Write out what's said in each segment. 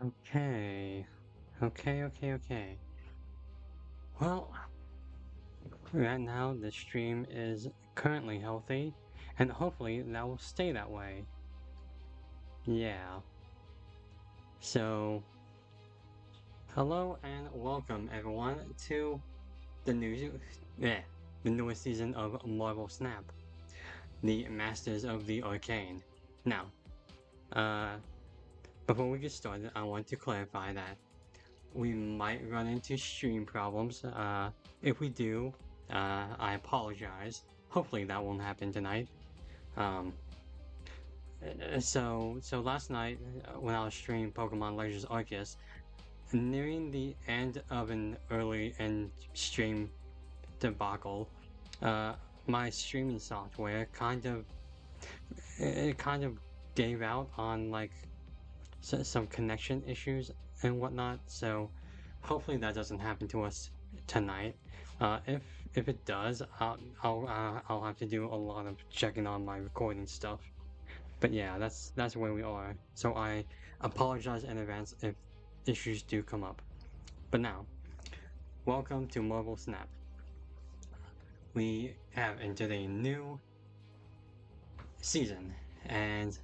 Okay. Okay. Well, right now the stream is currently healthy, and hopefully that will stay that way. Yeah. So, hello and welcome everyone to the new, yeah, the newest season of Marvel Snap, the Masters of the Arcane. Now, uh, before we get started, I want to clarify that we might run into stream problems. If we do, I apologize. Hopefully that won't happen tonight. Um, so last night when I was streaming Pokemon Legends Arceus, nearing the end of an early end stream debacle, my streaming software kind of gave out on like some connection issues and whatnot. So hopefully that doesn't happen to us tonight. If it does, I'll have to do a lot of checking on my recording stuff. But yeah, that's where we are. So I apologize in advance if issues do come up. But now, welcome to Marvel Snap. We have entered a new season, and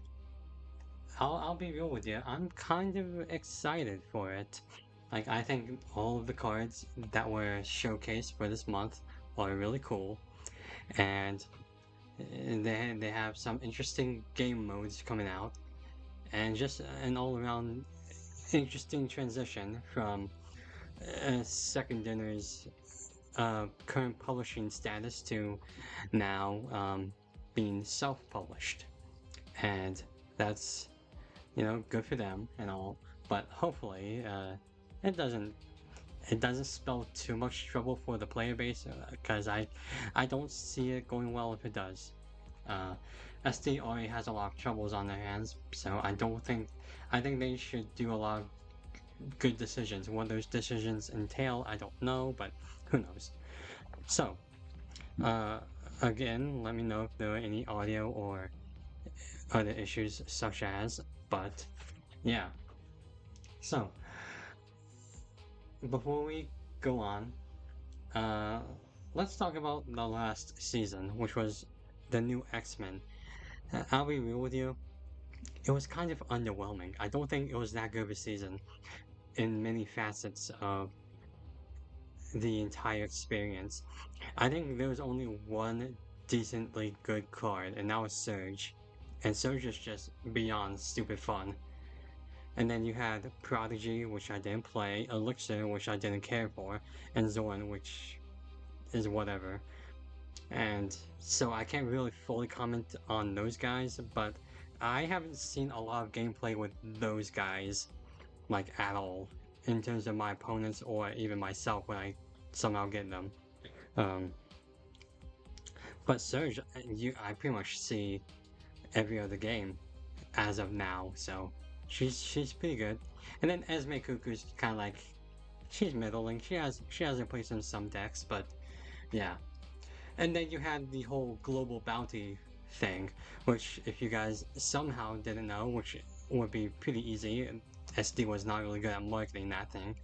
I'll be real with you. I'm kind of excited for it. Like I think all of the cards that were showcased for this month are really cool, and they have some interesting game modes coming out, and just an all around interesting transition from Second Dinner's current publishing status to now being self-published, and that's good for them and all. But hopefully, it doesn't spell too much trouble for the player base because I don't see it going well if it does. SD already has a lot of troubles on their hands, so I think they should do a lot of good decisions. What those decisions entail, I don't know, but who knows. So, again, let me know if there are any audio or other issues such as, but yeah. So, before we go on, let's talk about the last season, which was the new X-Men. I'll be real with you, it was kind of underwhelming. I don't think it was that good of a season in many facets of the entire experience. I think there was only one decently good card, and that was Surge. And Surge is just beyond stupid fun. And then you had Prodigy, which I didn't play, Elixir, which I didn't care for, and Zorn, which is whatever. And so I can't really fully comment on those guys, but I haven't seen a lot of gameplay with those guys, like at all, in terms of my opponents or even myself when I somehow get them. But Surge, I pretty much see every other game as of now, so she's pretty good. And then Esme Cuckoo's kind of like she's middling. She has her place in some decks, but yeah. And then you had the whole global bounty thing, which if you guys somehow didn't know, which would be pretty easy, SD was not really good at marketing that thing.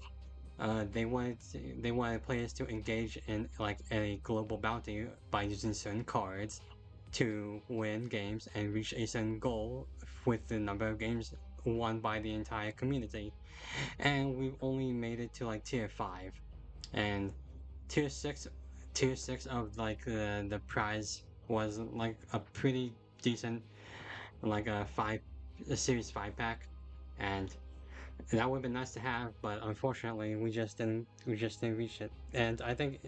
They wanted players to engage in like a global bounty by using certain cards to win games and reach a certain goal with the number of games won by the entire community. And we've only made it to like tier 5, and tier 6 of like the prize was like a pretty decent like a series 5 pack, and that would have been nice to have, but unfortunately we just didn't reach it. And I think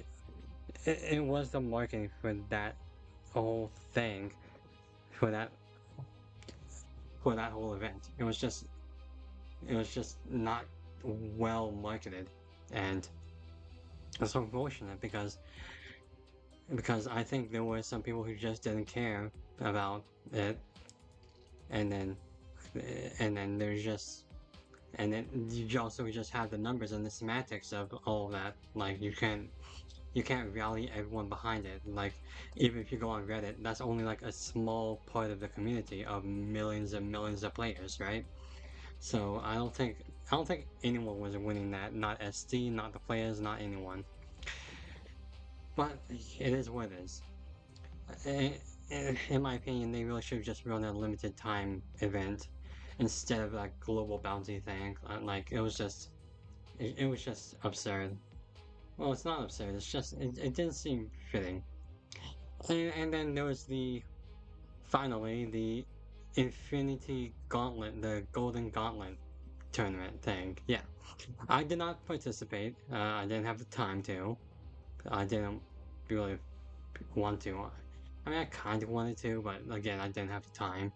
it was the marketing for that whole thing, for that whole event. It was just not well marketed, and it's unfortunate because I think there were some people who just didn't care about it, and then there's just and then you also just have the numbers and the semantics of all of that. Like you can't rally everyone behind it. Like even if you go on Reddit, that's only like a small part of the community of millions and millions of players, right? So I don't think I don't think anyone was winning that. Not SD, not the players, not anyone. But it is what it is. In my opinion, they really should have just run a limited time event instead of like global bounty thing. Like it was just absurd. Well, it's not absurd. It's just it didn't seem fitting. And then there was finally the Infinity Gauntlet, the Golden Gauntlet tournament thing. Yeah, I did not participate. I didn't have the time to. I didn't really want to. I mean, I kind of wanted to, but again, I didn't have the time.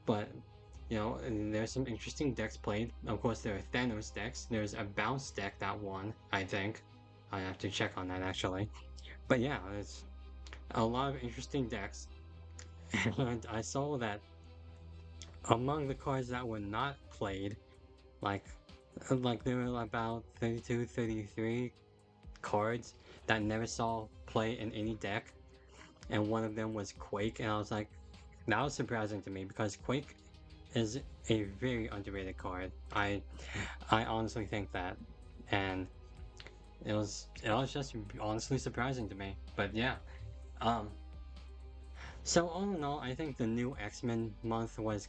But you know, there's some interesting decks played. Of course, there are Thanos decks. There's a bounce deck that won, I think. I have to check on that actually. But yeah, it's a lot of interesting decks. And I saw that among the cards that were not played, like there were about 32, 33 cards that never saw play in any deck, and one of them was Quake, and I was like, that was surprising to me because Quake is a very underrated card. I honestly think that, and it was just honestly surprising to me. But yeah, so all in all, I think the new X-Men month was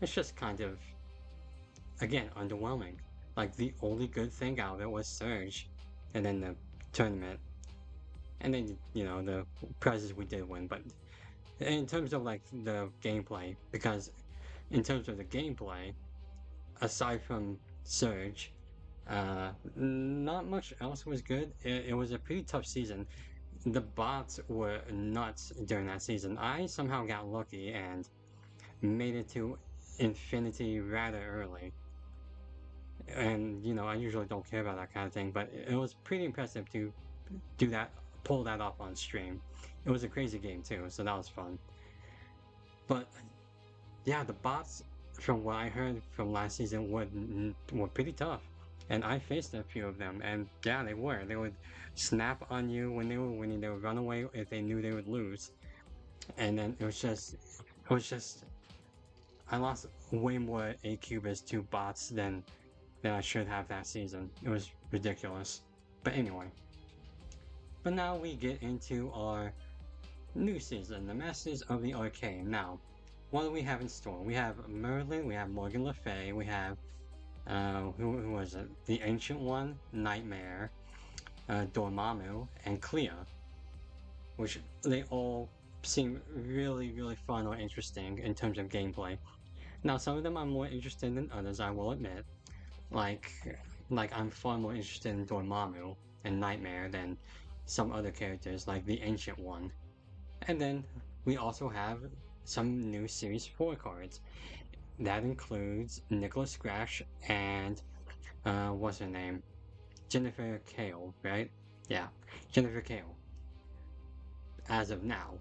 it's just kind of, again, underwhelming. Like the only good thing out of it was Surge, and then the tournament, and then you know the prizes we did win. But in terms of like the gameplay, because in terms of the gameplay, aside from Surge, not much else was good. It was a pretty tough season. The bots were nuts during that season. I somehow got lucky and made it to Infinity rather early. And you know, I usually don't care about that kind of thing, but it was pretty impressive to do that, pull that off on stream. It was a crazy game too, so that was fun. But yeah, the bots, from what I heard from last season, were pretty tough, and I faced a few of them, and yeah, they were. They would snap on you when they were winning. They would run away if they knew they would lose, and then it was just. I lost way more A-Cubers to bots than I should have that season. It was ridiculous. But anyway. But now we get into our new season, the Masters of the Arcane. Now, what do we have in store? We have Merlin, we have Morgan Le Fay, we have, who was it? The Ancient One, Nightmare, Dormammu, and Clea. Which they all seem really, really fun or interesting in terms of gameplay. Now, some of them I'm more interested in than others, I will admit. Like I'm far more interested in Dormammu and Nightmare than some other characters like the Ancient One. And then we also have some new Series 4 cards. That includes Nicholas Scratch and, what's her name? Jennifer Kale, right? Yeah, Jennifer Kale. As of now.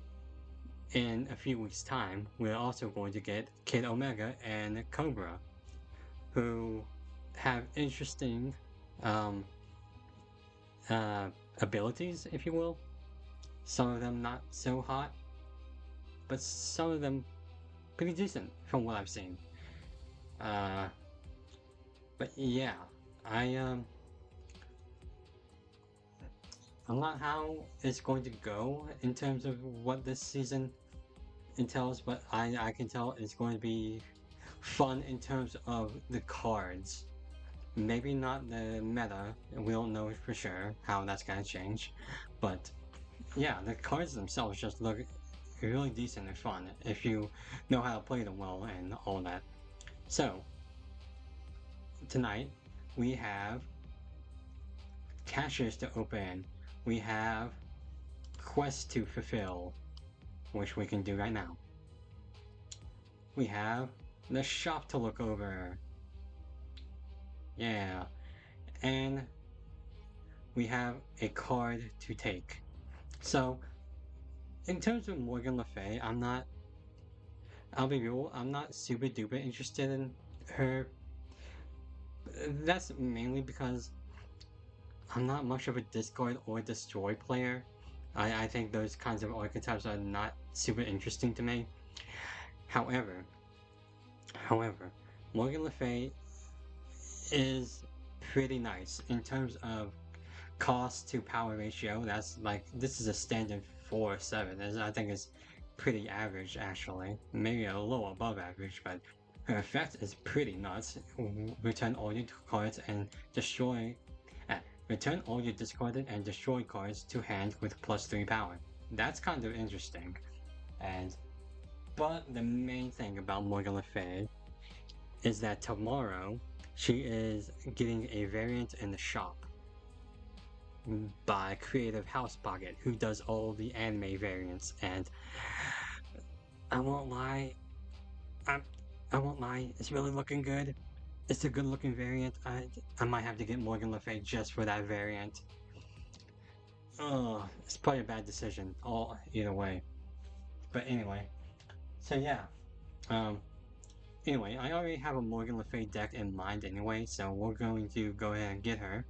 In a few weeks' time, we're also going to get Kid Omega and Cobra, who have interesting abilities, if you will. Some of them not so hot, but some of them pretty decent from what I've seen. But yeah, I'm not how it's going to go in terms of what this season entails, but I can tell it's going to be fun in terms of the cards. Maybe not the meta, we don't know for sure how that's gonna change, but yeah, the cards themselves just look really decent and fun if you know how to play them well and all that. So, tonight we have caches to open, we have quests to fulfill, which we can do right now. We have the shop to look over. Yeah. And we have a card to take. So, in terms of Morgan Le Fay, I'll be real, I'm not super duper interested in her. That's mainly because I'm not much of a discard or destroy player. I think those kinds of archetypes are not super interesting to me. However, Morgan Le Fay is pretty nice in terms of cost to power ratio. That's like, this is a standard 4/7. I think it's pretty average actually, maybe a little above average, but her effect is pretty nuts. Return all your cards and destroy. Return all your discarded and destroyed cards to hand with +3 power. That's kind of interesting. And but the main thing about Morgan Le Fay is that tomorrow she is getting a variant in the shop by Creative House Pocket, who does all the anime variants. And I won't lie, I won't lie, it's really looking good. It's a good looking variant. I might have to get Morgan Le Fay just for that variant. Oh, it's probably a bad decision, all either way. But anyway, so yeah. Um, anyway, I already have a Morgan Le Fay deck in mind anyway, so we're going to go ahead and get her.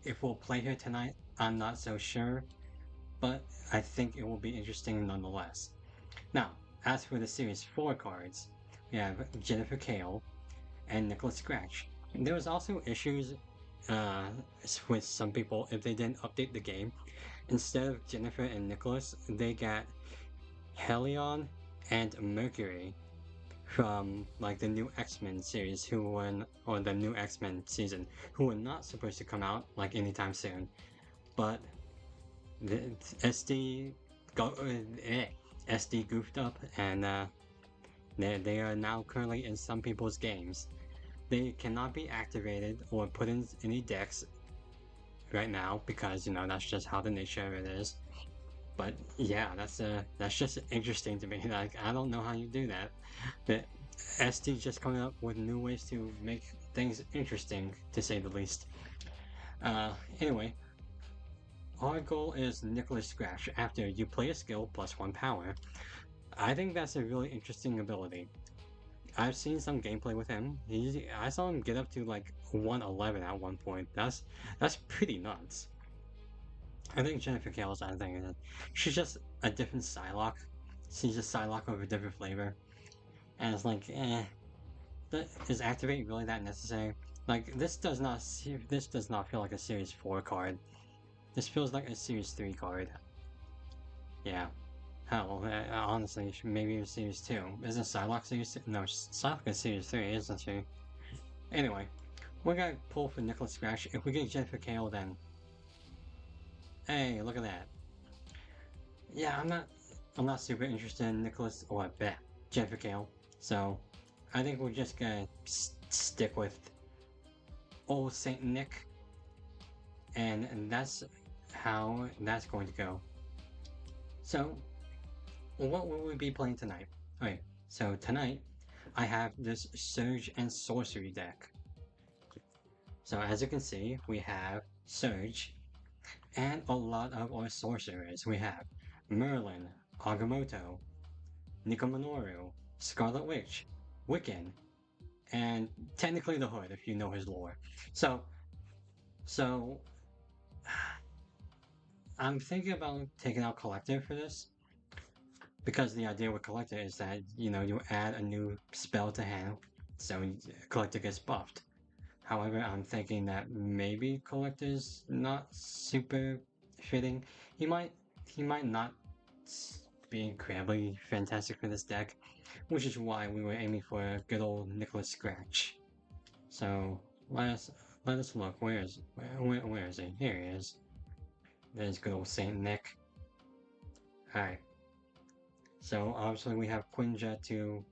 If we'll play her tonight, I'm not so sure, but I think it will be interesting nonetheless. Now, as for the Series 4 cards, we have Jennifer Kale and Nicholas Scratch. There was also issues uh, with some people if they didn't update the game. Instead of Jennifer and Nicholas, they got Helion and Mercury from like the new X-Men series or the new X-Men season, who were not supposed to come out like anytime soon. But the SD go SD goofed up, and they are now currently in some people's games. They cannot be activated or put in any decks right now because, you know, that's just how the nature of it is. But yeah, that's just interesting to me. Like, I don't know how you do that. But SD just coming up with new ways to make things interesting, to say the least. Anyway, our goal is Nicholas Scratch. After you play a skill +1 power, I think that's a really interesting ability. I've seen some gameplay with him. I saw him get up to like 111 at one point. That's pretty nuts. I think Jennifer Kale's I think she's just a different Psylocke. She's just Psylocke with a different flavor. And it's like, is Activate really that necessary? Like, this does not feel like a Series 4 card. This feels like a Series 3 card. Yeah. Hell, honestly, maybe even Series 2. Isn't Psylocke Series 2? No, Psylocke is Series 3, isn't she? Anyway, we're gonna pull for Nicholas Scratch. If we get Jennifer Kale, then... Hey, look at that. Yeah, I'm not super interested in Nicholas, or Jennifer Kale. So, I think we're just gonna stick with old Saint Nick. And that's how that's going to go. So, what will we be playing tonight? Okay, so tonight I have this Surge and Sorcery deck. So as you can see, we have Surge and a lot of our sorcerers. We have Merlin, Agamotto, Nikominoru, Scarlet Witch, Wiccan, and technically the Hood if you know his lore. So I'm thinking about taking out Collector for this, because the idea with Collector is that, you know, you add a new spell to hand, so Collector gets buffed. However, I'm thinking that maybe Collector's not super fitting. He might not be incredibly fantastic for this deck, which is why we were aiming for a good old Nicholas Scratch. So let us look. Where is he? Here he is. There's good old Saint Nick. Alright. So obviously we have Quinjet to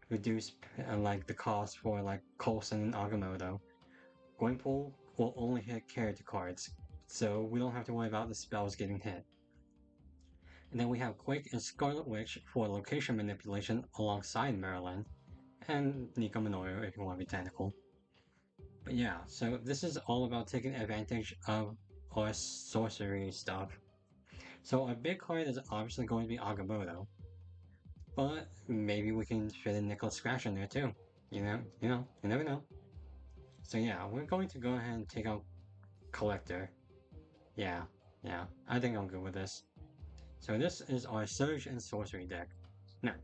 reduce like the cost for like Coulson and Agamotto. Gwenpool will only hit character cards, so we don't have to worry about the spells getting hit. And then we have Quake and Scarlet Witch for location manipulation alongside Marilyn, and Nico Minoru if you want to be technical. But yeah, so this is all about taking advantage of our sorcery stuff. So our big card is obviously going to be Agamotto, but maybe we can fit in Nicholas Scratch in there too. You never know. So yeah, we're going to go ahead and take out Collector. Yeah, I think I'm good with this. So this is our Surge and Sorcery deck. Now,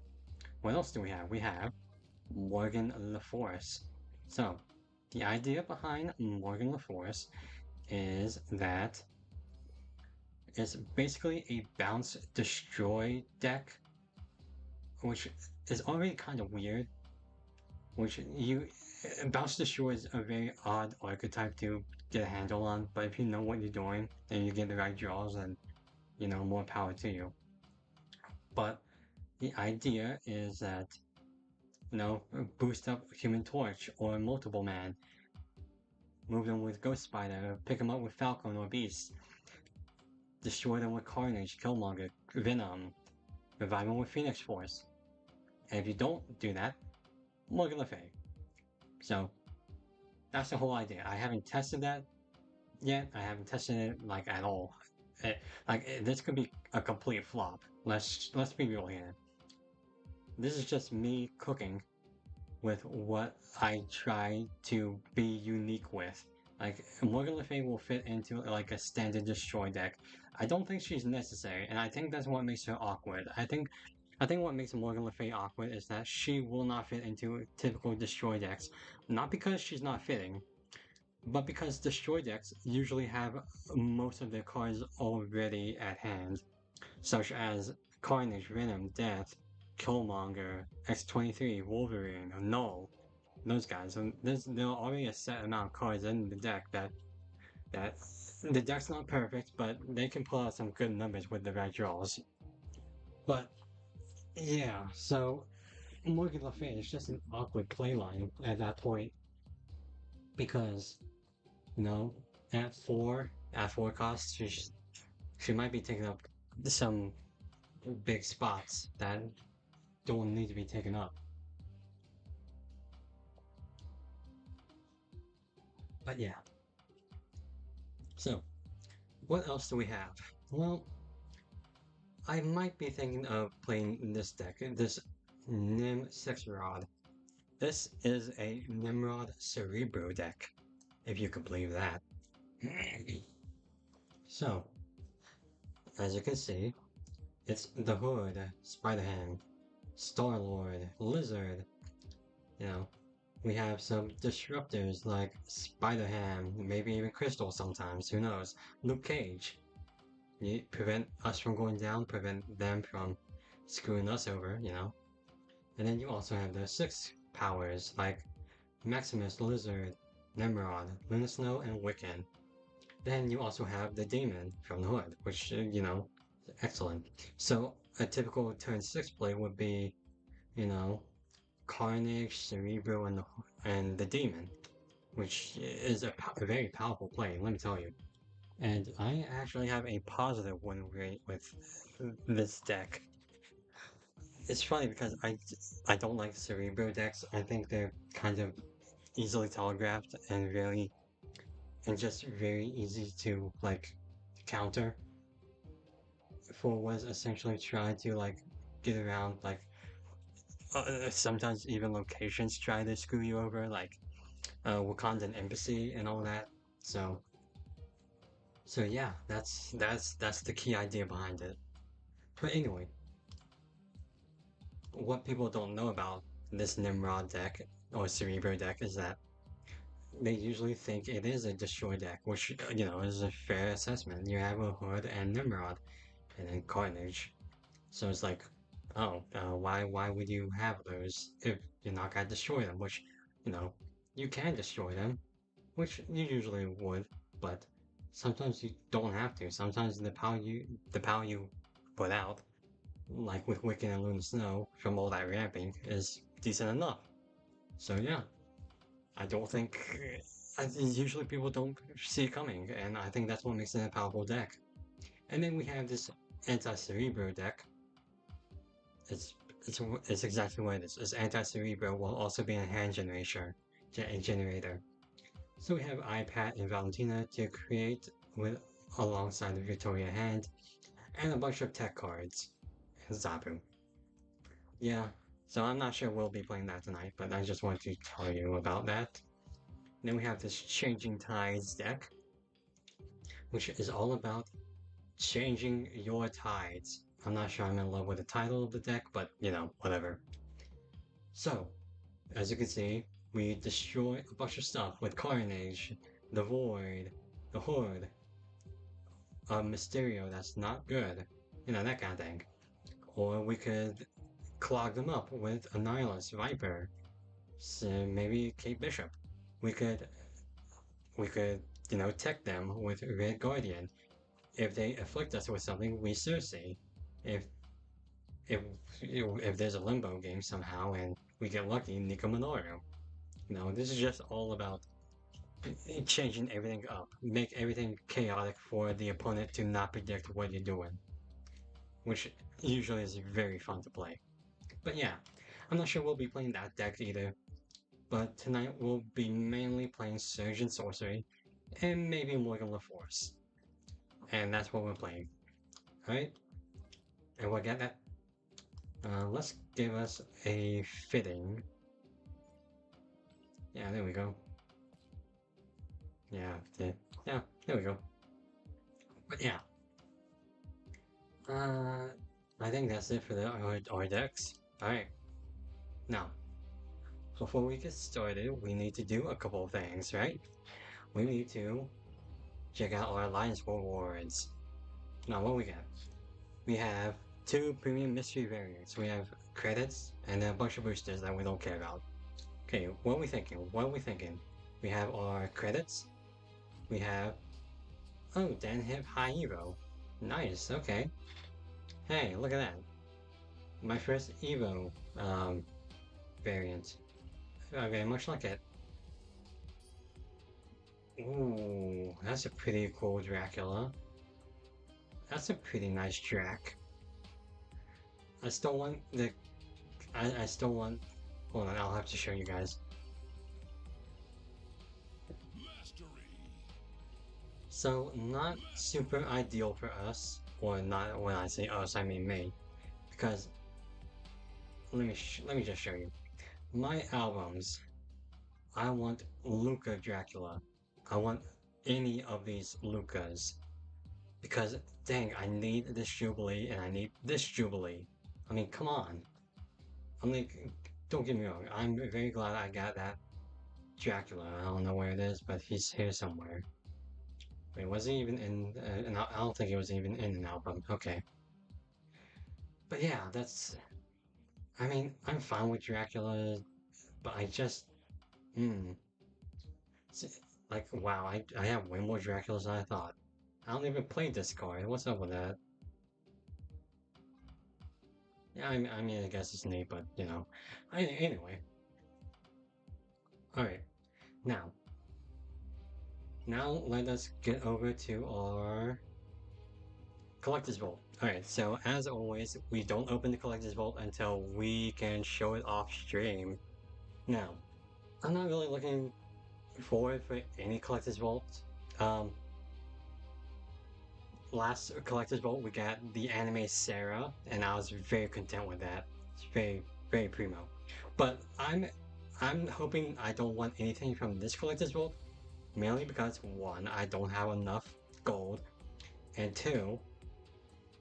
what else do we have? We have Morgan Le Force. So, the idea behind Morgan Le Force is that it's basically a bounce destroy deck, which is already kind of weird. Which you bounce destroy is a very odd archetype to get a handle on, but if you know what you're doing and you get the right draws, then more power to you. But the idea is that boost up Human Torch or Multiple Man, move them with Ghost Spider, pick them up with Falcon or Beast, destroy them with Carnage, Killmonger, Venom, revive them with Phoenix Force. And if you don't do that, Morgan Le Fay. So that's the whole idea. I haven't tested that yet. I haven't tested it like at all. This could be a complete flop. Let's be real here. This is just me cooking with what I try to be unique with. Like Morgan Le Fay will fit into like a standard destroy deck. I don't think she's necessary, and I think that's what makes her awkward. I think what makes Morgan Le Fay awkward is that she will not fit into typical destroy decks. Not because she's not fitting, but because destroy decks usually have most of their cards already at hand, such as Carnage, Venom, Death, Killmonger, X-23, Wolverine, Null, those guys. And there are already a set amount of cards in the deck that the deck's not perfect, but they can pull out some good numbers with the right draws. But yeah, so Morgan Le Fay is just an awkward playline at that point because you know at four costs she might be taking up some big spots that don't need to be taken up. But yeah, so what else do we have? Well, I might be thinking of playing this deck, this Nim Six Rod. This is a Nimrod Cerebro deck, if you can believe that. So, as you can see, it's the Hood, Spider-Ham, Star-Lord, Lizard. You know, we have some disruptors like Spider-Ham, maybe even Crystal sometimes, who knows? Luke Cage. You prevent us from going down, prevent them from screwing us over. And then you also have the six powers like Maximus, Lizard, Nimrod, Luna Snow, and Wiccan. Then you also have the Demon from the Hood, which, excellent. So a typical turn 6 play would be, you know, Carnage, Cerebro, and the Demon, which is a very powerful play, let me tell you. And I actually have a positive win rate with this deck. It's funny because I don't like Cerebro decks. I think they're kind of easily telegraphed and just very easy to like counter for was essentially trying to like get around like sometimes even locations try to screw you over like Wakandan embassy and all that. So yeah, that's the key idea behind it. But anyway, what people don't know about this Nimrod deck or Cerebro deck is that they usually think it is a destroy deck, which is a fair assessment. You have a Hood and Nimrod, and then Carnage. So it's like, oh, why would you have those if you're not gonna destroy them? Which, you know, you can destroy them, which you usually would, but sometimes you don't have to. Sometimes the power you put out, like with Wiccan and Luna Snow from all that ramping, is decent enough. So yeah, I don't think. Usually people don't see it coming, and I think that's what makes it a powerful deck. And then we have this anti-cerebro deck. It's it's exactly what it is. It's anti-cerebro while also being a hand generator. So we have iPad and Valentina to create with alongside the Victoria hand, and a bunch of tech cards and Zabu. Yeah, so I'm not sure we'll be playing that tonight, but I just wanted to tell you about that. Then we have this Changing Tides deck, which is all about changing your tides. I'm not sure I'm in love with the title of the deck, but whatever. So, as you can see, we destroy a bunch of stuff with Carnage, the Void, the Horde, Mysterio that's not good, you know, that kind of thing. Or we could clog them up with Annihilus, Viper, so maybe Kate Bishop. We could, you know, tech them with Red Guardian. If they afflict us with something, we Cersei. If if if there's a limbo game somehow and we get lucky, Nico Minoru. You know, this is just all about changing everything up, make everything chaotic for the opponent to not predict what you're doing, which usually is very fun to play. But yeah, I'm not sure we'll be playing that deck either, but tonight we'll be mainly playing Surge and Sorcery, and maybe Morgan Le Force. And that's what we're playing. Alright? And we'll get that. Let's give us a fitting. Yeah, there we go. Yeah, there we go. But yeah. I think that's it for our decks. Alright. Now, before we get started, we need to do a couple of things, right? We need to check out our Alliance rewards. Now, what we got? We have 2 premium mystery variants. We have credits and a bunch of boosters that we don't care about. Okay, what are we thinking? What are we thinking? We have our credits. We have... Oh, Dan Hip High Evo. Nice, okay. Hey, look at that. My first Evo variant. I very much like it. Ooh, that's a pretty cool Dracula. That's a pretty nice track. I still want the... I still want... Hold on, I'll have to show you guys. So, not super ideal for us, or not when I say us, I mean me, because let me just show you. My albums, I want Luca Dracula. I want any of these Lucas, because dang, I need this Jubilee and I need this Jubilee. I mean, come on. I'm like, don't get me wrong, I'm very glad I got that Dracula. I don't know where it is, but he's here somewhere. Wait, was he even in? I don't think he was even in an album. Okay. But yeah, that's. I mean, I'm fine with Dracula, but I just. Hmm. Like, wow, I have way more Draculas than I thought. I don't even play this card. What's up with that? Yeah, I mean, I guess it's neat, but, you know. Anyway. Alright. Now. Now, let us get over to our Collector's Vault. Alright, so as always, we don't open the Collector's Vault until we can show it off stream. Now, I'm not really looking forward for any Collector's Vault. Last Collector's Vault, we got the anime Sarah, and I was very content with that. It's very, very primo. But I'm hoping I don't want anything from this Collector's Vault, mainly because, one, I don't have enough gold, and two,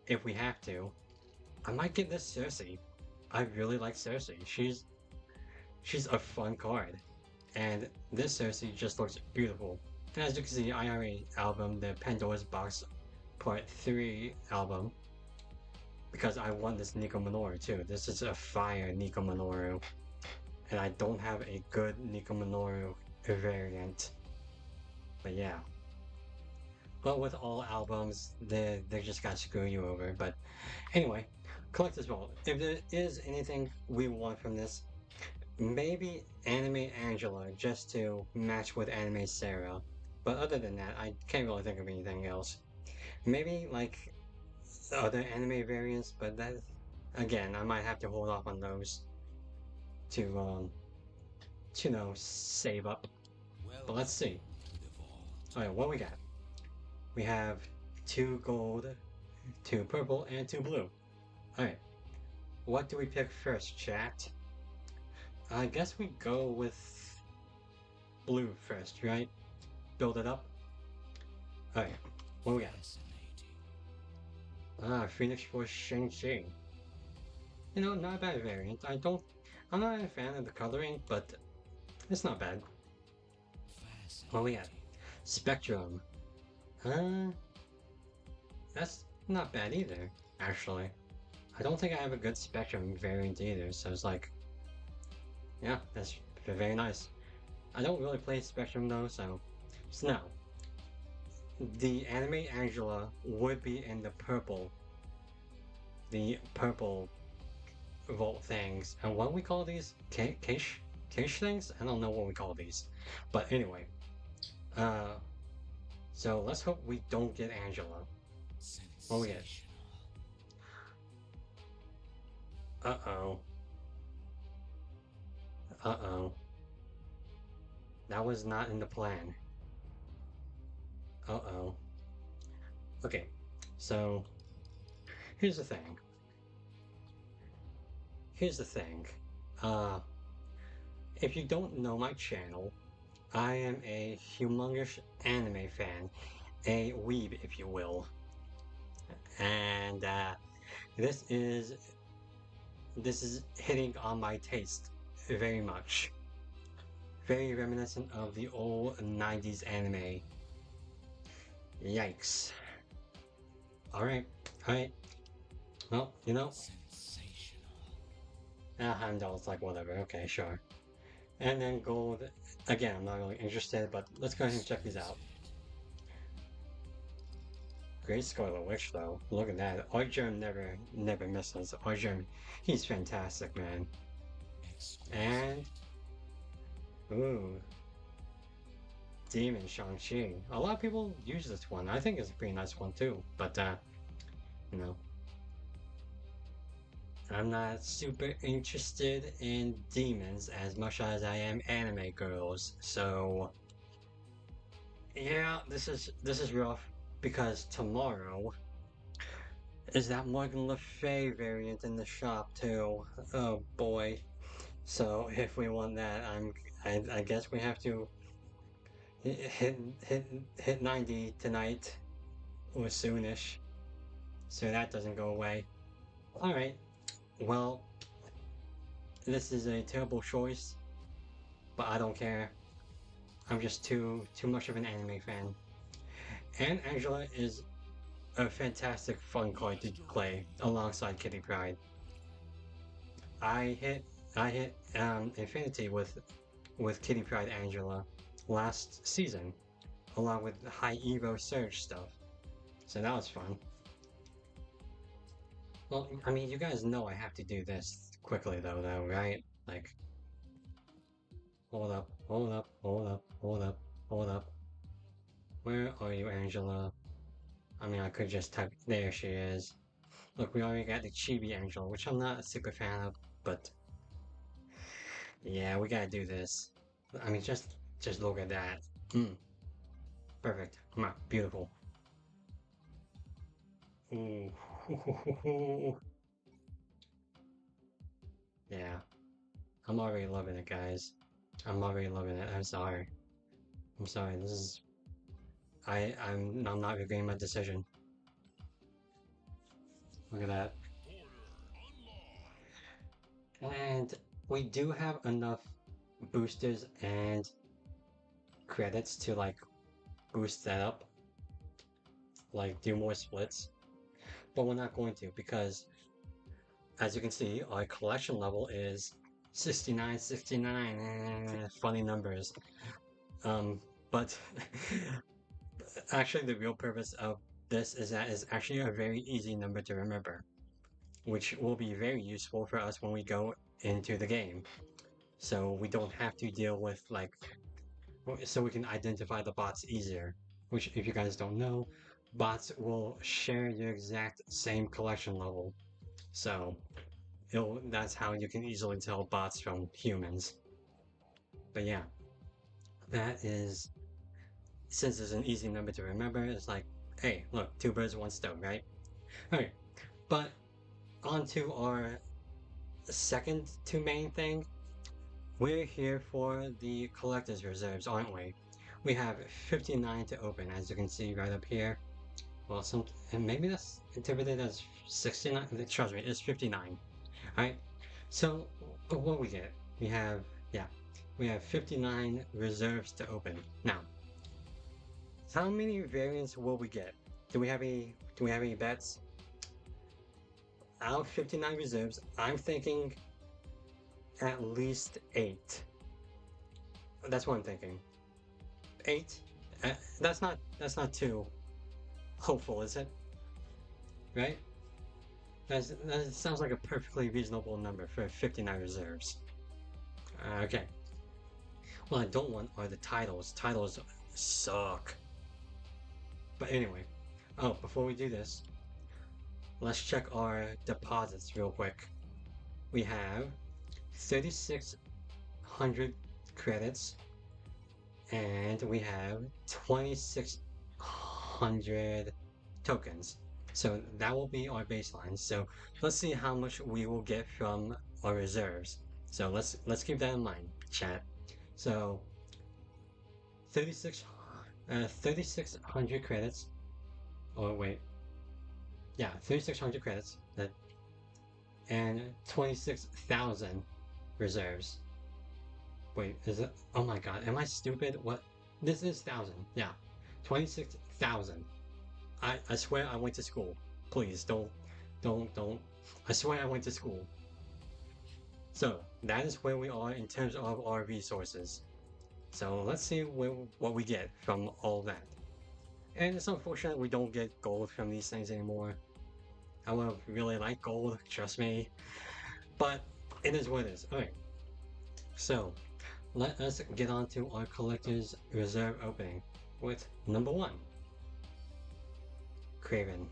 if we have to, I might get this Cersei. I really like Cersei. She's a fun card. And this Cersei just looks beautiful. And as you can see, IRA album, the Pandora's Box Part 3 album, because I want this Nico Minoru too. This is a fire Nico Minoru. And I don't have a good Nico Minoru variant. But yeah. But with all albums, they just gotta screw you over. But anyway, Collector's Vault. If there is anything we want from this, maybe Anime Angela, just to match with Anime Sarah. But other than that, I can't really think of anything else. Maybe like other anime variants, but that, again, I might have to hold off on those to you know, save up. But let's see. Alright, what we got? We have 2 gold, 2 purple, and 2 blue. Alright, what do we pick first, chat? I guess we go with blue first, right? Build it up. Alright, what we got? Phoenix Force Shang-Chi. You know, not a bad variant. I don't I'm not a fan of the coloring, but it's not bad. What we got? Spectrum. Uh, that's not bad either, actually. I don't think I have a good Spectrum variant either, so it's like, yeah, that's very nice. I don't really play Spectrum though, so now, the anime Angela would be in the purple vault things. And what do we call these? Cache things? I don't know what we call these. But anyway, uh, so let's hope we don't get Angela. What we get? Uh-oh. Uh-oh. That was not in the plan. Uh-oh. Okay, so here's the thing. Here's the thing. Uh, if you don't know my channel, I am a humongous anime fan, a weeb, if you will. And this is this is hitting on my taste very much. Very reminiscent of the old 90s anime. Yikes. Alright, alright. Well, you know. Heimdall's like, whatever, okay, sure. And then gold. Again, I'm not really interested, but let's go ahead and check these out. Great Scarlet Witch, though. Look at that. Arjun never misses. Arjun, he's fantastic, man. And ooh, Demon Shang-Chi. A lot of people use this one. I think it's a pretty nice one too. But you know, I'm not super interested in demons as much as I am anime girls. So yeah, this is rough because tomorrow is that Morgan Le Fay variant in the shop too. Oh boy. So if we want that, I guess we have to hit hit 90 tonight or soonish, so that doesn't go away. All right. Well, this is a terrible choice, but I don't care. I'm just too much of an anime fan. And Angela is a fantastic fun card to play alongside Kitty Pryde. I hit Infinity with Kitty Pryde Angela last season, along with High Evo Surge stuff. So that was fun. Well, I mean, you guys know I have to do this quickly though, right? Like, hold up, hold up, hold up, hold up, hold up. Where are you, Angela? I mean, I could just type, there she is. Look, we already got the Chibi Angela, which I'm not a super fan of, but yeah, we gotta do this. I mean, just look at that. Perfect. Come on, beautiful. Ooh. Yeah, I'm already loving it, guys. I'm already loving it. I'm sorry. I'm sorry. This is I'm not regretting my decision. Look at that. And we do have enough boosters and credits to like boost that up, like do more splits. But we're not going to because as you can see, our collection level is 69, 69, funny numbers. But actually the real purpose of this is that it's actually a very easy number to remember, which will be very useful for us when we go into the game. So we don't have to deal with like, so we can identify the bots easier. Which, if you guys don't know, bots will share your exact same collection level. So that's how you can easily tell bots from humans. But yeah, that is, since it's an easy number to remember, it's like, hey, look, two birds, one stone, right? Alright, but on to our second to main thing. We're here for the collector's reserves, aren't we? We have 59 to open, as you can see right up here. Well, and maybe that's interpreted as 69. Trust me, it's 59. Alright, so Oh, what we get? We have, yeah, we have 59 reserves to open. Now, how many variants will we get? Do we have any bets? Out of 59 reserves, I'm thinking at least 8. That's what I'm thinking. 8? That's not too hopeful, is it? Right? That sounds like a perfectly reasonable number for 59 reserves. Okay. What I don't want are the titles. Titles suck. But anyway, oh, before we do this, let's check our deposits real quick. We have 3,600 credits, and we have 2,600 tokens. So that will be our baseline. So let's see how much we will get from our reserves. So let's keep that in mind, chat. So 3,600 credits. Oh wait, yeah, 3,600 credits. And 26,000 reserves. Wait, is it? Oh my god, am I stupid? What? This is 1,000. Yeah, 26,000. I swear I went to school. Please don't. I swear I went to school. So that is where we are in terms of our resources. So let's see what we get from all that. And it's unfortunate we don't get gold from these things anymore. I would really like gold, trust me. But it is what it is. Alright. So let us get on to our collector's reserve opening with number 1. Craven.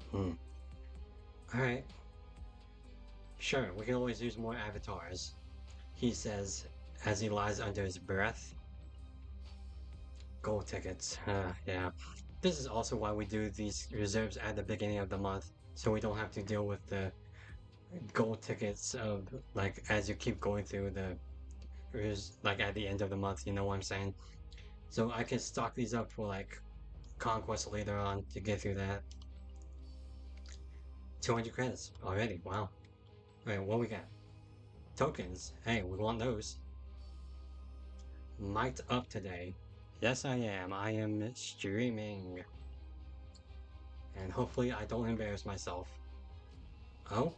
Alright. Sure, we can always use more avatars, he says as he lies under his breath. Gold tickets. Yeah. This is also why we do these reserves at the beginning of the month, so we don't have to deal with the gold tickets of, like, as you keep going through the, like, at the end of the month, you know what I'm saying? So I can stock these up for, like, conquest later on to get through that. 200 credits already, wow. Alright, what we got? Tokens, hey, we want those. Mic'd up today. Yes, I am streaming. And hopefully I don't embarrass myself. Oh?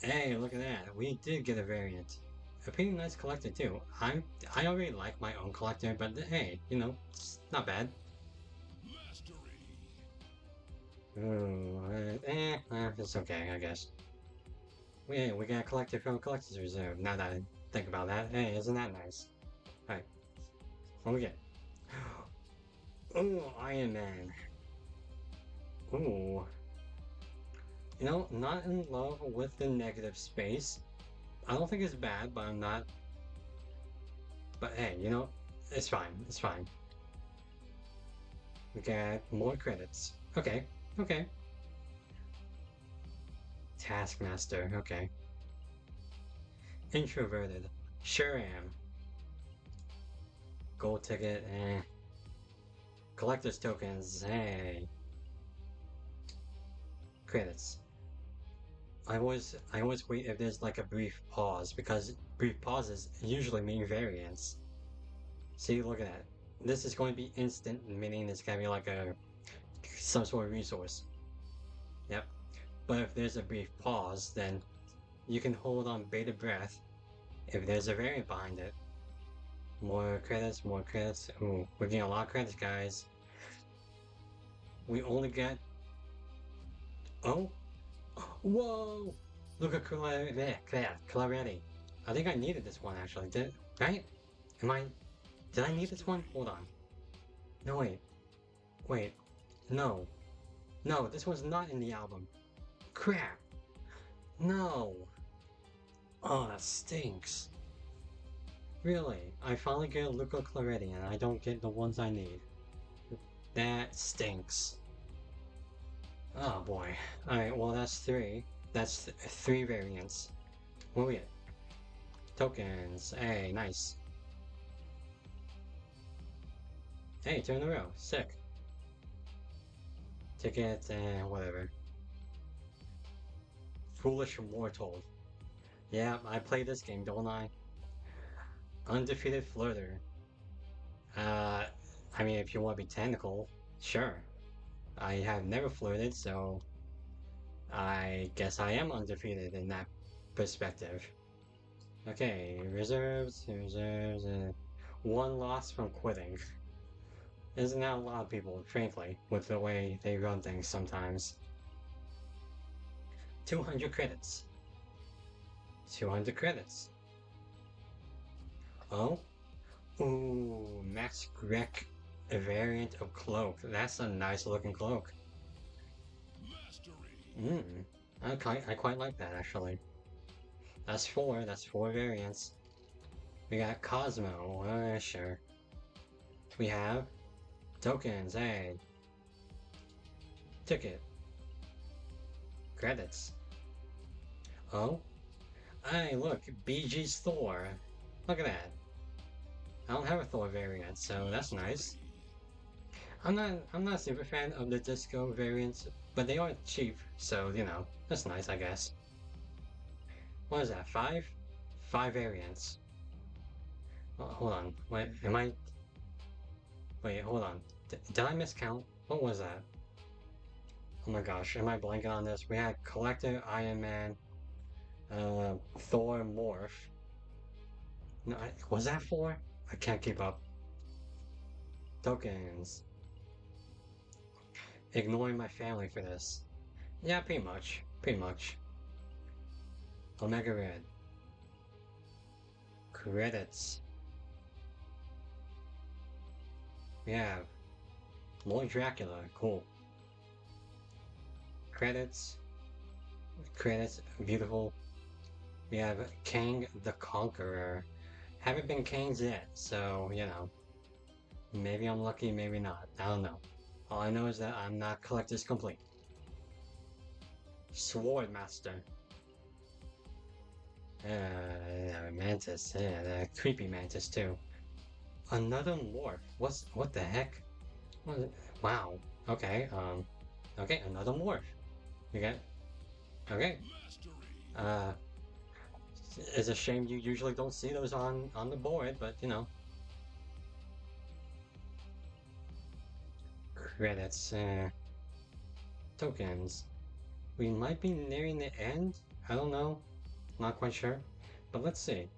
Hey, look at that. We did get a variant. A pretty nice collector too. I already like my own collector, but hey, you know, it's not bad. Ooh, it's okay, I guess. We got a collector from a collector's reserve. Now that I think about that, hey, isn't that nice? Alright, what we get? Ooh, Iron Man. Ooh. You know, not in love with the negative space. I don't think it's bad, but I'm not. But hey, you know, it's fine. It's fine. We got more credits. Okay, okay. Taskmaster, okay. Introverted. Sure am. Gold ticket, eh. Collector's tokens, hey. Credits. I always wait if there's like a brief pause, because brief pauses usually mean variance. See, look at that. This is going to be instant, meaning it's gonna be like some sort of resource. Yep. But if there's a brief pause, then you can hold on bated breath if there's a variant behind it. More credits, more credits. Ooh, we're getting a lot of credits, guys. We only get... Oh? Whoa! Look at Claretti. I think I needed this one, actually. Right? Did I need this one? Hold on. No, wait. No, this one's not in the album. Crap. No. Oh, that stinks. Really? I finally get a Luca Claretti and I don't get the ones I need. That stinks. Oh boy. Alright, well that's 3. That's 3 variants. What we get? Tokens. Hey, nice. Hey, 2 in a row. Sick. Tickets and whatever. Foolish Mortal. Yeah, I play this game, don't I? Undefeated flirter. Uh, I mean, if you want to be technical, sure. I have never flirted, so I guess I am undefeated in that perspective. Okay, reserves, one loss from quitting. Isn't that a lot of people, frankly, with the way they run things sometimes? 200 credits. 200 credits. Oh? Ooh, Max Grek, a variant of cloak. That's a nice looking cloak. Mmm, I quite like that actually. That's four variants. We got Cosmo, sure. We have tokens, hey, ticket, credits. Oh, hey, look, BG's Thor. Look at that. I don't have a Thor variant, so that's nice. I'm not a super fan of the disco variants, but they are cheap, so you know, that's nice, I guess. What is that? Five? Five variants. Oh, hold on. Wait, am I? Wait, hold on. Did I miscount? What was that? Oh my gosh, am I blanking on this? We had Collector, Iron Man, Thor, Morph. No, was that four? I can't keep up. Tokens. Ignoring my family for this. Yeah, pretty much. Pretty much. Omega Red. Credits. We have Lord Dracula. Cool. Credits. Credits. Beautiful. We have King the Conqueror. Haven't been kings yet, so, you know. Maybe I'm lucky, maybe not. I don't know. All I know is that I'm not collector's complete. Sword Master. Mantis. Yeah, the creepy mantis too. Another morph. What the heck? Wow. Okay. Okay. Another morph. You got. Okay. Uh. It's a shame you usually don't see those on the board, but you know. Credits. Tokens. We might be nearing the end. I don't know. Not quite sure. But let's see.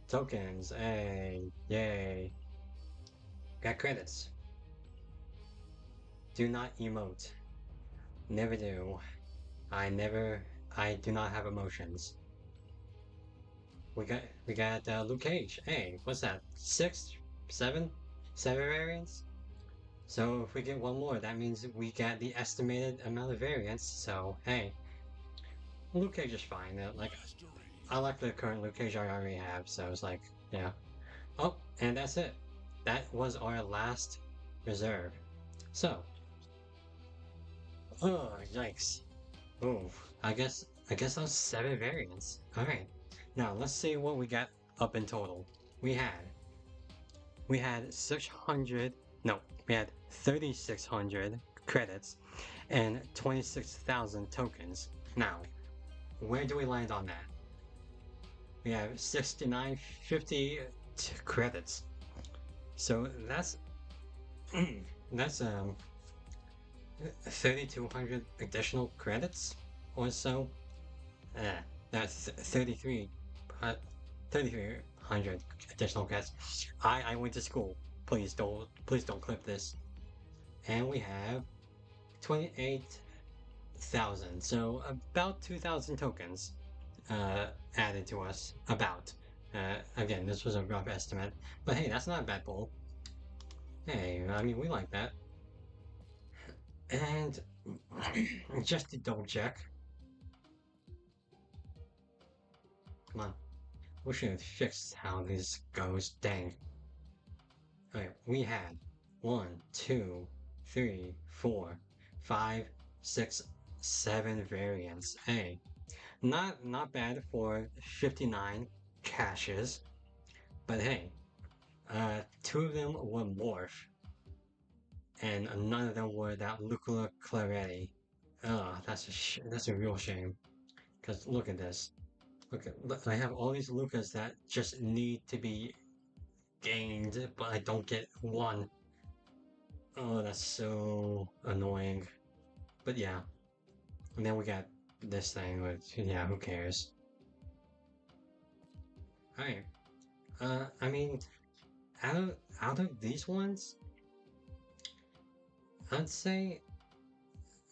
Tokens. Hey. Yay. Got credits. Do not emote. Never do. I do not have emotions. We got Luke Cage. Hey, what's that? Six, seven, seven variants. So if we get one more, that means we got the estimated amount of variants. So hey, Luke Cage is fine. Like I like the current Luke Cage I already have. So it's like yeah. Oh, and that's it. That was our last reserve. So, oh yikes. Oh, I guess those seven variants. All right. Now let's see what we got up in total. We had we had 600. No, we had 3,600 credits and 26,000 tokens. Now, where do we land on that? We have 6950 credits. So that's 3,200 additional credits or so. That's 3,300 additional credits. I went to school. Please don't clip this. And we have 28,000. So about 2,000 tokens added to us. About. Again, this was a rough estimate, but hey, that's not a bad pull. Hey, I mean, we like that. And just to double check, come on, we should have fixed how this goes. Dang. Okay, we had one, two, three, four, five, six, seven variants. Hey, not bad for 59 caches, but hey, two of them were morph, and none of them were that Lucula Claretti. That's a real shame. Cause look at this. Okay, but I have all these Lucas that just need to be gained, but I don't get one. Oh, that's so annoying. But yeah, and then we got this thing, which, yeah, who cares? Alright, I mean, out of, out of these ones, I'd say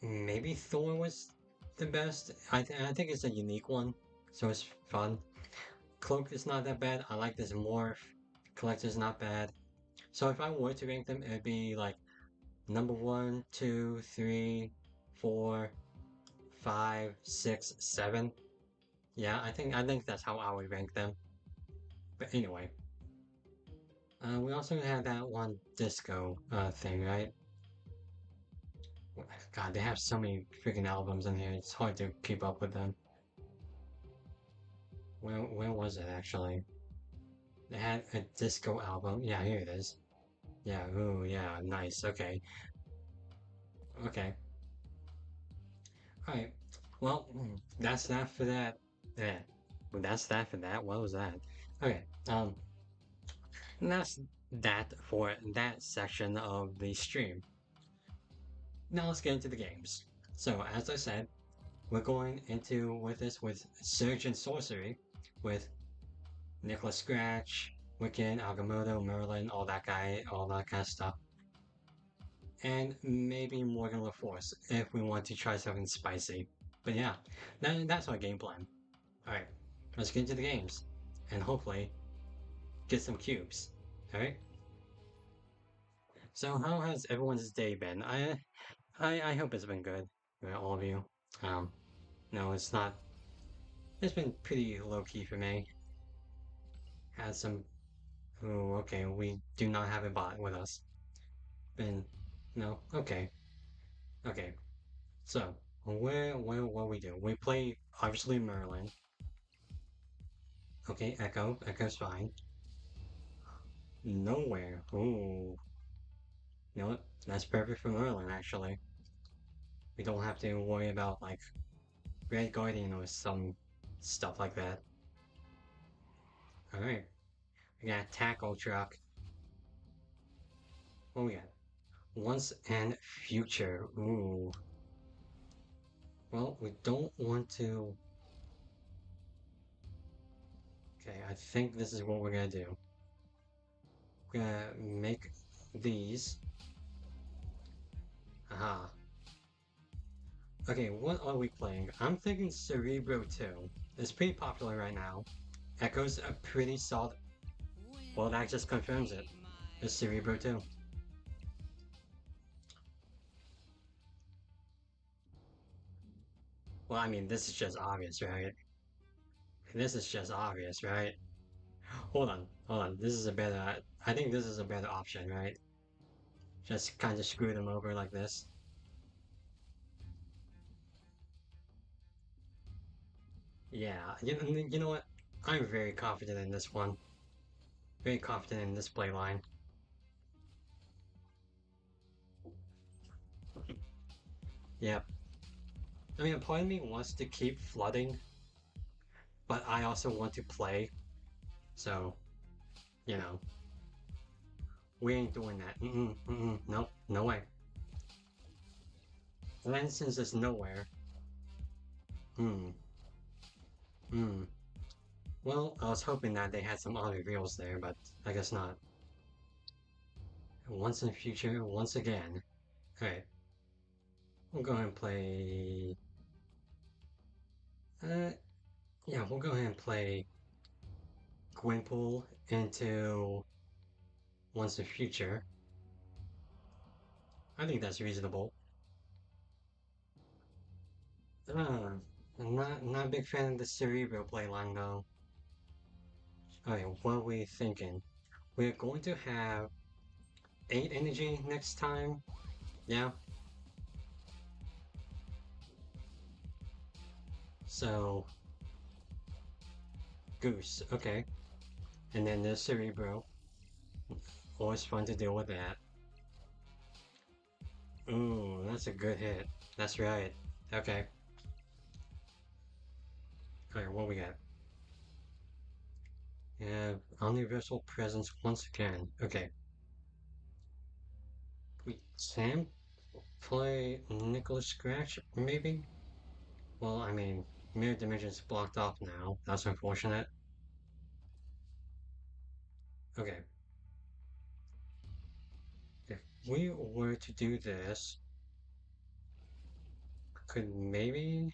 maybe Thor was the best. I think it's a unique one, so it's fun. Cloak is not that bad. I like this morph. Collector's not bad. So if I were to rank them, it'd be like number one, two, three, four, five, six, seven. Yeah, I think that's how I would rank them. But anyway, we also had that one disco thing, right? God, they have so many freaking albums in here. It's hard to keep up with them. Where was it actually? They had a disco album. Yeah, here it is. Yeah, ooh, yeah, nice. Okay. Okay. Alright. Well, that's that for that. Yeah. Well, that's that for that. What was that? Okay. And that's that for that section of the stream. Now let's get into the games. So, as I said, we're going into with this with Surge and Sorcery with Nicholas Scratch, Wiccan, Agamotto, Merlin, all that kind of stuff. And maybe Morgan Le Force if we want to try something spicy. But yeah, that's our game plan. Alright, let's get into the games. And hopefully get some cubes. Alright? So how has everyone's day been? I hope it's been good for all of you. Um, no, it's not. It's been pretty low key for me. Had some. Oh, okay. We do not have a bot with us. Been. No. Okay. Okay. So what we do? We play obviously Merlin. Okay, Echo. Echo's fine. Nowhere. Ooh. You know what? That's perfect for Merlin actually. We don't have to worry about like Red Guardian or some stuff like that. Alright. We got Tackle Truck. What we got? Once and Future. Ooh. Well, we don't want to. Okay, I think this is what we're gonna do. We're gonna make these. Aha. Okay, what are we playing? I'm thinking Cerebro 2. It's pretty popular right now. Echo's a pretty solid. Well, that just confirms it. It's Cerebro 2. Well, I mean, this is just obvious, right? This is just obvious, right? Hold on. This is a better. I think this is a better option, right? Just kind of screw them over like this. Yeah, you know what? I'm very confident in this one. Very confident in this play line. Yep. I mean, part of me wants to keep flooding, but I also want to play. So, you know, we ain't doing that. No, no way. And then since there's nowhere, hmm, hmm. Well, I was hoping that they had some auto reveals there, but I guess not. Once in the future, once again. Alright, we'll go ahead and play. Uh, yeah, we'll go ahead and play Gwynpool into Once in the Future. I think that's reasonable. I'm not a big fan of the Cerebro playline though. Okay, what are we thinking? We're going to have 8 energy next time. Yeah. So Goose, okay. And then there's Cerebro. Always fun to deal with that. Ooh, that's a good hit. That's right. Okay. Alright, what we got? Yeah, omniversal presence once again. Okay, we can play Nicholas Scratch, maybe? Well, I mean, Mirror Dimension's blocked off now. That's unfortunate. Okay, if we were to do this, could maybe...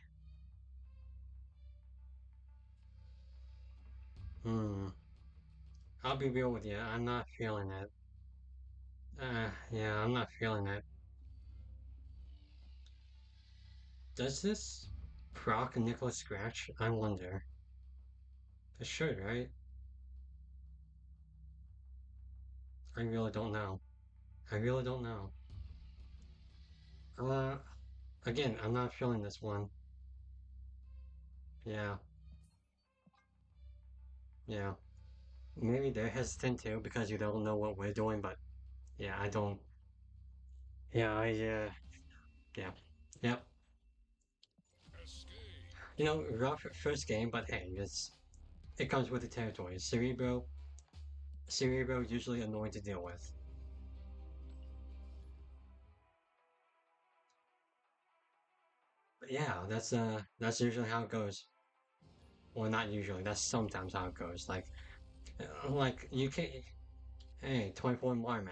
Hmm, I'll be real with you, I'm not feeling it. Yeah, I'm not feeling it. Does this proc Nicholas Scratch? I wonder. It should, right? I really don't know. I really don't know. Uh, Again, I'm not feeling this one. Yeah, yeah. Maybe they're hesitant too because you don't know what we're doing, but yeah, I don't. Yeah, yeah, yep. You know, rough first game, but hey, it comes with the territory. Cerebro usually annoying to deal with. But yeah, that's usually how it goes. Well, not usually. That's sometimes how it goes. Like you can. Hey, 24 Marman.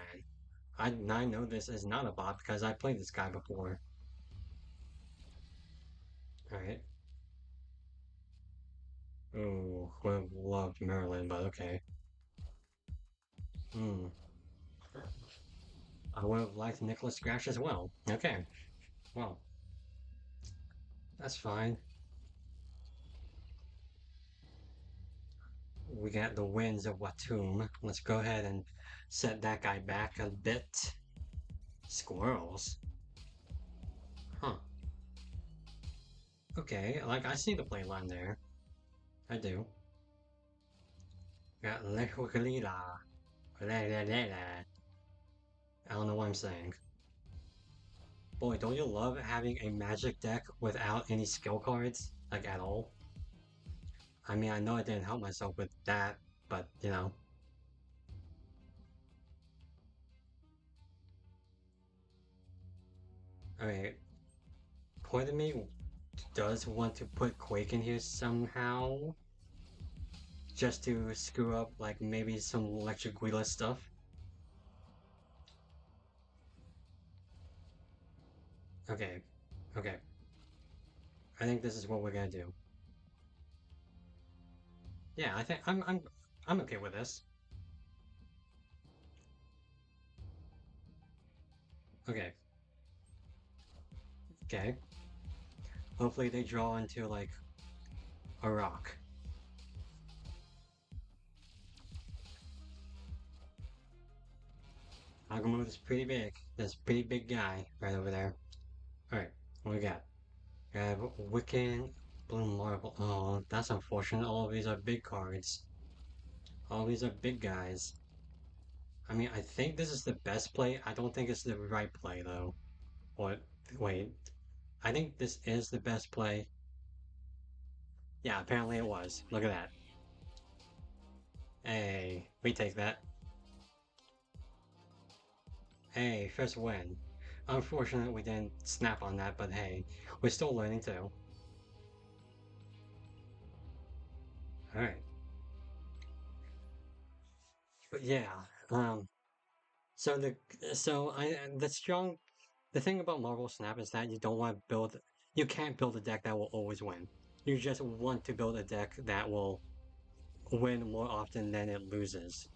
I know this is not a bot because I played this guy before. All right. Ooh, would have loved Maryland, but okay. Hmm. I would have liked Nicholas Scratch as well. Okay. Well, that's fine. We got the winds of Watum. Let's go ahead and set that guy back a bit. Squirrels. Huh. Okay, like I see the play line there. I do. Got Lehukalila. I don't know what I'm saying. Boy, don't you love having a magic deck without any skill cards? Like at all? I mean, I know I didn't help myself with that, but you know. Alright, part of me does want to put Quake in here somehow, just to screw up like maybe some electric Wheeler stuff. Okay, okay. I think this is what we're gonna do. Yeah, I think I'm okay with this. Okay, okay. Hopefully they draw into like a rock. Agamotto is pretty big. This pretty big guy right over there. Alright, what we got? We have Wiccan, Blue Marble. Oh, that's unfortunate. All of these are big cards. All these are big guys. I mean, I think this is the best play. I don't think it's the right play, though. What? Wait. I think this is the best play. Yeah, apparently it was. Look at that. Hey, we take that. Hey, first win. Unfortunate we didn't snap on that, but hey, we're still learning too. Alright. But yeah, um, so the thing about Marvel Snap is that you don't want to build, you can't build a deck that will always win. You just want to build a deck that will win more often than it loses,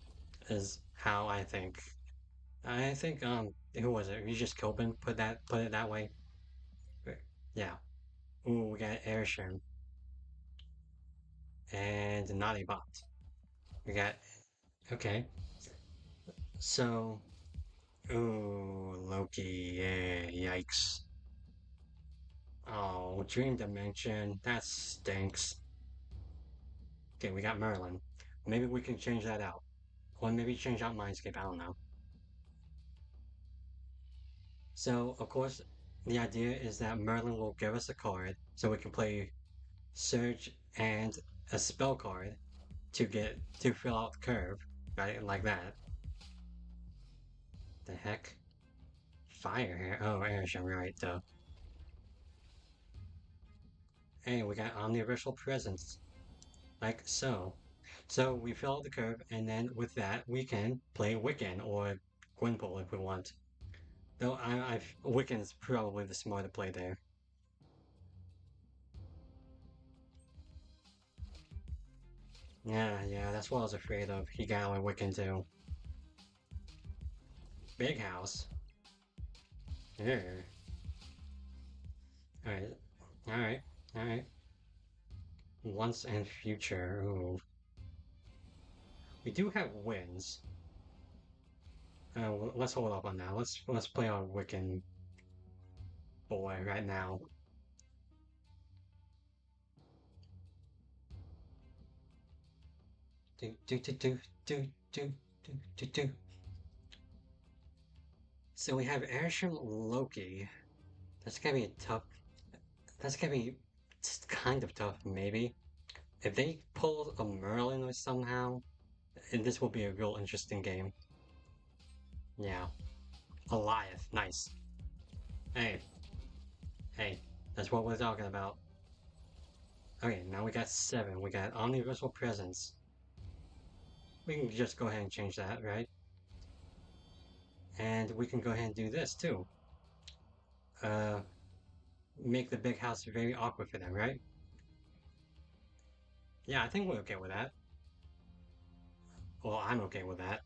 is how I think. I think who was it? You just Kilpin put it that way. Yeah. Ooh, we got Airshim and Naughty Bot. We got okay. So ooh, Loki, yeah, yikes. Oh, Dream Dimension, that stinks. Okay, we got Merlin. Maybe we can change that out. Or maybe change out Mindscape, I don't know. So, of course, the idea is that Merlin will give us a card so we can play Surge and a spell card. to fill out the curve, right? Like that. The heck? Fire here. Oh, airship, right? Hey, we got omniversal presence, like so. So we fill out the curve, and then with that we can play Wiccan or Gwynpool if we want. Though Wiccan's probably the smarter play there. Yeah, that's what I was afraid of. He got like Wiccan too. Big house. Yeah. Alright. Alright. Alright. Once and future. Ooh. We do have wins. Let's hold up on that. Let's play our Wiccan boy right now. Do do do do do do do do do. So we have Airsham Loki. That's gonna be a tough. That's gonna be kind of tough, maybe. If they pull a Merlin or somehow, and this will be a real interesting game. Yeah. Goliath, nice. Hey, hey, that's what we're talking about. Okay, now we got 7. We got Omniversal Presence. We can just go ahead and change that, right? And we can go ahead and do this too. Uh, make the big house very awkward for them, right? Yeah, I think we're okay with that. Well, I'm okay with that.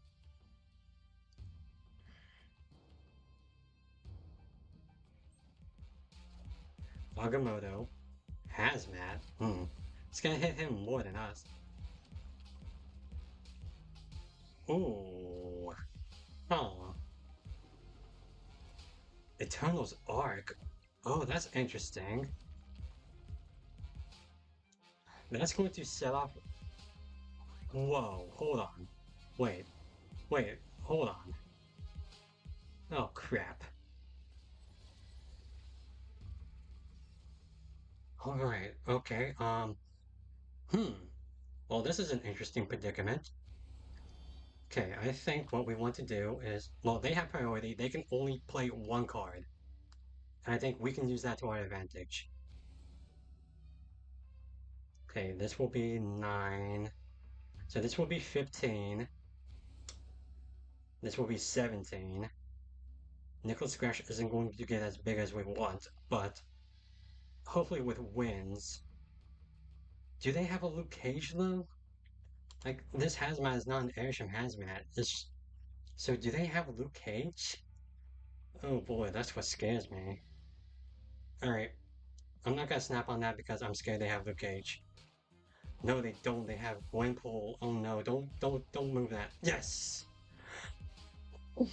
Agamotto, Hazmat. It's gonna hit him more than us. Ooh. Huh. Eternal's Arc. Oh, that's interesting. That's going to set off. Whoa, hold on. Wait, hold on. Oh, crap. Alright, okay, hmm. Well, this is an interesting predicament. Okay, I think what we want to do is, well, they have priority. They can only play one card. And I think we can use that to our advantage. Okay, this will be 9. So this will be 15. This will be 17. Nickel Scratch isn't going to get as big as we want, but hopefully with wins. Do they have a Luke Cage though? Like, this hazmat is not an Airsham hazmat. So do they have Luke Cage? Oh boy, that's what scares me. Alright, I'm not gonna snap on that because I'm scared they have Luke Cage. No, they don't. They have Gwenpool. Oh no, don't move that. Yes! Look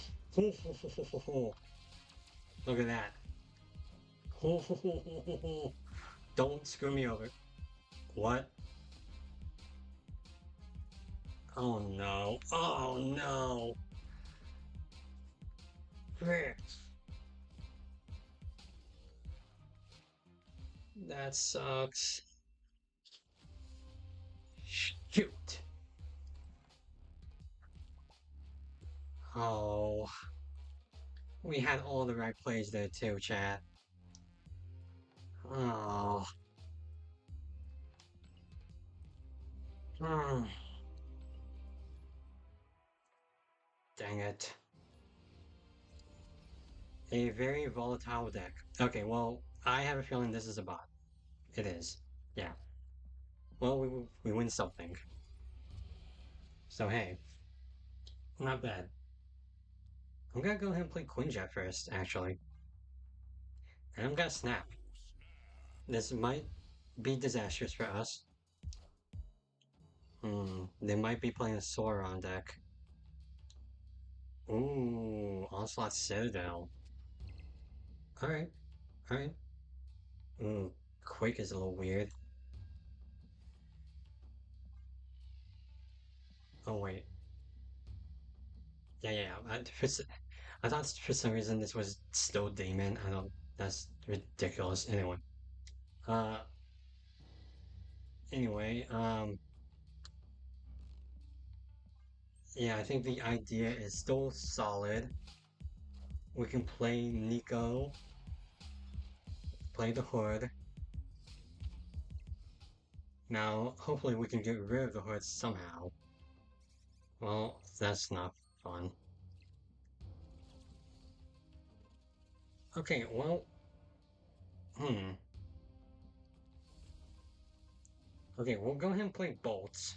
at that. Don't screw me over. What? Oh no. Oh no. Frick. That sucks. Shoot. Oh. We had all the right plays there too, chat. Oh. Hmm. Dang it. A very volatile deck. Okay, well, I have a feeling this is a bot. It is. Yeah. Well, we win something. So hey, not bad. I'm gonna go ahead and play Quinjet first, actually. And I'm gonna snap. This might be disastrous for us. They might be playing a Sauron deck. Ooh, Onslaught Citadel. Alright, alright. Quake is a little weird. Oh wait. Yeah. I thought for some reason this was still Demon. I don't. That's ridiculous. Anyway. Uh. Anyway. Yeah, I think the idea is still solid. We can play Nico, play the Hood. Now, hopefully we can get rid of the Hood somehow. Well, that's not fun. Okay, well, hmm. Okay, we'll go ahead and play Bolts.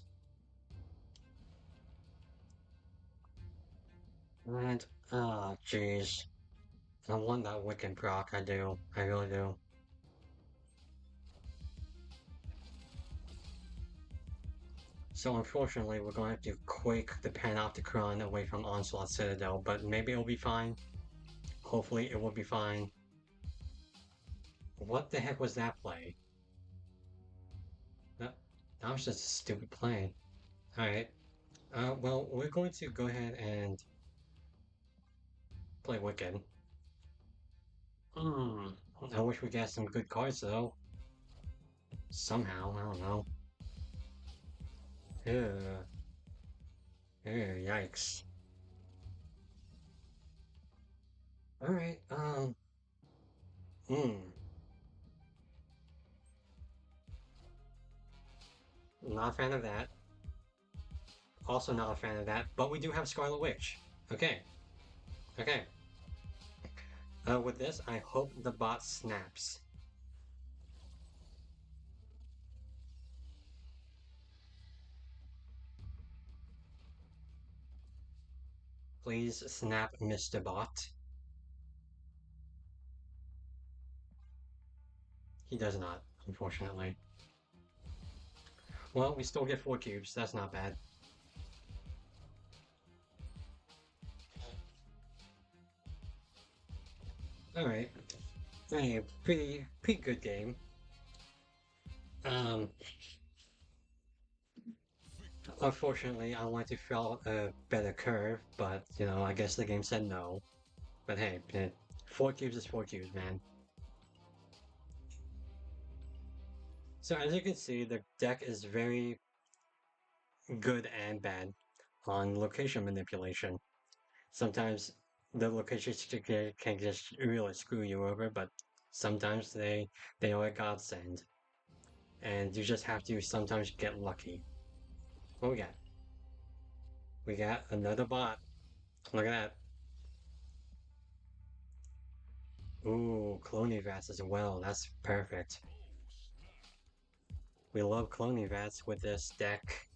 And, ah, jeez. I want that Wiccan proc, I do. I really do. So unfortunately, we're going to have to Quake the Panopticon away from Onslaught Citadel, but maybe it'll be fine. Hopefully it will be fine. What the heck was that play? That was just a stupid play. Alright. Well, we're going to go ahead and play Wicked. Hmm. I wish we got some good cards though. Somehow, I don't know. Ew. Ew, yikes. Alright, hmm. Not a fan of that. Also not a fan of that, but we do have Scarlet Witch. Okay. Okay. With this, I hope the bot snaps. Please snap, Mr. Bot. He does not, unfortunately. Well, we still get 4 cubes, that's not bad. Alright. Hey, pretty good game. Um, Unfortunately, I wanted to fill out a better curve, but, you know, I guess the game said no. But hey, 4 cubes is 4 cubes, man. So as you can see, the deck is very good and bad on location manipulation. Sometimes the locations can just really screw you over, but sometimes they are a godsend. And you just have to sometimes get lucky. What we got? We got another bot. Look at that. Ooh, cloning vats as well. That's perfect. We love cloning vats with this deck.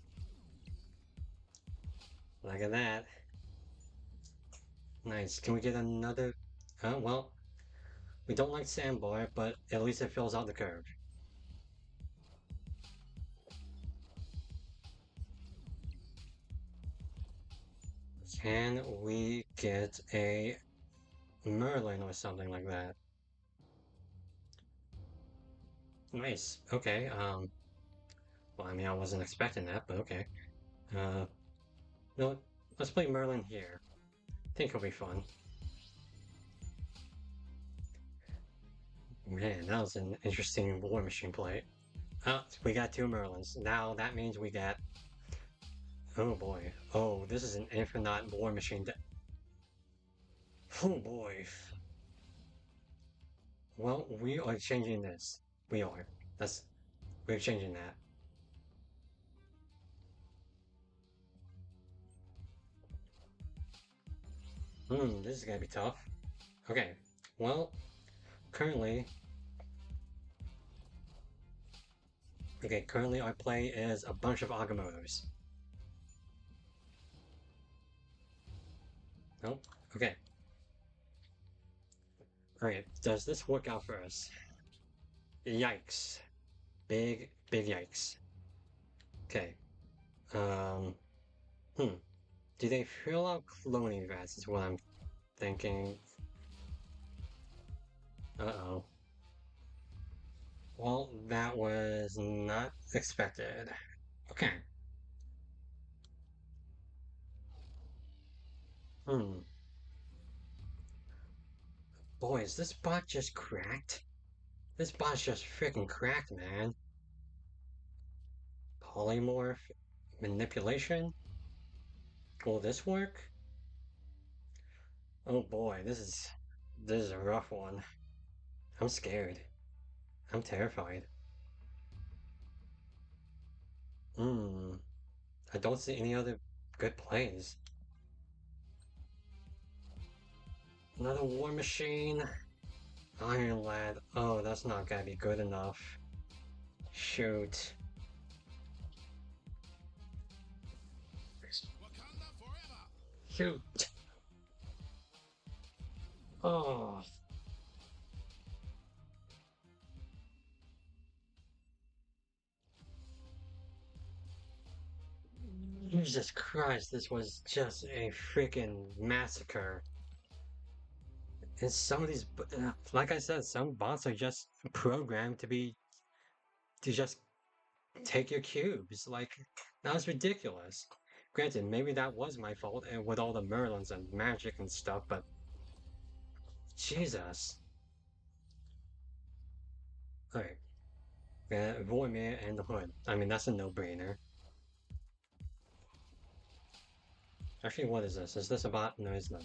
Look at that. Nice. Can we get another? Oh, well, we don't like sandbar, but at least it fills out the curve. Can we get a Merlin or something like that? Nice. Okay. Well, I mean, I wasn't expecting that, but okay. Uh, no, let's play Merlin here. Think it'll be fun. Man, that was an interesting War Machine play. Oh, we got 2 Merlins. Now that means we got. Oh boy. Oh, this is an infinite War Machine. Oh boy. Well, we are changing this. We are. That's. We're changing that. This is gonna be tough. Okay. Well, currently. Okay, currently our play is a bunch of Agamottos. Nope. Okay. Alright, does this work out for us? Yikes. Big yikes. Okay. Um, hmm. Do they fill out cloning vats is what I'm thinking. Uh-oh. Well, that was not expected. Okay. Hmm. Boy, is this bot just cracked? This bot's just freaking cracked, man. Polymorph? Manipulation? Will this work? Oh boy, this is a rough one. I'm scared. I'm terrified. Hmm. I don't see any other good plays. Another war machine. Iron Lad. Oh, that's not gonna be good enough. Shoot. Shoot. Oh. Jesus Christ, this was just a freaking massacre. And some of these, like I said, some bots are just programmed to just take your cubes. Like, that was ridiculous. Granted, maybe that was my fault and with all the Merlins and magic and stuff, but Jesus. Alright, Voimir and the Hood. I mean, that's a no-brainer. Actually, what is this? Is this a bot? No, it's not.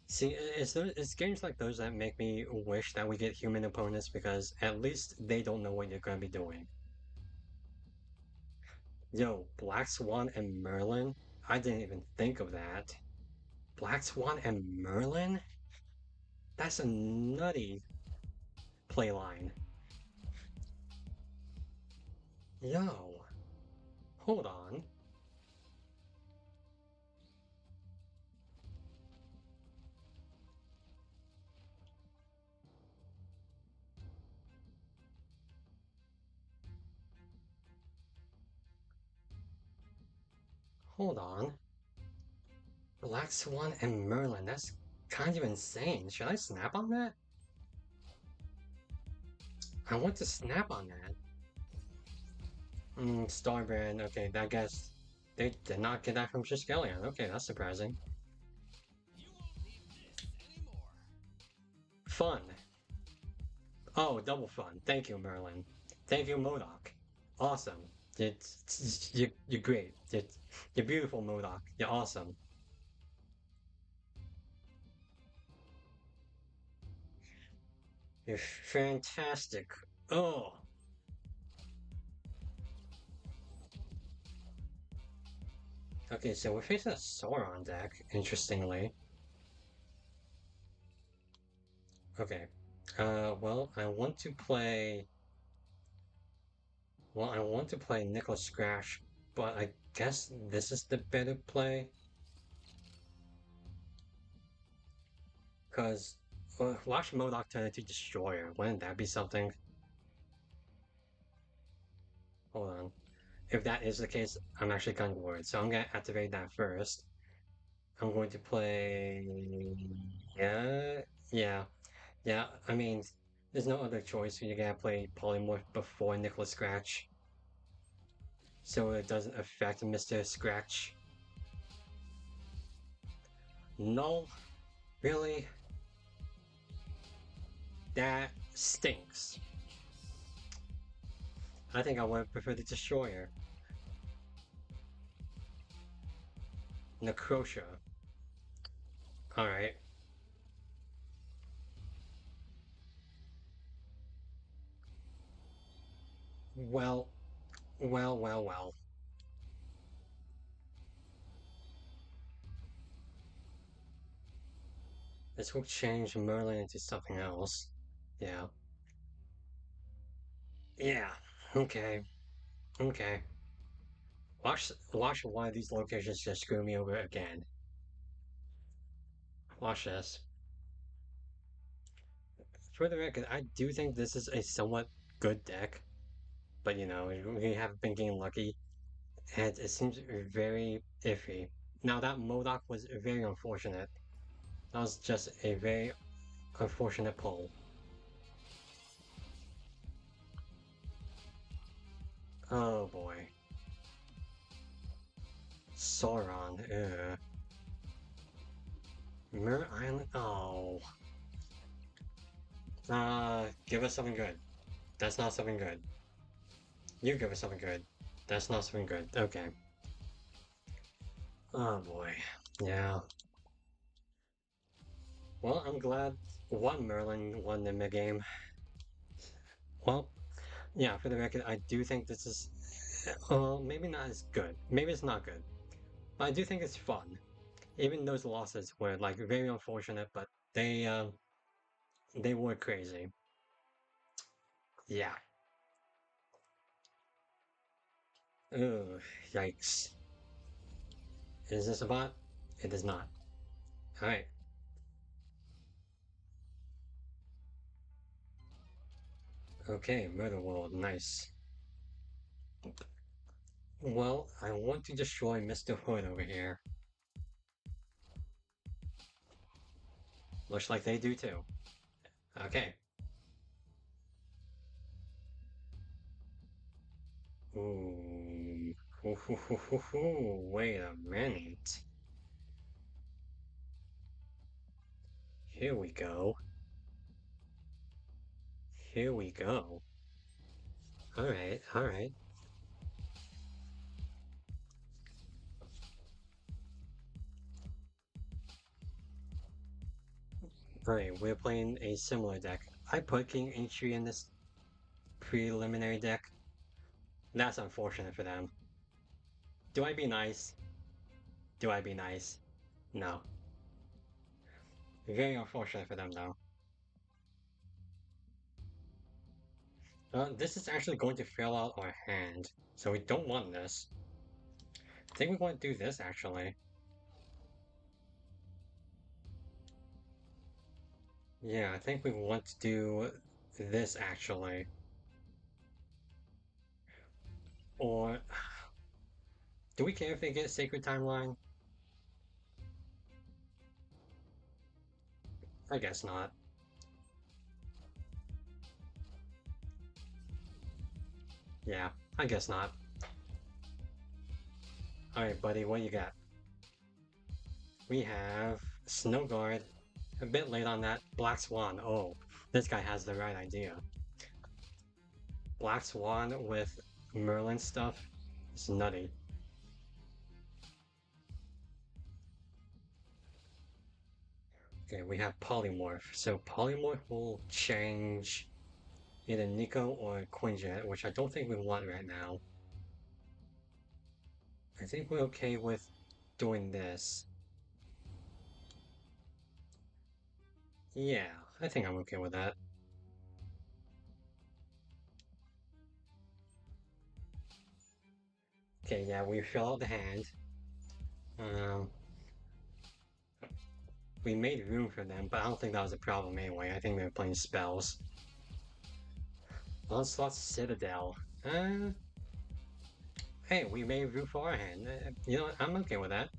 See, it's games like those that make me wish that we get human opponents because at least they don't know what you're going to be doing. Yo, Black Swan and Merlin? I didn't even think of that. Black Swan and Merlin? That's a nutty playline. Yo, hold on. Hold on. Black Swan and Merlin, that's kind of insane. Should I snap on that? I want to snap on that. Starbrand, okay, I guess they did not get that from Triskelion. Okay, that's surprising. Fun. Oh, double fun. Thank you, Merlin. Thank you, Modok. Awesome. You're great. You're beautiful, Modok. You're awesome. You're fantastic. Oh. Okay, so we're facing a Sauron deck, interestingly. Okay. Well, I want to play... Well, I want to play Nicholas Scratch, but I guess this is the better play. Because, watch Modok turn into Destroyer. Wouldn't that be something? Hold on. If that is the case, I'm actually kind of worried. So I'm going to activate that first. I'm going to play... Yeah, yeah, yeah. I mean, there's no other choice. You're going to play Polymorph before Nicholas Scratch. So it doesn't affect Mr. Scratch. No, really? That stinks. I think I would prefer the Destroyer. Necrotia. Alright. Well, well. This will change Merlin into something else. Yeah. Yeah. Okay. Okay. Watch one of these locations just screw me over again. Watch this. For the record, I do think this is a somewhat good deck, but you know, we haven't been getting lucky, and it seems very iffy. Now that Modok was very unfortunate. That was just a very unfortunate pull. Oh boy. Sauron, Mir Island, oh. Give us something good. That's not something good. You give us something good. That's not something good. Okay. Oh boy. Yeah. Well, I'm glad one Merlin won the mid game. Well, yeah, for the record, I do think this is, well, maybe not as good. Maybe it's not good. But I do think it's fun. Even those losses were like very unfortunate, but they were crazy. Yeah. Ugh, yikes. Is this a bot? It is not. Alright. Okay, Murder World, nice. Well, I want to destroy Mr. Hood over here. Looks like they do too. Okay. Ooh. Wait a minute. Here we go. Here we go. Alright, alright. Alright, we're playing a similar deck. I put King H3 in this preliminary deck. That's unfortunate for them. Do I be nice? Do I be nice? No. Very unfortunate for them though. This is actually going to fill out our hand, so we don't want this. I think we want to do this actually. Yeah, I think we want to do this actually. Or do we care if they get Sacred Timeline? I guess not. Yeah, I guess not. Alright, buddy, what you got? We have Snow Guard. A bit late on that. Black Swan. Oh, this guy has the right idea. Black Swan with Merlin stuff. It's nutty. Okay, we have Polymorph. So Polymorph will change either Nico or Quinjet, which I don't think we want right now. I think we're okay with doing this. Yeah, I think I'm okay with that. Okay, yeah, we fill out the hand. Um, we made room for them, but I don't think that was a problem anyway. I think they were playing spells. Onslaught Citadel. Hey, we made room for our hand. You know what? I'm okay with that.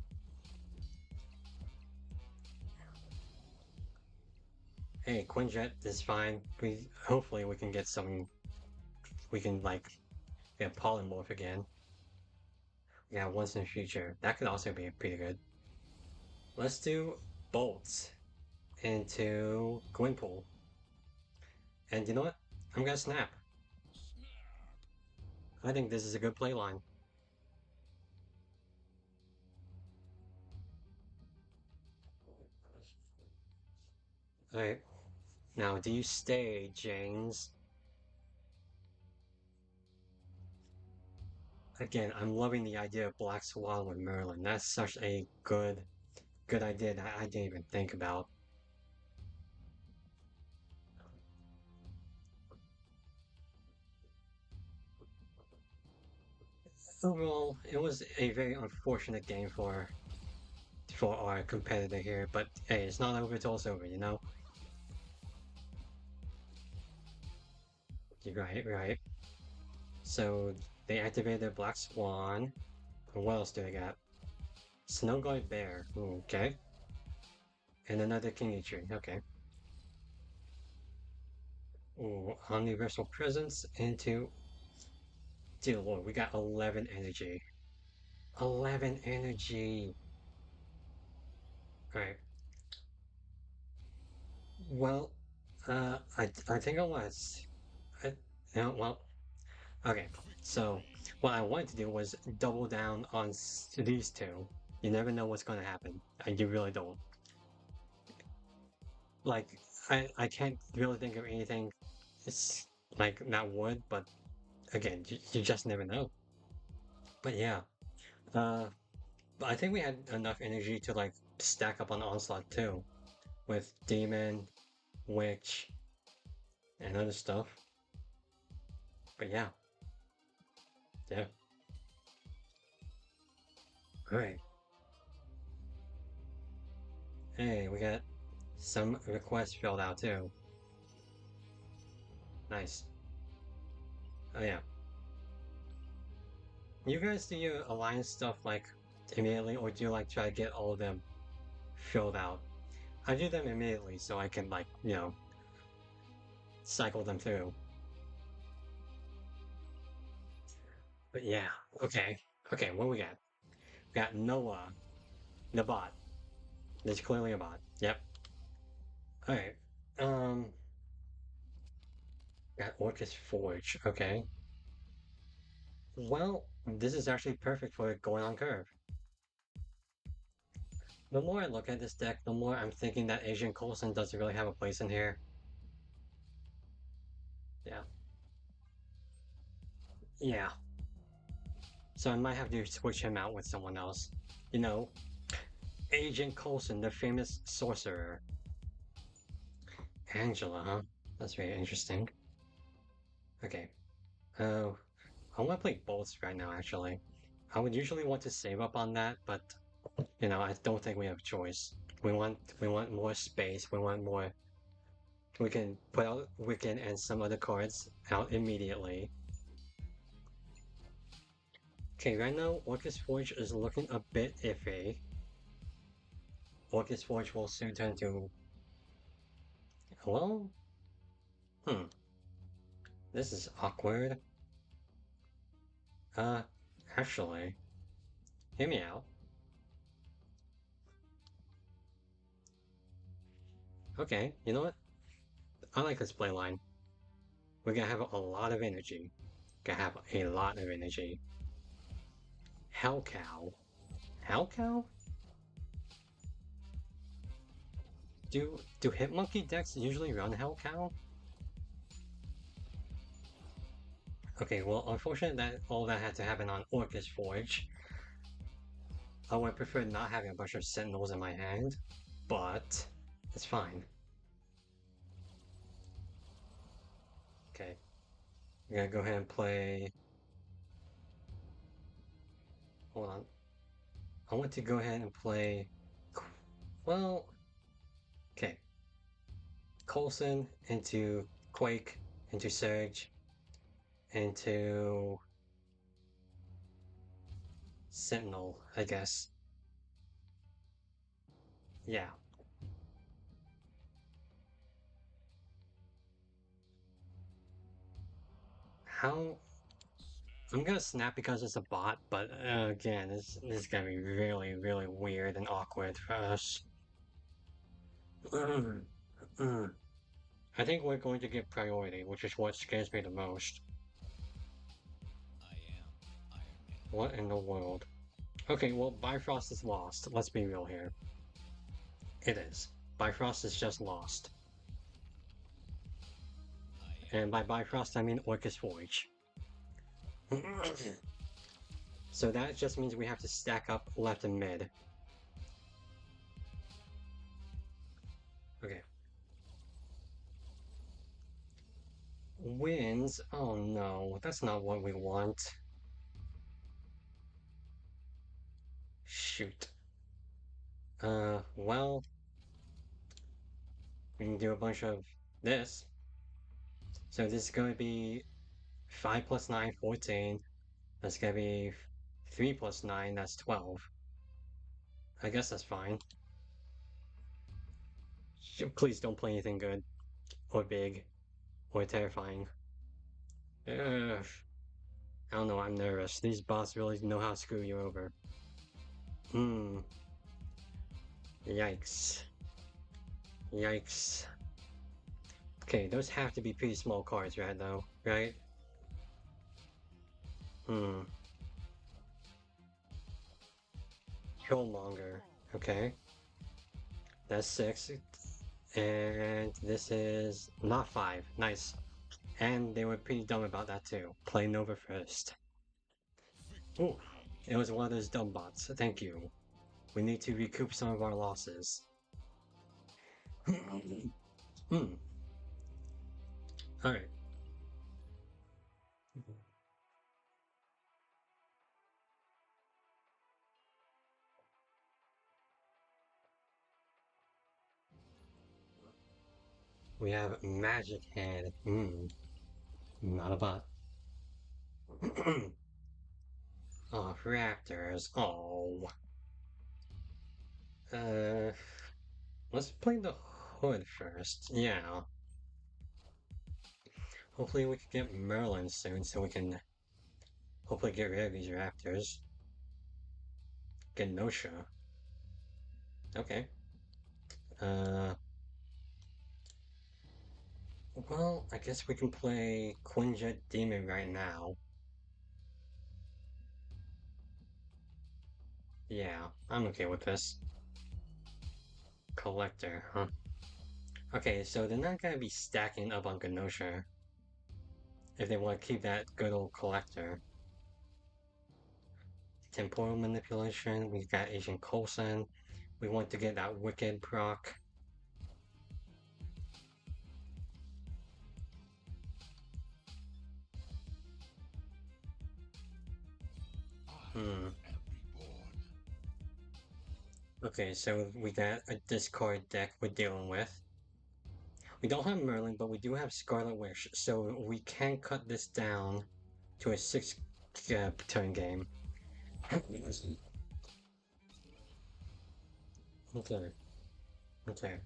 Hey, Quinjet is fine. Hopefully we can get some. We can like get polymorph again. Yeah, once in the future. That could also be pretty good. Let's do bolts into Gwynpool. And you know what? I'm gonna snap. I think this is a good play line. Alright. Now, do you stay, James? Again, I'm loving the idea of Black Swan with Merlin. That's such a good idea that I didn't even think about. Overall, it was a very unfortunate game for our competitor here, but hey, it's not over till it's over, you know? You're right, right. So they activated Black Swan. And what else do they got? Snow Guard Bear. Ooh, okay. And another King Tree. Okay. Ooh, Omniversal Presence into. Dear Lord, we got 11 energy. 11 energy. Alright. Well, I think I was. I, yeah, well, okay. So, what I wanted to do was double down on these two. You never know what's gonna happen. You really don't. Like, I can't really think of anything it's like that would, but again, you just never know. But yeah, uh, but I think we had enough energy to like stack up on Onslaught too, with Demon, Witch, and other stuff. But yeah, yeah. Alright. Hey, we got some requests filled out too. Nice. Oh yeah. You guys do your alliance stuff like immediately, or do you like try to get all of them filled out? I do them immediately so I can like, cycle them through. But yeah, okay. Okay, what we got? We got Noah, the bot. There's clearly a bot. Yep. Alright. Um got Orcus Forge, okay. Well, this is actually perfect for going on curve. The more I look at this deck, the more I'm thinking that Asian Coulson doesn't really have a place in here. Yeah. Yeah. So I might have to switch him out with someone else. You know, Agent Coulson, the famous sorcerer. Angela, huh? That's very interesting. Okay. Oh, I want to play bolts right now, actually. I would usually want to save up on that, but I don't think we have a choice. We want more space. We want more. We can put out Wiccan and some other cards out immediately. Okay, right now Orcus Forge is looking a bit iffy. Orcus Forge will soon turn to. Well, this is awkward. Uh, actually, hear me out. Okay, you know what? I like this playline. We're gonna have a lot of energy. Gonna have a lot of energy. Hell Cow. Hell Cow? Do Hitmonkey decks usually run Hell Cow? Okay, well, unfortunately that all that had to happen on Orcus Forge. I would prefer not having a bunch of Sentinels in my hand, but it's fine. Okay, I'm gonna go ahead and play. Hold on. I want to go ahead and play. Well, okay. Coulson into Quake, into Surge, into Sentinel, I guess. Yeah. How? I'm gonna snap because it's a bot, but again, this is gonna be really, really weird and awkward for us. I think we're going to get priority, which is what scares me the most. What in the world? Okay, well, Bifrost is lost. Let's be real here. It is. Bifrost is just lost. And by Bifrost, I mean Orcus Voyage. So that just means we have to stack up left and mid. Okay. Wins? Oh no, that's not what we want. Shoot. Well, we can do a bunch of this. So this is going to be 5 plus 9, 14. That's going to be 3 plus 9, that's 12. I guess that's fine. Please don't play anything good, or big, or terrifying. Ugh. I don't know, I'm nervous. These bots really know how to screw you over. Yikes. Yikes. Okay, those have to be pretty small cards, right, though? Right? Killmonger. Okay, that's 6. And this is not 5. Nice. And they were pretty dumb about that too. Play Nova first. Ooh, it was one of those dumb bots. Thank you. We need to recoup some of our losses. Hmm. Alright. We have Magic Head. Hmm. Not a bot. Oh, reactors. Oh. Uh, let's play the hood first. Yeah. Hopefully we can get Merlin soon so we can hopefully get rid of these reactors. Get Nosha. Okay. Uh, well, I guess we can play Quinjet Demon right now. Yeah, I'm okay with this. Collector, huh? Okay, so they're not gonna be stacking up on Genosha if they want to keep that good old collector. Temporal manipulation, we got Agent Coulson. We want to get that wicked proc. Hmm. Okay, so we got a discard deck we're dealing with. We don't have Merlin, but we do have Scarlet Witch, so we can cut this down to a 6 turn game. Okay, okay.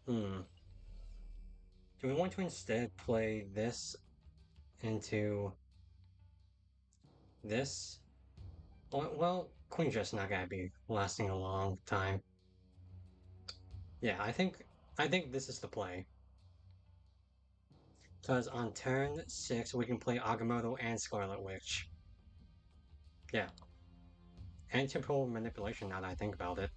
Hmm. Do we want to instead play this into this? Well, Queen's just not gonna be lasting a long time. Yeah, I think this is the play. Because on turn 6 we can play Agamotto and Scarlet Witch. Yeah. And temporal manipulation now that I think about it.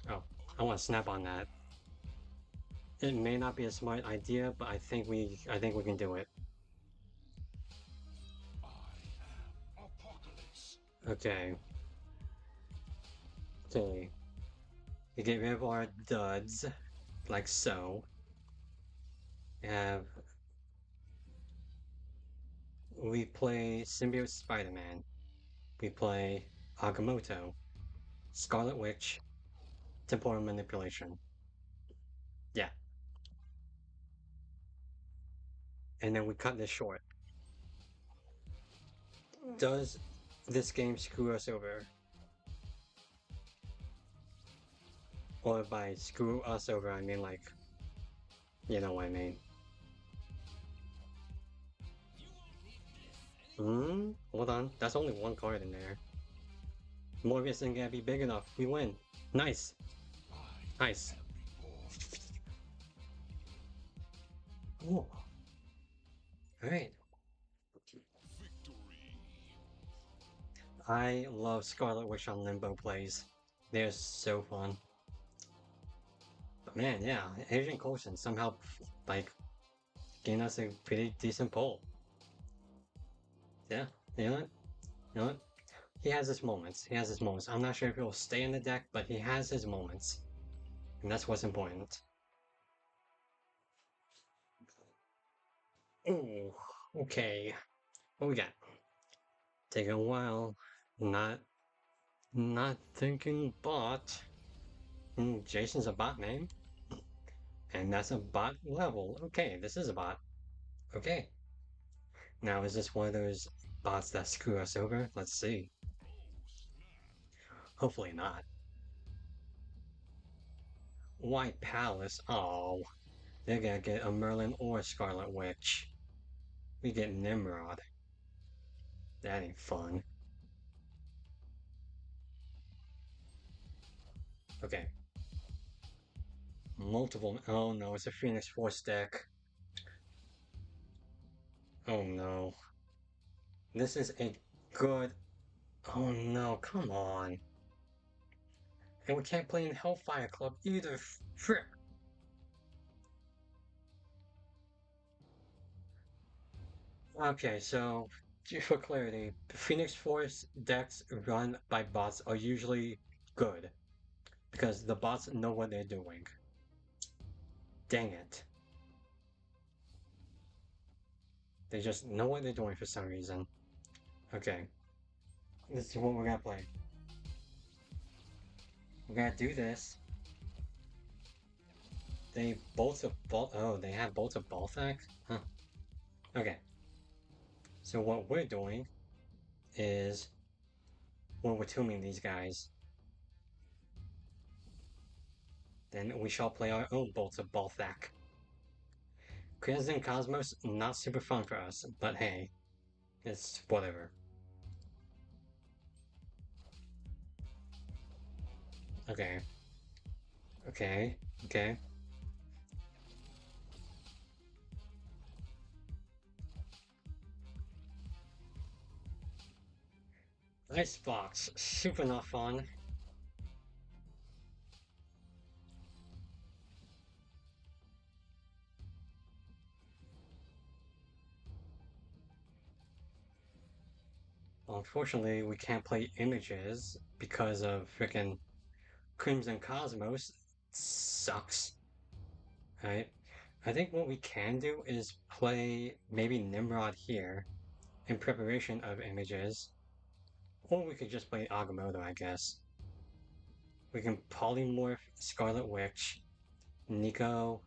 Oh, I want to snap on that. It may not be a smart idea, but I think we can do it. Okay. Okay. We get rid of our duds, like so. Have we play Symbiote Spider-Man. We play Agamotto, Scarlet Witch, Temporal Manipulation. Yeah. And then we cut this short. Does this game screw us over? Or by screw us over, I mean like, you know what I mean. Hmm? Hold on. That's only one card in there. Morbius isn't gonna be big enough. We win. Nice. Nice. Ooh. Alright. I love Scarlet Witch on Limbo plays. They're so fun. But man, yeah, Agent Coulson somehow, like, gave us a pretty decent pull. Yeah, you know what? You know what? He has his moments. He has his moments. I'm not sure if he'll stay in the deck, but he has his moments. And that's what's important. Ooh, okay. What we got? Taking a while. Not thinking bot. Jason's a bot name. And that's a bot level. Okay, this is a bot. Okay. Now, is this one of those bots that screw us over? Let's see. Hopefully not. White Palace. Oh, they're gonna get a Merlin or a Scarlet Witch. We get Nimrod. That ain't fun. Okay. Multiple. Oh no, it's a Phoenix Force deck. Oh no. This is a good. Oh no, come on. And we can't play in Hellfire Club either. Frick. Okay, so for clarity, Phoenix Force decks run by bots are usually good because the bots know what they're doing. Dang it. They just know what they're doing for some reason. Okay, this is what we're gonna play. We're gonna do this. They both of both. Oh, they have both of Balthak? Huh. Okay. So what we're doing is when we're tombing these guys, then we shall play our own bolts of Balthak. Crimson Cosmos, not super fun for us, but hey, it's whatever. Okay. Okay. Okay. Icebox, super not fun. Unfortunately, we can't play images because of frickin' Crimson Cosmos. Sucks. Right? I think what we can do is play maybe Nimrod here in preparation of images. Or we could just play Agamotto, I guess. We can polymorph Scarlet Witch, Nico,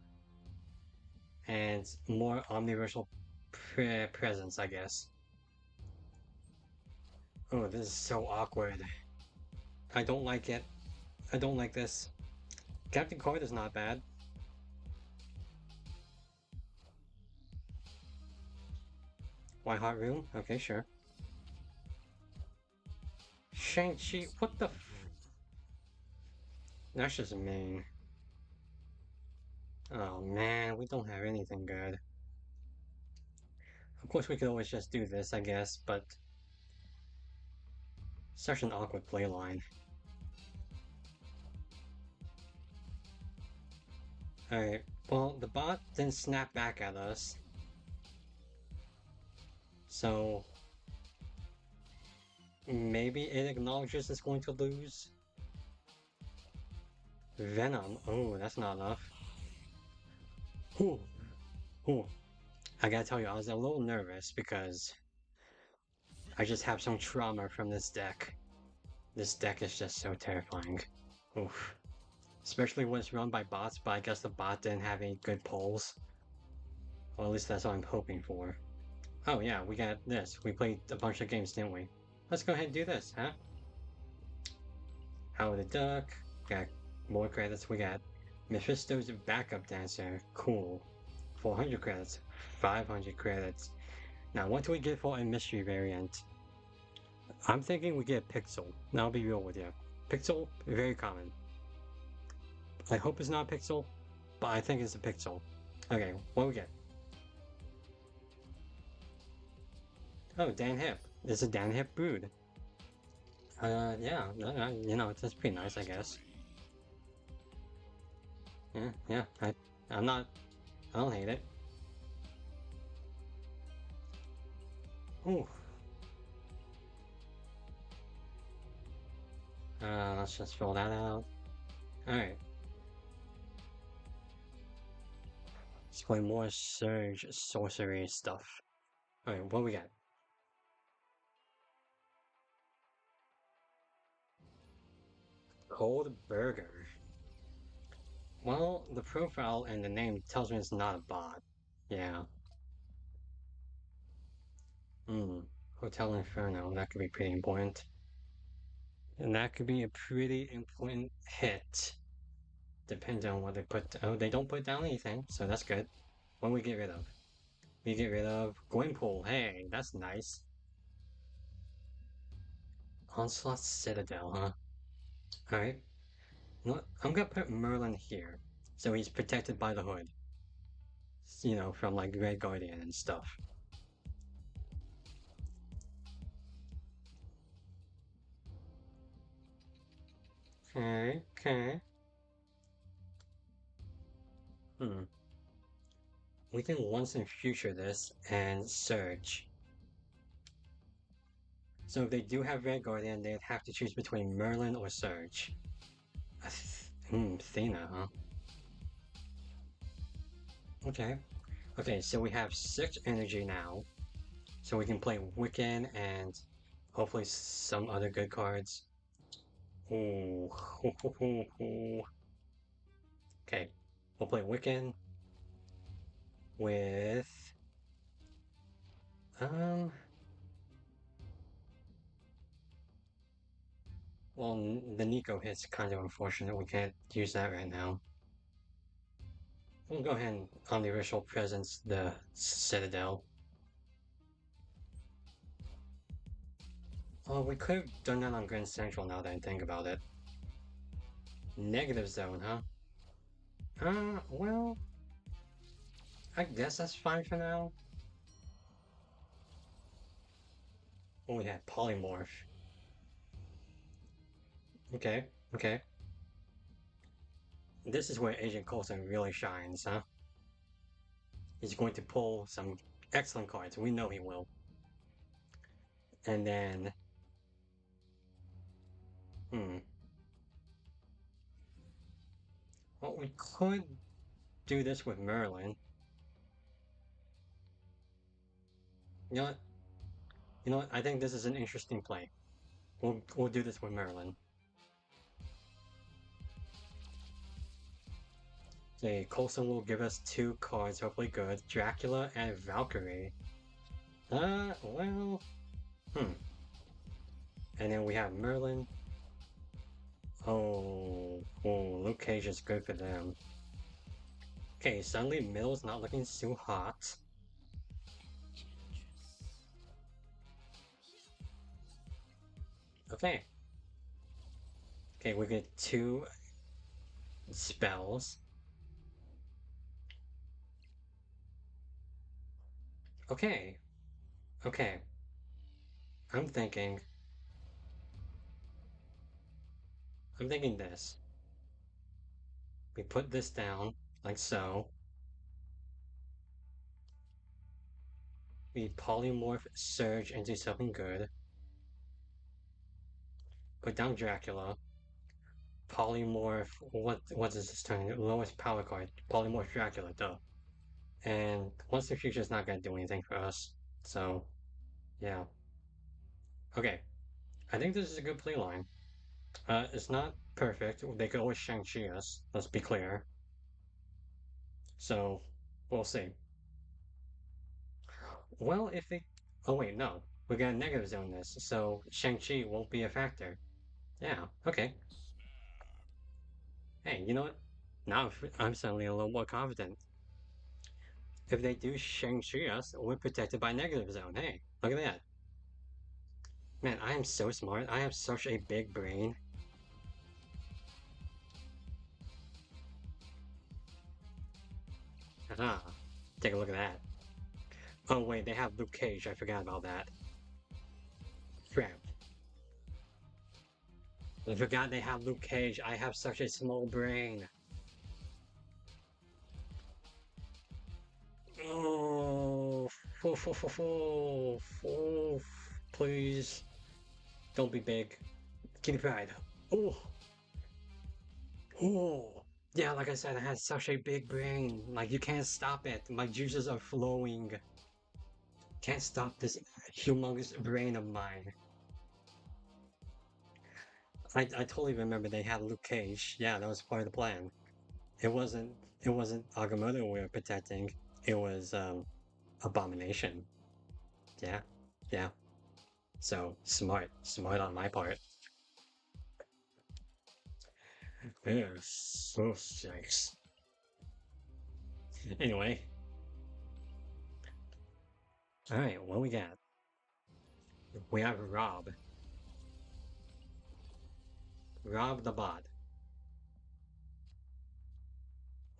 and more omniversal presence, I guess. Oh, this is so awkward. I don't like it. I don't like this. Captain Card is not bad. White Heart Room? Okay, sure. Shang-Chi, what the That's just mean. Oh man, we don't have anything good. Of course we could always just do this, I guess, but such an awkward playline. Alright, well, the bot didn't snap back at us. So maybe it acknowledges it's going to lose. Venom, oh, that's not enough. Ooh, ooh. I gotta tell you, I was a little nervous because I just have some trauma from this deck. This deck is just so terrifying. Oof. Especially when it's run by bots, but I guess the bot didn't have any good polls. Well, at least that's what I'm hoping for. Oh yeah, we got this. We played a bunch of games, didn't we? Let's go ahead and do this, huh? Howard the Duck. Got more credits. We got Mephisto's Backup Dancer. Cool. 400 credits. 500 credits. Now, what do we get for a mystery variant? I'm thinking we get Pixel. Now, I'll be real with you. Pixel, very common. I hope it's not Pixel, but I think it's a Pixel. Okay, what do we get? Oh, Dan Hip. It's a Dan Hip brood. Yeah, you know, it's pretty nice, I guess. Yeah, I'm not, I don't hate it. Ooh. Let's just fill that out. Alright. Let's play more Surge sorcery stuff. Alright, what we got? Cold Burger. Well, the profile and the name tells me it's not a bot. Yeah. Hotel Inferno, that could be pretty important. And that could be a pretty important hit. Depending on what they put. Oh, they don't put down anything, so that's good. What do we get rid of? We get rid of Gwenpool. Hey, that's nice. Onslaught Citadel, huh? Alright. I'm gonna put Merlin here, so he's protected by the hood. You know, from like Red Guardian and stuff. Okay, okay. Hmm. We can once in future this and Surge. So if they do have Red Guardian, they'd have to choose between Merlin or Surge. Athena, huh? Okay. Okay, so we have 6 energy now. So we can play Wiccan and hopefully some other good cards. Ooh. Okay. We'll play Wiccan with um well, the Nico hit's kind of unfortunate. We can't use that right now. We'll go ahead and on the original presence the Citadel. Oh, we could have done that on Grand Central now that I think about it. Negative zone, huh? Well, I guess that's fine for now. Oh, we had Polymorph. Okay, okay. This is where Agent Coulson really shines, huh? He's going to pull some excellent cards. We know he will. And then, hmm. Well, we could do this with Merlin. You know what? You know what? I think this is an interesting play. We'll do this with Merlin. Okay, Coulson will give us 2 cards, hopefully good. Dracula and Valkyrie. Well, hmm. And then we have Merlin. Luke Cage is good for them. Okay, suddenly Mill's not looking too hot. Okay. Okay, we get 2 spells. Okay. Okay. I'm thinking. I'm thinking this. We put this down, like so. We polymorph Surge into something good. Put down Dracula. Polymorph. What is this turn? Lowest power card. Polymorph Dracula, duh. And once the future is not gonna do anything for us. So, yeah. Okay. I think this is a good play line. It's not perfect. They could always Shang-Chi us, let's be clear. So, we'll see. Well, if they... Oh wait, no. We're gonna negative zone this, so Shang-Chi won't be a factor. Yeah, okay. Hey, you know what? Now I'm suddenly a little more confident. If they do Shang-Chi us, we're protected by negative zone. Hey, look at that. Man, I am so smart. I have such a big brain. Haha. Take a look at that. Oh wait, they have Luke Cage. I forgot about that. Crap. I forgot they have Luke Cage. I have such a small brain. Oh, please. Don't be big. Give me pride. Oh, oh. Yeah, like I said, I had such a big brain. Like, you can't stop it. My juices are flowing. Can't stop this humongous brain of mine. I totally remember they had Luke Cage. Yeah, that was part of the plan. It wasn't Agamotto we were protecting. It was Abomination. Yeah, yeah. So smart on my part. Yeah, so six. Anyway, all right, what we got? We have Rob. Rob the bot.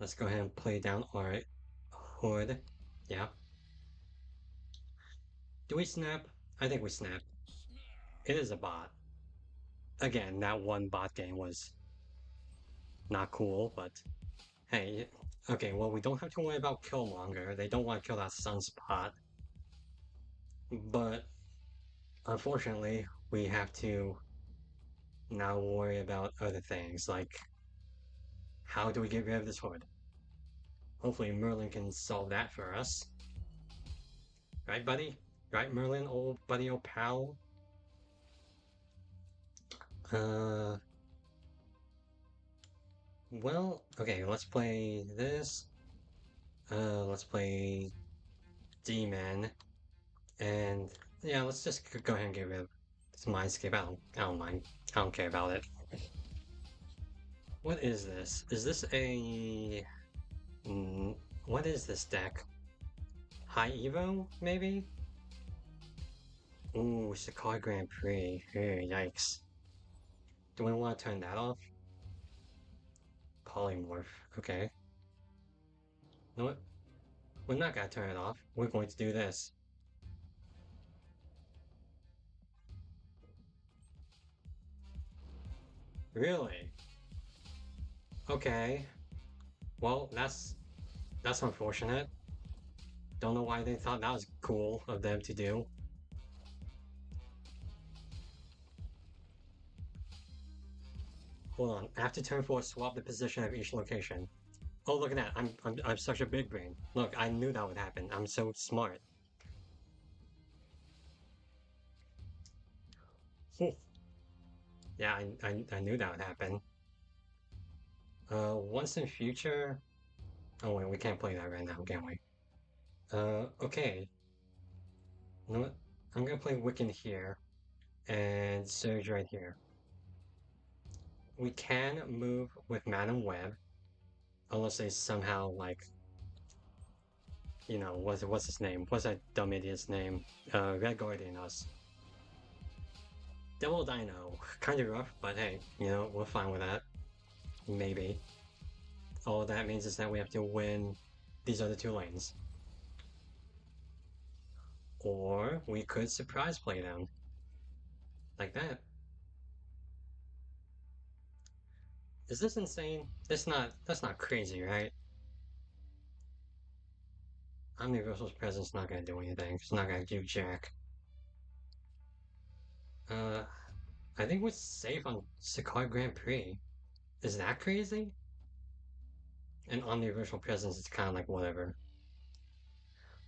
Let's go ahead and play down our hood. Yeah. Do we snap? I think we snap. It is a bot. Again, that one bot game was not cool, but hey, okay, well, we don't have to worry about Killmonger. They don't want to kill that sunspot. But unfortunately, we have to now worry about other things, like how do we get rid of this hood? Hopefully Merlin can solve that for us. Right, buddy? Right, Merlin, old buddy, old pal? Uh, well, okay, let's play this. Let's play D-Man. And yeah, let's just go ahead and get rid of this Mindscape. I don't mind. I don't care about it. What is this? Is this a... what is this deck? High Evo, maybe? Ooh, Sakai Grand Prix. Yikes. Do we want to turn that off? Polymorph. Okay. You know what? We're not gonna turn it off. We're going to do this. Really? Okay. Well, that's unfortunate. Don't know why they thought that was cool of them to do. Hold on. After turn 4, swap the position of each location. Oh, look at that. I'm such a big brain. Look, I knew that would happen. I'm so smart. Yeah, I knew that would happen. Once in future... Oh wait, we can't play that right now, can we? Okay. You know what? I'm gonna play Wiccan here, and Surge right here. We can move with Madam Web, unless they somehow, like, you know, what's his name? What's that dumb idiot's name? Red Guardian us. Devil Dino. Kind of rough, but hey, you know, we're fine with that. Maybe. All that means is that we have to win these other two lanes. Or we could surprise play them. Like that. Is this insane? That's not crazy, right? Omniversal's presence not gonna do anything. It's not gonna do jack. Uh, I think we're safe on Sakai Grand Prix. Is that crazy? And omniversal presence is kind of like whatever.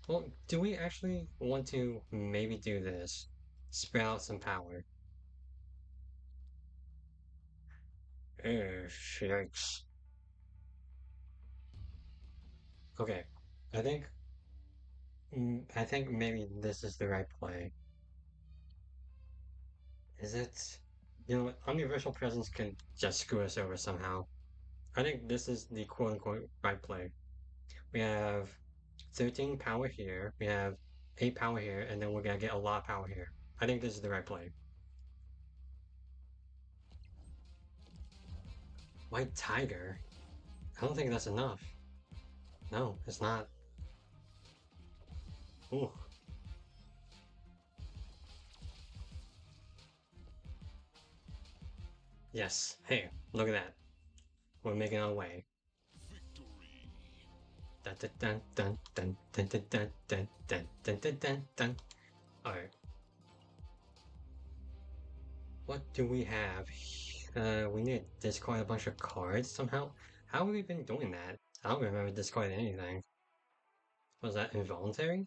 Well, do we actually want to maybe do this? Spread out some power. Yikes. Okay, I think I think maybe this is the right play. Is it? You know what? Omniversal presence can just screw us over somehow. I think this is the quote-unquote right play. We have 13 power here, we have 8 power here, and then we're gonna get a lot of power here. I think this is the right play. White Tiger? I don't think that's enough. No, it's not. Ooh. Yes. Hey, look at that. We're making our way. Dun dun dun dun dun dun dun dun dun dun dun dun dun dun. Alright. What do we have? We need to discard a bunch of cards somehow. How have we been doing that? I don't remember discarding anything. Was that involuntary?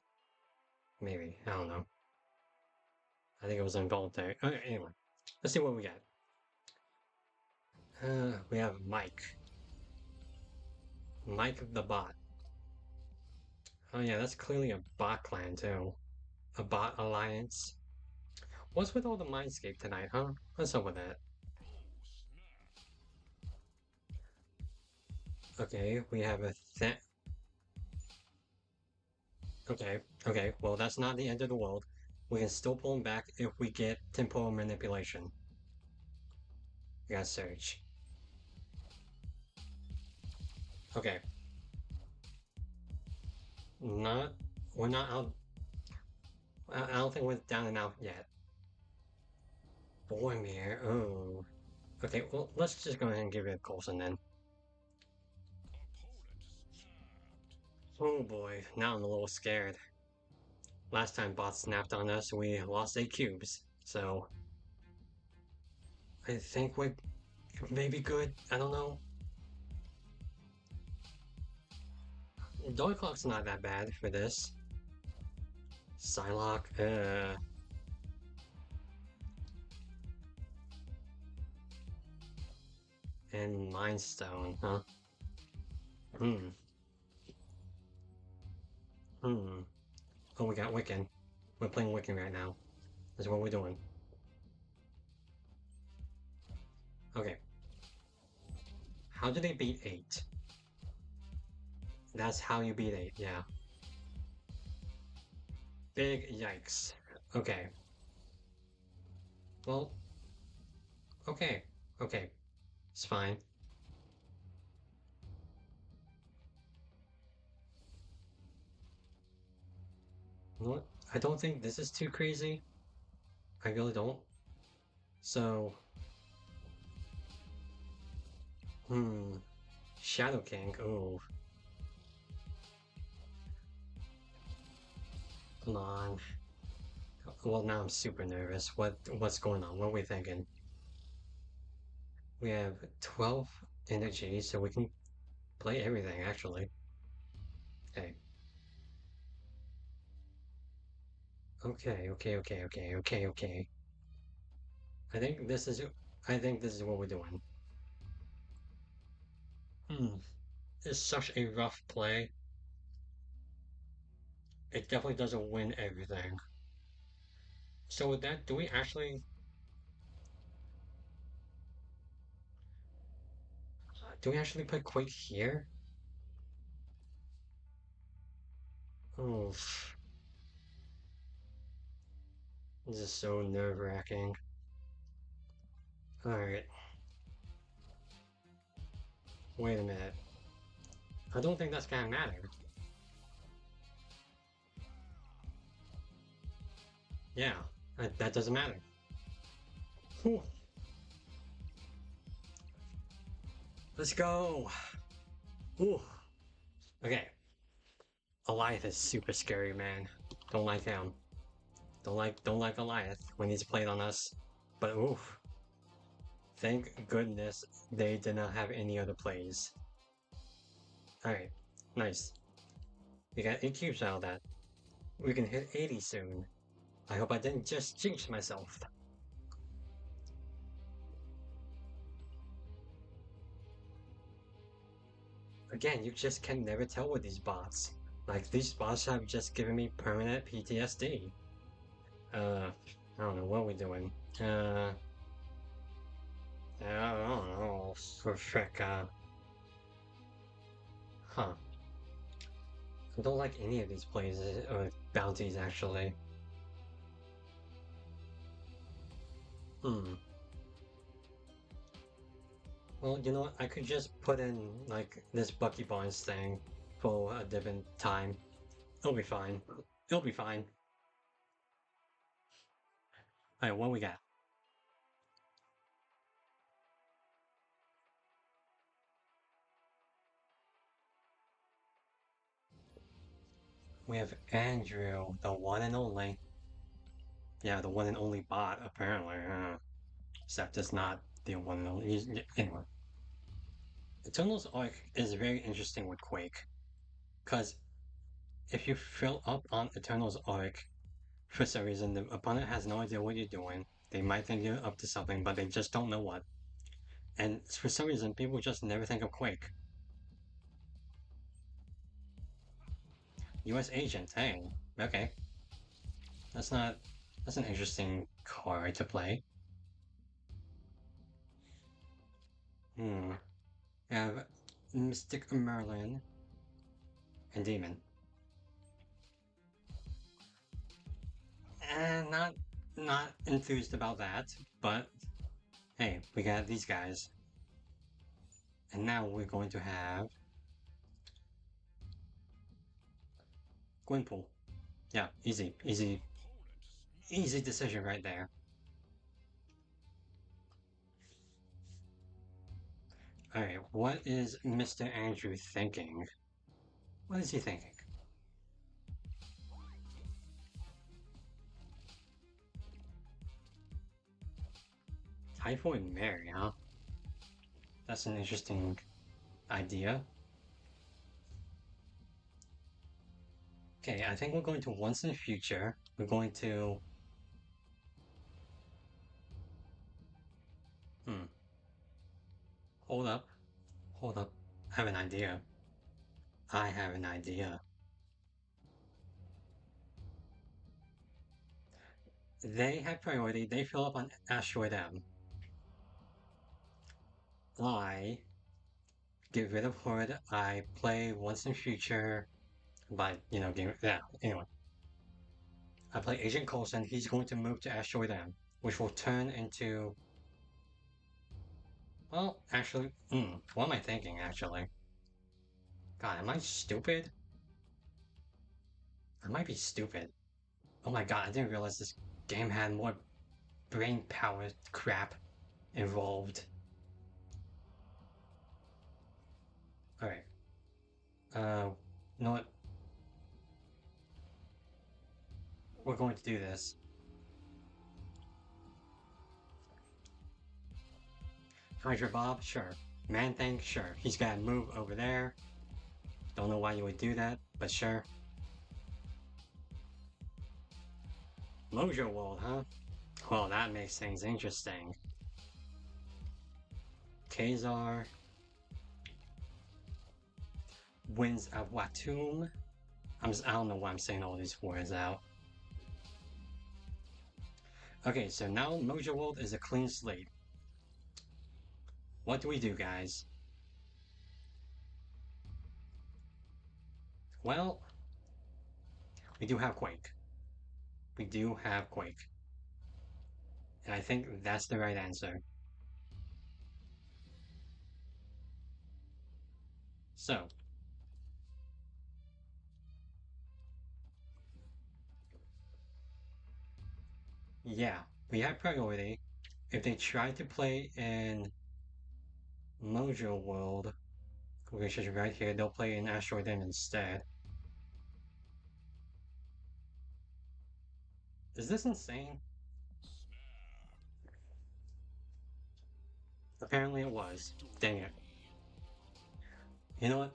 Maybe. I don't know. I think it was involuntary. Okay, anyway. Let's see what we got. We have Mike. Mike the bot. Oh yeah, that's clearly a bot clan too. A bot alliance. What's with all the Mindscape tonight, huh? What's up with that? Okay, we have a okay, well that's not the end of the world. We can still pull him back if we get temporal manipulation. We gotta search. Okay, Not, we're not out. I don't think we're down and out yet. Boromir, oh. Okay, well, let's just go ahead and give it a Coulson then. Oh boy, now I'm a little scared. Last time bots snapped on us, we lost 8 cubes, so I think we're maybe good. I don't know. Doyclock's not that bad for this. Psylocke, and Mind Stone, huh? Hmm. Hmm. Oh, we got Wiccan. We're playing Wiccan right now. That's what we're doing. Okay. How do they beat 8? That's how you beat 8, yeah. Big yikes. Okay. Well, okay. Okay. It's fine. You know what? I don't think this is too crazy. I really don't. So, hmm. Shadow King. Oh, come on. Well, now I'm super nervous. What's going on? What are we thinking? We have 12 energy, so we can play everything actually. Okay. Okay. I think this is I think this is what we're doing. Hmm. It's such a rough play. It definitely doesn't win everything. So with that, do we actually put Quake here? Oh, this is so nerve-wracking. Alright, wait a minute. I don't think that's gonna matter. Yeah, that doesn't matter. Whew. Let's go! Ooh. Okay. Goliath is super scary, man. Don't like him. Don't like Goliath when he's played on us. But oof. Thank goodness they did not have any other plays. Alright, nice. We got 8 cubes out of that. We can hit 80 soon. I hope I didn't just jinx myself. Again, you just can never tell with these bots. Like, these bots have just given me permanent PTSD. I don't know, what are we doing? I don't know, for frick, huh. I don't like any of these plays, or bounties, actually. Hmm. Well, you know what? I could just put in, like, this Bucky Barnes thing for a different time. It'll be fine. It'll be fine. Alright, what we got? We have Andrew, the one and only. Yeah, the one and only bot, apparently. Except it's not the one and only. Anyway. Eternal's Arc is very interesting with Quake. Because if you fill up on Eternal's Arc, for some reason, the opponent has no idea what you're doing. They might think you're up to something, but they just don't know what. And for some reason, people just never think of Quake. US Agent, hey, okay. That's not. That's an interesting card to play. Hmm. We have Mystic Merlin and Demon. And not enthused about that, but hey, we got these guys. And now we're going to have Gwynpool. Yeah, easy, easy, easy decision right there. Alright, what is Mr. Andrew thinking? What is he thinking? Typhoid Mary, huh? That's an interesting idea. Okay, I think we're going to once in the future. We're going to... Hmm. Hold up. Hold up. I have an idea. I have an idea. They have priority. They fill up on Asteroid M. I get rid of Horde. I play once in future by, game. Yeah, anyway. I play Agent Coulson. He's going to move to Asteroid M, which will turn into. Well, actually, what am I thinking, actually? God, am I stupid? I might be stupid. Oh my god, I didn't realize this game had more brain power crap involved. Alright. You know what? We're going to do this. Hydra Bob, sure. Man Thing, sure. He's gotta move over there. Don't know why you would do that, but sure. Mojo World, huh? Well, that makes things interesting. Kazar. Winds of Watum. I don't know why I'm saying all these words out. Okay, so now Mojo World is a clean slate. What do we do, guys? Well, we do have Quake. We do have Quake. And I think that's the right answer. So, yeah, we have priority. If they try to play in Mojo World, which is right here, they'll play in Asteroid M instead. Is this insane? Apparently it was. Dang it. You know what?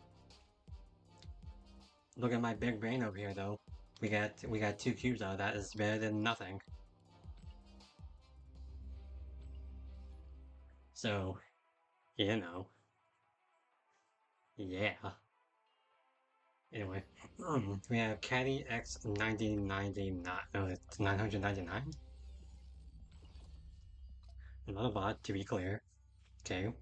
Look at my big brain over here, though. We got 2 cubes out of that. It's better than nothing. So, you know, yeah. Anyway, we have Caddy X 9099. No, it's 999. Not a bot, to be clear. Okay.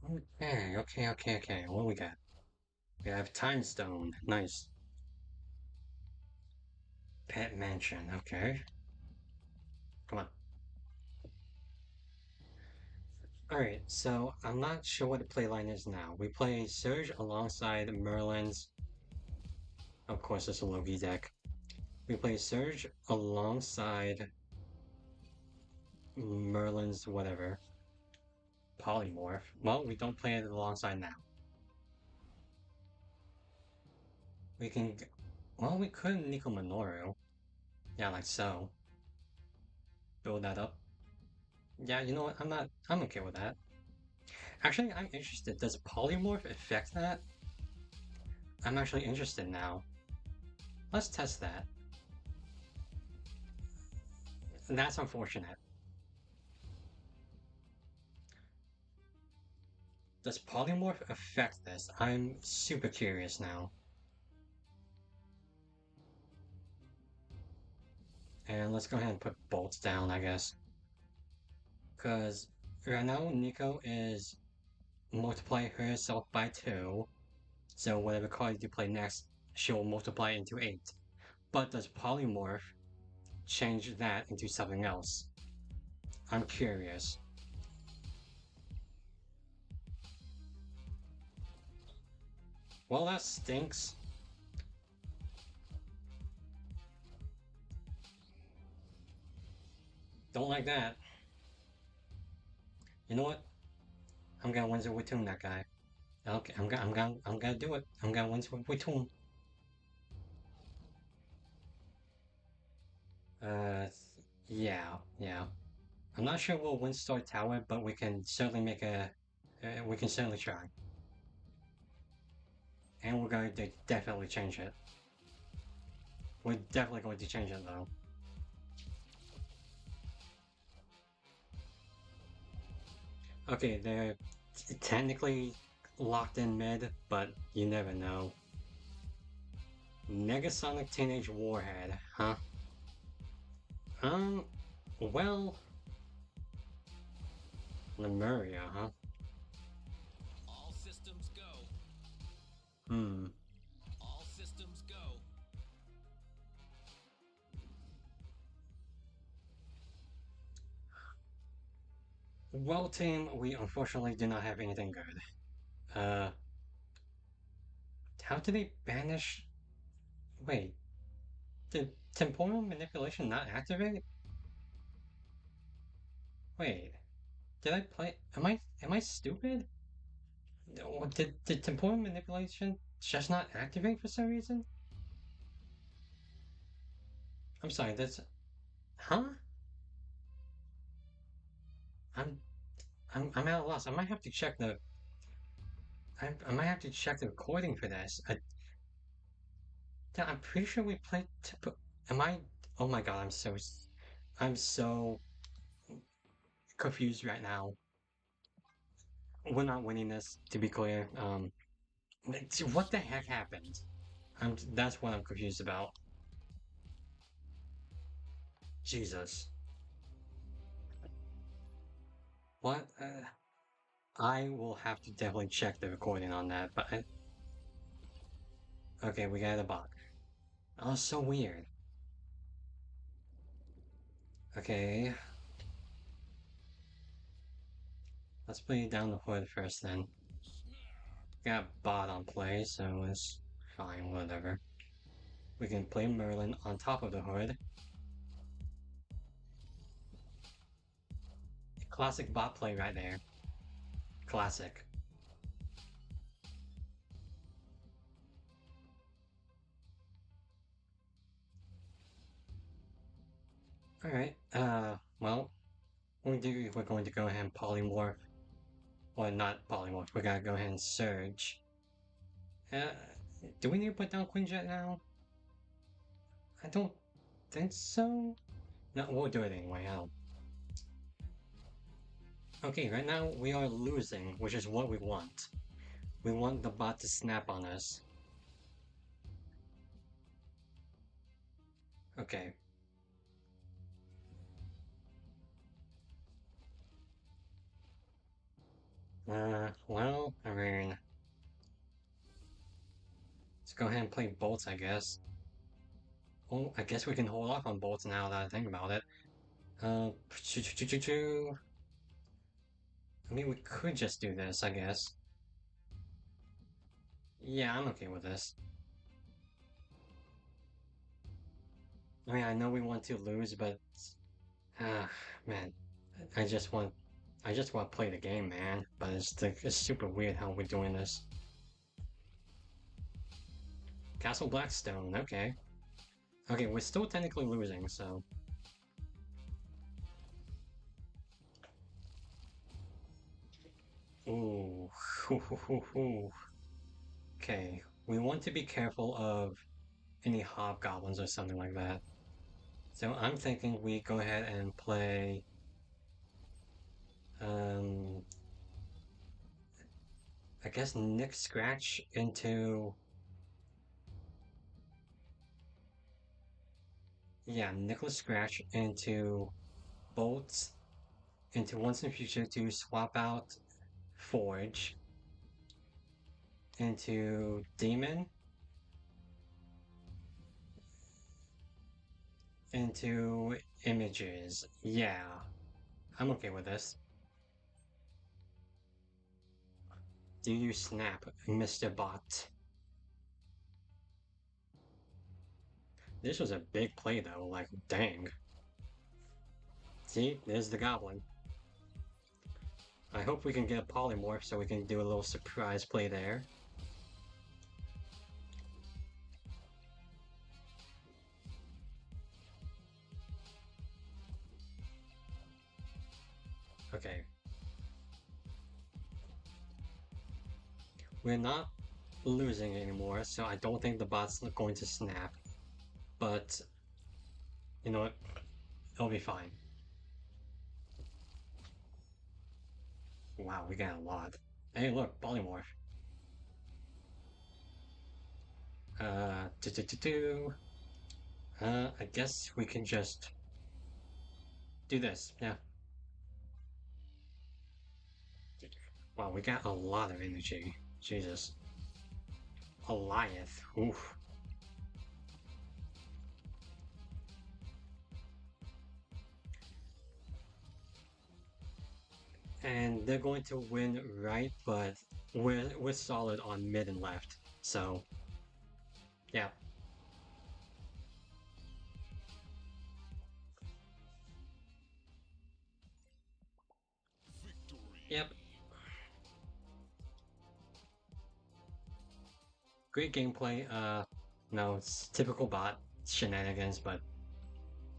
Okay. What do we got? We have Time Stone. Nice. Pet Mansion. Okay. Come on. Alright, so I'm not sure what the playline is now. We play Surge alongside Merlin's. Of course, it's a Loki deck. We play Surge alongside Merlin's whatever. Polymorph. Well, we don't play it alongside now. We can. Well, we could Nico Minoru. Yeah, like so. Build that up. Yeah, you know what? I'm okay with that. Actually, I'm interested. Does Polymorph affect that? I'm actually interested now. Let's test that. That's unfortunate. Does Polymorph affect this? I'm super curious now. And let's go ahead and put bolts down, I guess. Because right now, Nico is multiply herself by 2. So whatever card you play next, she'll multiply into 8. But does Polymorph change that into something else? I'm curious. Well, that stinks. Don't like that. You know what? I'm gonna Windsor Wittoon that guy. Okay, I'm gonna do it. I'm gonna Windsor Wittoon. Uh, yeah, yeah. I'm not sure we'll win Star Tower, but we can certainly make a. We can certainly try, and we're going to definitely change it. We're definitely going to change it though. Okay, they're technically locked in mid, but you never know. Negasonic Teenage Warhead, huh? Um, well, Lemuria, huh? All systems go. Hmm. All systems go. Well, team, we unfortunately do not have anything good. Uh, how did they banish? Wait, did temporal manipulation not activate? Wait, did I play? Am I stupid? Or did temporal manipulation just not activate for some reason? I'm sorry, that's huh? I'm I'm at a loss. I might have to check the I might have to check the recording for this. Yeah, I'm pretty sure we played. Am I? Oh my god, I'm so confused right now. We're not winning this, to be clear. What the heck happened? That's what I'm confused about. Jesus, what? I will have to definitely check the recording on that. But okay, we got a bot. Oh, so weird. Okay, let's play down the hood first then. Got bot on play, so it's fine, whatever. We can play Merlin on top of the hood. Classic bot play right there. Classic. Alright, well, we're going to go ahead and polymorph. Well, not polymorph, we're gonna go ahead and surge. Uh, do we need to put down Queen Jet now? I don't think so. No, we'll do it anyway. Okay, right now we are losing, which is what we want. We want the bot to snap on us. Okay. Well, I mean, let's go ahead and play bolts, I guess. Oh, I guess we can hold off on bolts now that I think about it. Uh, I mean, we could just do this, I guess. Yeah, I'm okay with this. I mean, I know we want to lose, but ah, man, I just want, I just want to play the game, man. But it's super weird how we're doing this. Castle Blackstone, okay, okay, we're still technically losing, so ooh, okay. We want to be careful of any hobgoblins or something like that. So I'm thinking we go ahead and play um I guess Nick Scratch into yeah, Nicholas Scratch into Bolts into Once in the Future to swap out Forge into Demon into Images. Yeah, I'm okay with this. Do you snap, Mr. Bot? This was a big play though, like dang. See, there's the goblin. I hope we can get a polymorph so we can do a little surprise play there. Okay. We're not losing anymore, so I don't think the bot's going to snap. But, you know what? It'll be fine. Wow, we got a lot. Hey, look, polymorph. I guess we can just do this, yeah. Wow, we got a lot of energy. Jesus. Goliath, oof. And they're going to win right, but we're solid on mid and left. So, yeah. Yep. Great gameplay. No, it's typical bot shenanigans, but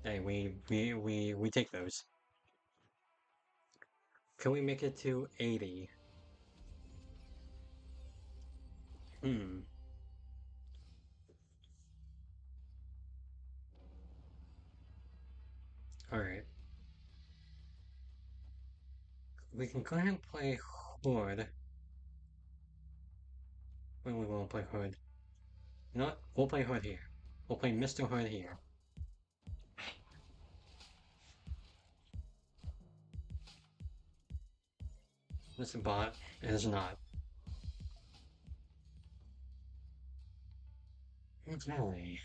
hey, we take those. Can we make it to 80? Hmm. Alright. We can go ahead and play Horde. When we won't play Horde. You know what? We'll play Horde here. We'll play Mr. Horde here. This bot is not. Okay.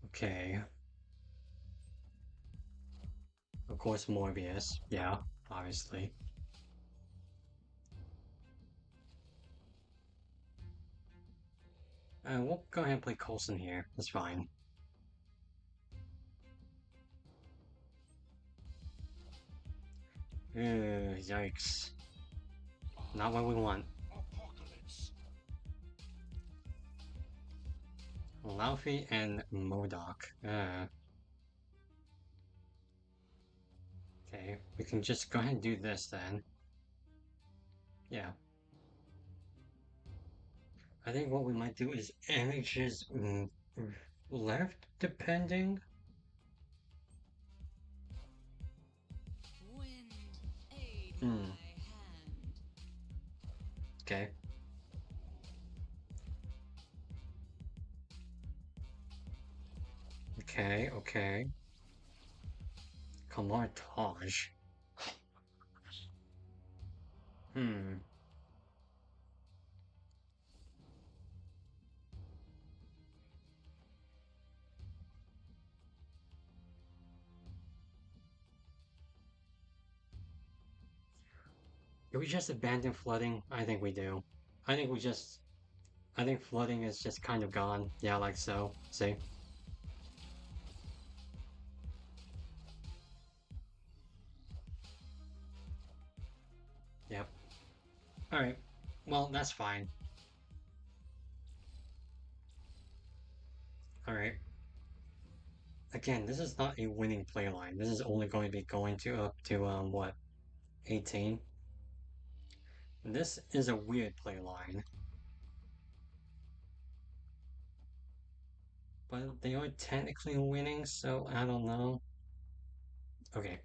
Okay. Of course, Morbius. Yeah, obviously. We'll go ahead and play Coulson here. That's fine. Yikes. Not what we want. Laufey and Modok. Okay, we can just go ahead and do this then. Yeah. I think what we might do is images left, depending. Wind, aid Hmm. my hand. Okay. Okay, okay. Camartage. Hmm. Do we just abandon flooding? I think we do. I think we just... I think flooding is just kind of gone. Yeah, like so. See? Yep. Alright. Well, that's fine. Alright. Again, this is not a winning play line. This is only going to be going to up to, what? 18? This is a weird play line. But they are technically winning, so I don't know. Okay.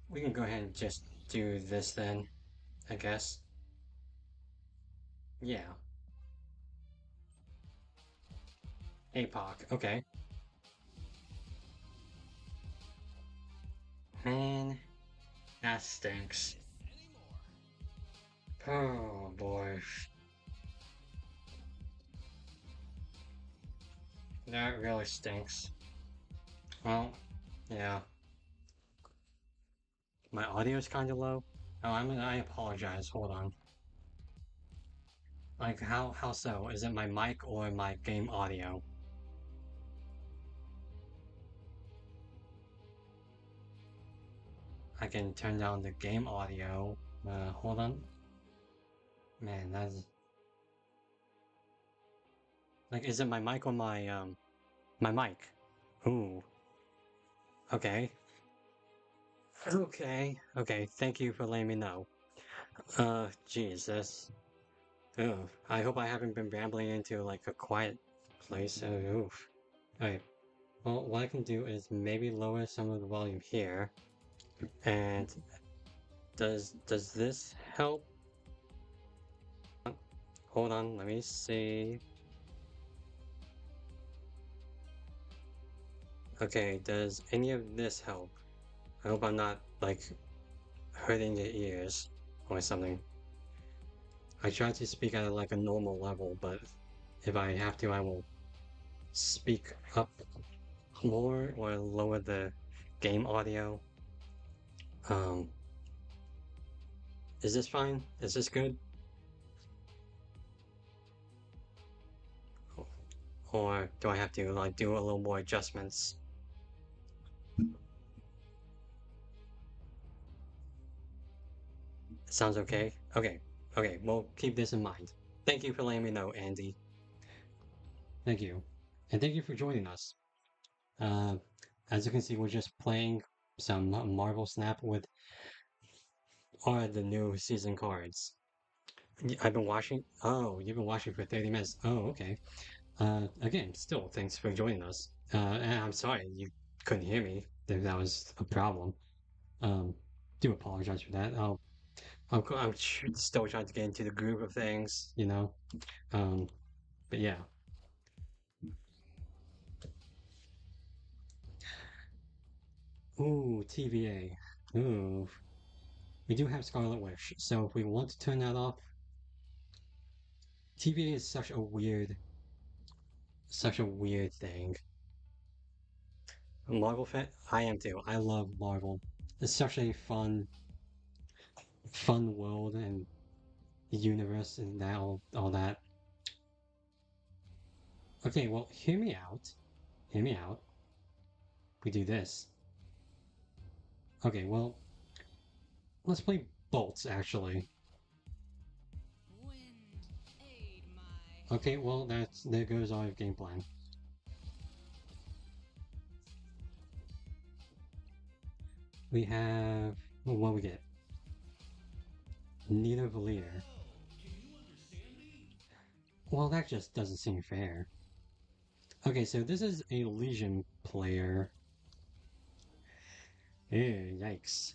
We can go ahead and just do this then, I guess. Yeah. APOC, okay. Man, that stinks. Oh boy. That really stinks. Well, yeah. My audio's kind of low. Oh, I apologize. Hold on. Like, how so? Is it my mic or my game audio? I can turn down the game audio. Hold on. Man, that's like, is it my mic or my mic? Ooh. Okay. Okay. Thank you for letting me know. Jesus. Ugh. I hope I haven't been rambling into like a quiet place. Oof. Okay. Well, what I can do is maybe lower some of the volume here. And does this help? Hold on, let me see. Okay, does any of this help? I hope I'm not like hurting your ears or something. I try to speak at like a normal level, but if I have to, I will speak up more or lower the game audio. Um, is this fine? Is this good? Or do I have to like do a little more adjustments? Sounds okay? Okay, well, keep this in mind. Thank you for letting me know, Andy. Thank you. And thank you for joining us. Uh, as you can see, we're just playing some Marvel Snap with all the new season cards. I've been watching. Oh, you've been watching for 30 minutes. Oh, okay. Again, still, thanks for joining us. And I'm sorry you couldn't hear me if that was a problem. Um, do apologize for that. I'm still trying to get into the groove of things, you know. Um, but yeah. Ooh, TVA. Ooh, we do have Scarlet Witch, so if we want to turn that off, TVA is such a weird thing. A Marvel fan? I am too. I love Marvel. It's such a fun world and universe and all that. Okay, well, hear me out. Hear me out. We do this. Okay, well, let's play Bolts, actually. Wind, aid my Okay, well, there goes our game plan. We have, what we get? Neither Valier. Well, that just doesn't seem fair. Okay, so this is a Legion player. Ew, yikes.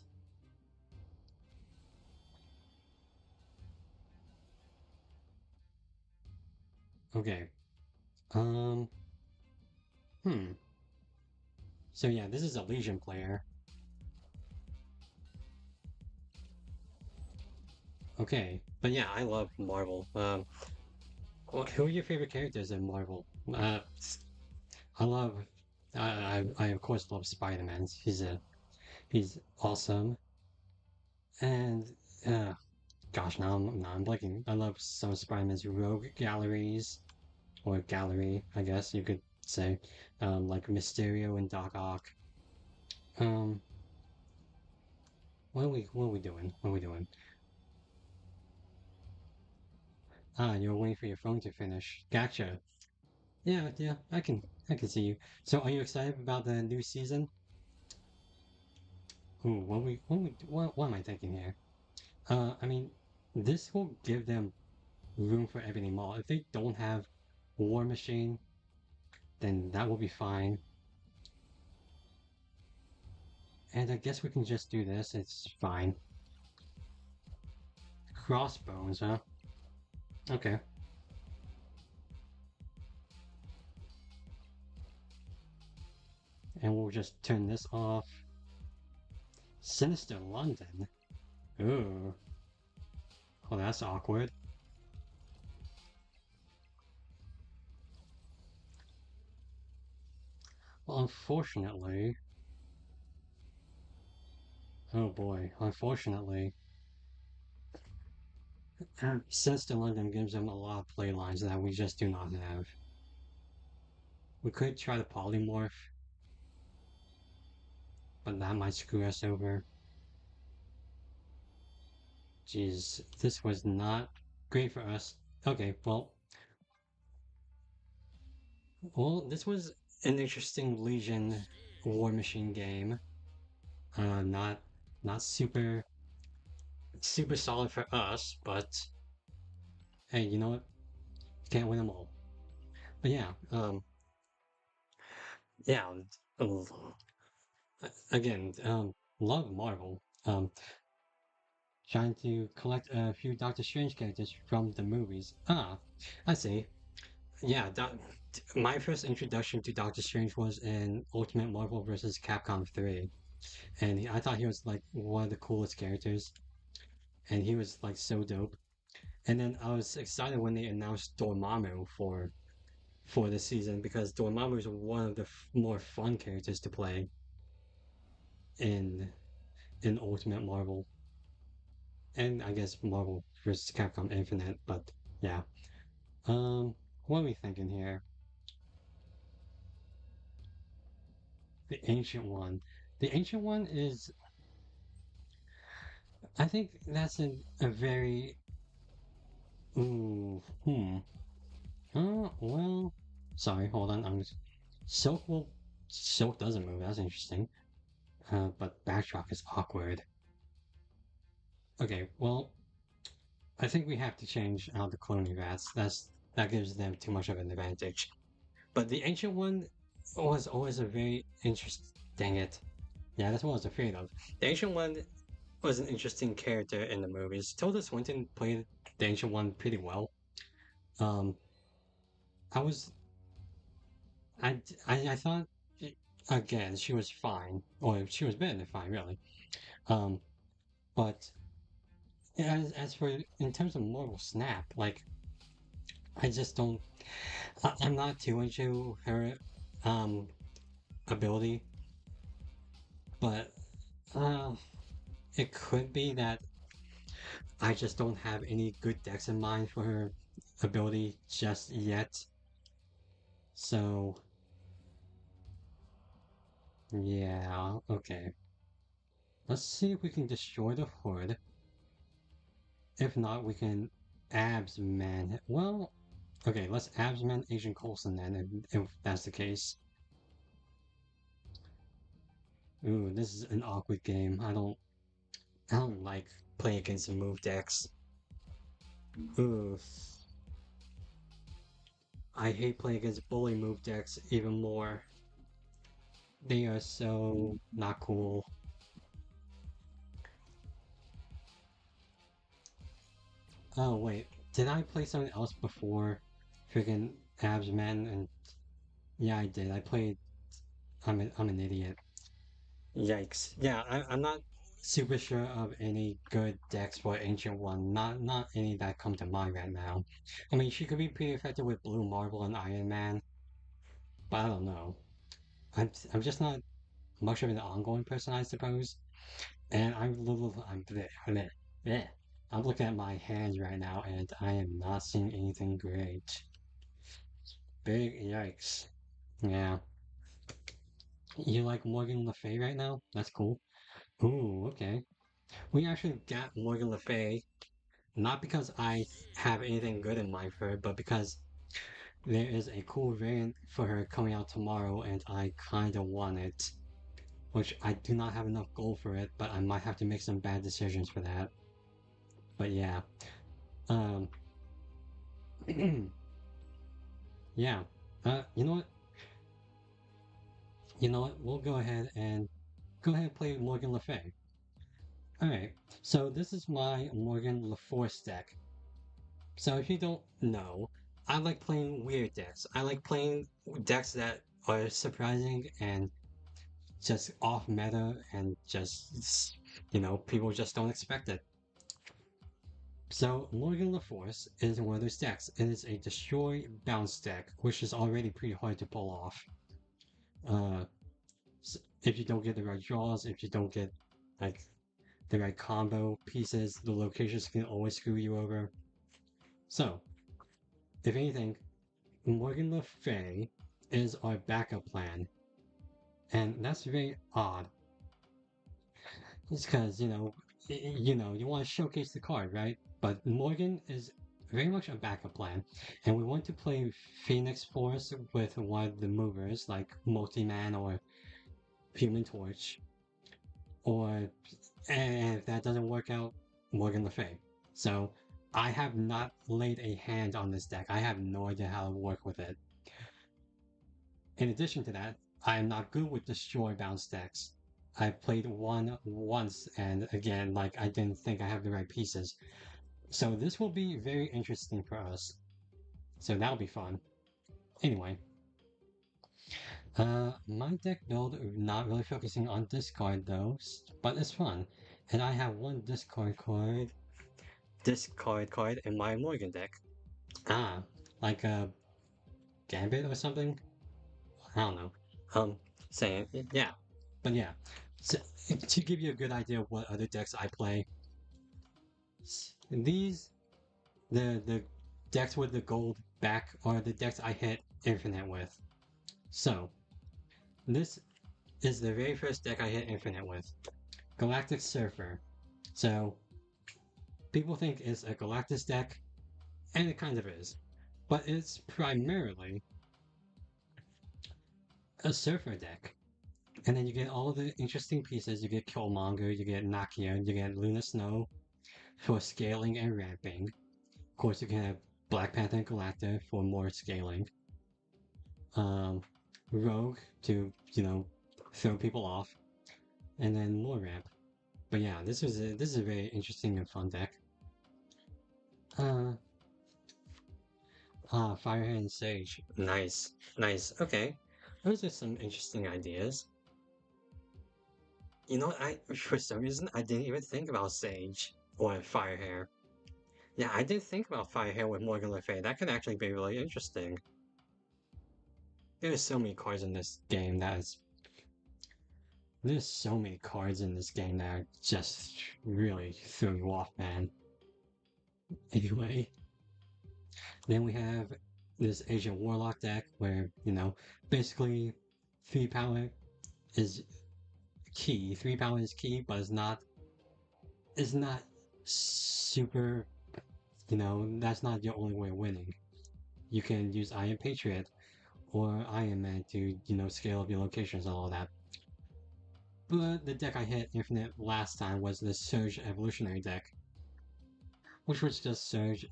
Okay. Um, hmm. So yeah, this is a Legion player. Okay. But yeah, I love Marvel. Who are your favorite characters in Marvel? I love, I of course love Spider-Man. He's awesome. And, uh, gosh, now I'm blanking. I love some of Spider-Man's rogue galleries, or gallery, I guess you could say. Like Mysterio and Doc Ock. Um, what are we doing? What are we doing? Ah, you're waiting for your phone to finish. Gotcha. Yeah, I can see you. So are you excited about the new season? Ooh, what am I thinking here? I mean, this will give them room for everything more. If they don't have War Machine, then that will be fine. And I guess we can just do this. It's fine. Crossbones, huh? Okay. And we'll just turn this off. Sinister London. Ooh. Oh, that's awkward. Well, unfortunately. Oh boy. Unfortunately. Since London gives them a lot of play lines that we just do not have. We could try to polymorph, but that might screw us over. Jeez, this was not great for us. Okay, well, this was an interesting Legion War Machine game. Not super solid for us, but hey, you know what? Can't win them all. But yeah, yeah. uh, Again, love Marvel. Trying to collect a few Doctor Strange characters from the movies. Ah, I see. Yeah, my first introduction to Doctor Strange was in Ultimate Marvel vs. Capcom 3, and I thought he was like one of the coolest characters, and he was like so dope. And then I was excited when they announced Dormammu for this season because Dormammu is one of the more fun characters to play in Ultimate Marvel, and I guess Marvel vs. Capcom Infinite. But yeah, what are we thinking here? The Ancient One. The Ancient One is, I think that's a very, ooh, well, sorry, hold on. Silk will, Silk doesn't move. That's interesting. But Backshock is awkward. Okay, well, I think we have to change out the cloning vats. That gives them too much of an advantage. But the Ancient One was always a very interesting. Dang it. Yeah, that's what I was afraid of. The Ancient One was an interesting character in the movies. Tilda Swinton played the Ancient One pretty well. Um, I was, I thought, again, she was fine, or she was better than fine, really. Um, but as for in terms of Mortal Snap, like I just don't, I'm not too into her, um, ability, but uh, it could be that I just don't have any good decks in mind for her ability just yet. So yeah, okay. Let's see if we can destroy the Horde. If not, we can abs man. Well, okay, let's abs man Agent Coulson then, if that's the case. Ooh, this is an awkward game. I don't like playing against the move decks. Ooh, I hate playing against bully move decks even more. They are so not cool. Oh wait, did I play something else before freaking abs man? And yeah, I did. I played. I'm an idiot. Yikes. Yeah, I'm not super sure of any good decks for Ancient One. Not any that come to mind right now. I mean, she could be pretty effective with Blue Marble and Iron Man, but I don't know. I'm just not much of an ongoing person, I suppose. And bleh. I'm looking at my hands right now, and I am not seeing anything great. Big yikes. Yeah. You like Morgan Le Fay right now? That's cool. Ooh, okay. We actually got Morgan Le Fay not because I have anything good in mind for her, but because there is a cool variant for her coming out tomorrow, and I kind of want it. Which I do not have enough gold for it, but I might have to make some bad decisions for that. But yeah, um, yeah. You know what? You know what? We'll go ahead and play Morgan Le Fay. All right. So this is my Morgan Le Force deck. So if you don't know, I like playing weird decks. I like playing decks that are surprising and just off meta and just, people just don't expect it. So Morgan Le Force is one of those decks. It is a destroy bounce deck, which is already pretty hard to pull off. Uh, if you don't get the right draws, if you don't get like the right combo pieces, the locations can always screw you over. So, if anything, Morgan Le Fay is our backup plan. And that's very odd. It's because, you want to showcase the card, right? But Morgan is very much a backup plan. And we want to play Phoenix Force with one of the movers, like Multi-Man or Human Torch. Or, and if that doesn't work out, Morgan Le Fay. So, I have not laid a hand on this deck. I have no idea how to work with it. In addition to that, I am not good with destroy bounce decks. I played one once, and again, like, I didn't think I have the right pieces. So this will be very interesting for us. So that'll be fun. Anyway. My deck build, not really focusing on discard though, but it's fun. And I have one discard card in my Morgan deck. Ah, like a Gambit or something? I don't know. Saying, yeah. But yeah, so, to give you a good idea of what other decks I play, these, the decks with the gold back are the decks I hit Infinite with. So, this is the very first deck I hit Infinite with. Galactic Surfer. So, people think it's a Galactus deck, and it kind of is. But it's primarily a Surfer deck. And then you get all the interesting pieces. You get Killmonger, you get Nakia, you get Luna Snow for scaling and ramping. Of course, you can have Black Panther and Galacta for more scaling. Rogue to, throw people off. And then more ramp. But yeah, this is a very interesting and fun deck. Firehead and Sage. Nice. Nice. Okay. Those are some interesting ideas. You know, for some reason I didn't even think about Sage or Firehair. Yeah, I did think about Firehair with Morgan Le Fay. That could actually be really interesting. There's so many cards in this game there's so many cards in this game that just really throw you off, man. Anyway, then we have this Asian Warlock deck where, basically 3 power is key. 3 power is key, but it's not super, that's not your only way of winning. You can use Iron Patriot or Iron Man to, scale up your locations and all that. But the deck I hit Infinite last time was the Surge Evolutionary deck, which was just Surge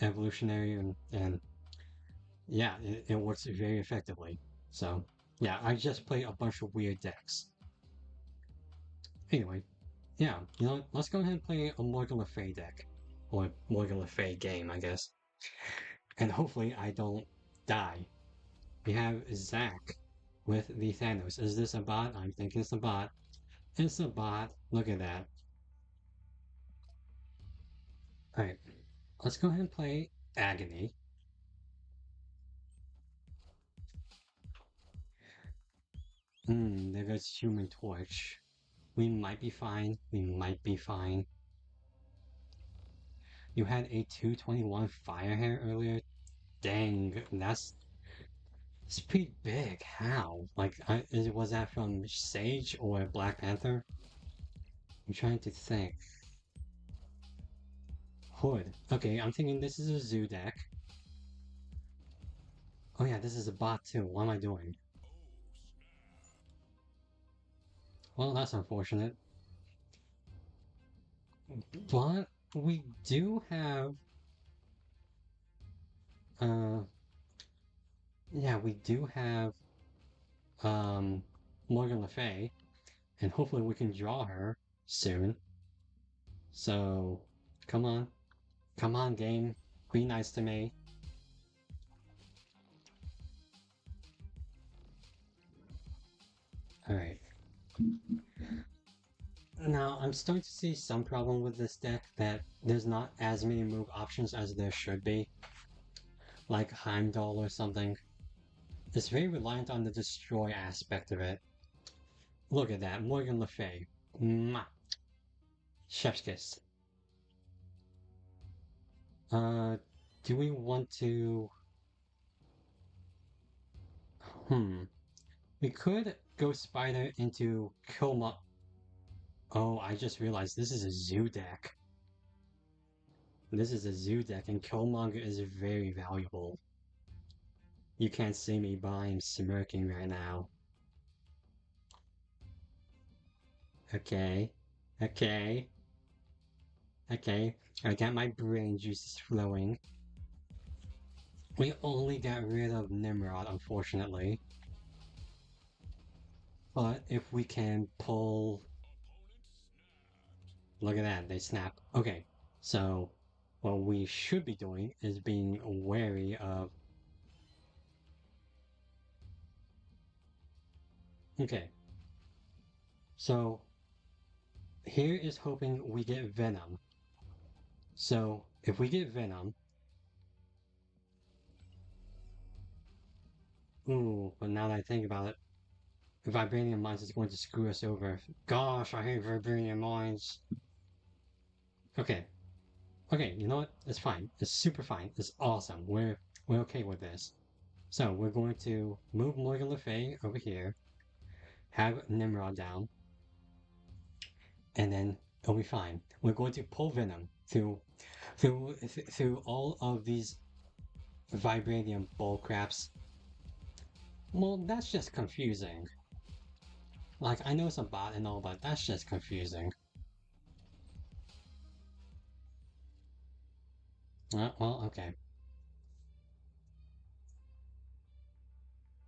Evolutionary, and yeah, it works very effectively. So, yeah, I just play a bunch of weird decks. Anyway, yeah, let's go ahead and play a Morgan Le Fay deck. Or Morgan Le Fay game, I guess. And hopefully I don't die. We have Zach with the Thanos. Is this a bot? I'm thinking it's a bot. It's a bot. Look at that. Alright, let's go ahead and play Agony. There goes Human Torch. We might be fine. We might be fine. You had a 221 Firehair earlier? Dang, it's pretty big. How? Like, was that from Sage or Black Panther? I'm trying to think. Hood. Okay, I'm thinking this is a Zoo deck. Oh yeah, this is a bot too. What am I doing? Well, that's unfortunate. But we do have... yeah, we do have Morgan Le Fay, and hopefully we can draw her soon. So, come on. Come on, game. Be nice to me. Alright. Now, I'm starting to see some problem with this deck that there's not as many move options as there should be. Like Heimdall or something. It's very reliant on the destroy aspect of it. Look at that, Morgan Le Fay. Mwah. Chef's kiss. Uh, do we want to? Hmm. We could go spider into Kilma. Oh, I just realized this is a zoo deck. This is a zoo deck, and Killmonger is very valuable. You can't see me, but I'm smirking right now. Okay. Okay. Okay. I got my brain juices flowing. We only got rid of Nimrod, unfortunately. But if we can pull... Look at that, they snap. Okay, so what we should be doing is being wary of... Okay, so here is hoping we get Venom. So if we get Venom... Ooh, but now that I think about it, Vibranium Mines is going to screw us over. Gosh, I hate Vibranium Mines. Okay, okay, you know what? It's fine. It's super fine. It's awesome. We're okay with this. So we're going to move Morgan Le Fay over here, have Nimrod down, and then it'll be fine. We're going to pull Venom through all of these vibranium bullcraps. Well, that's just confusing. Like, I know it's a bot and all, but that's just confusing. Well, okay.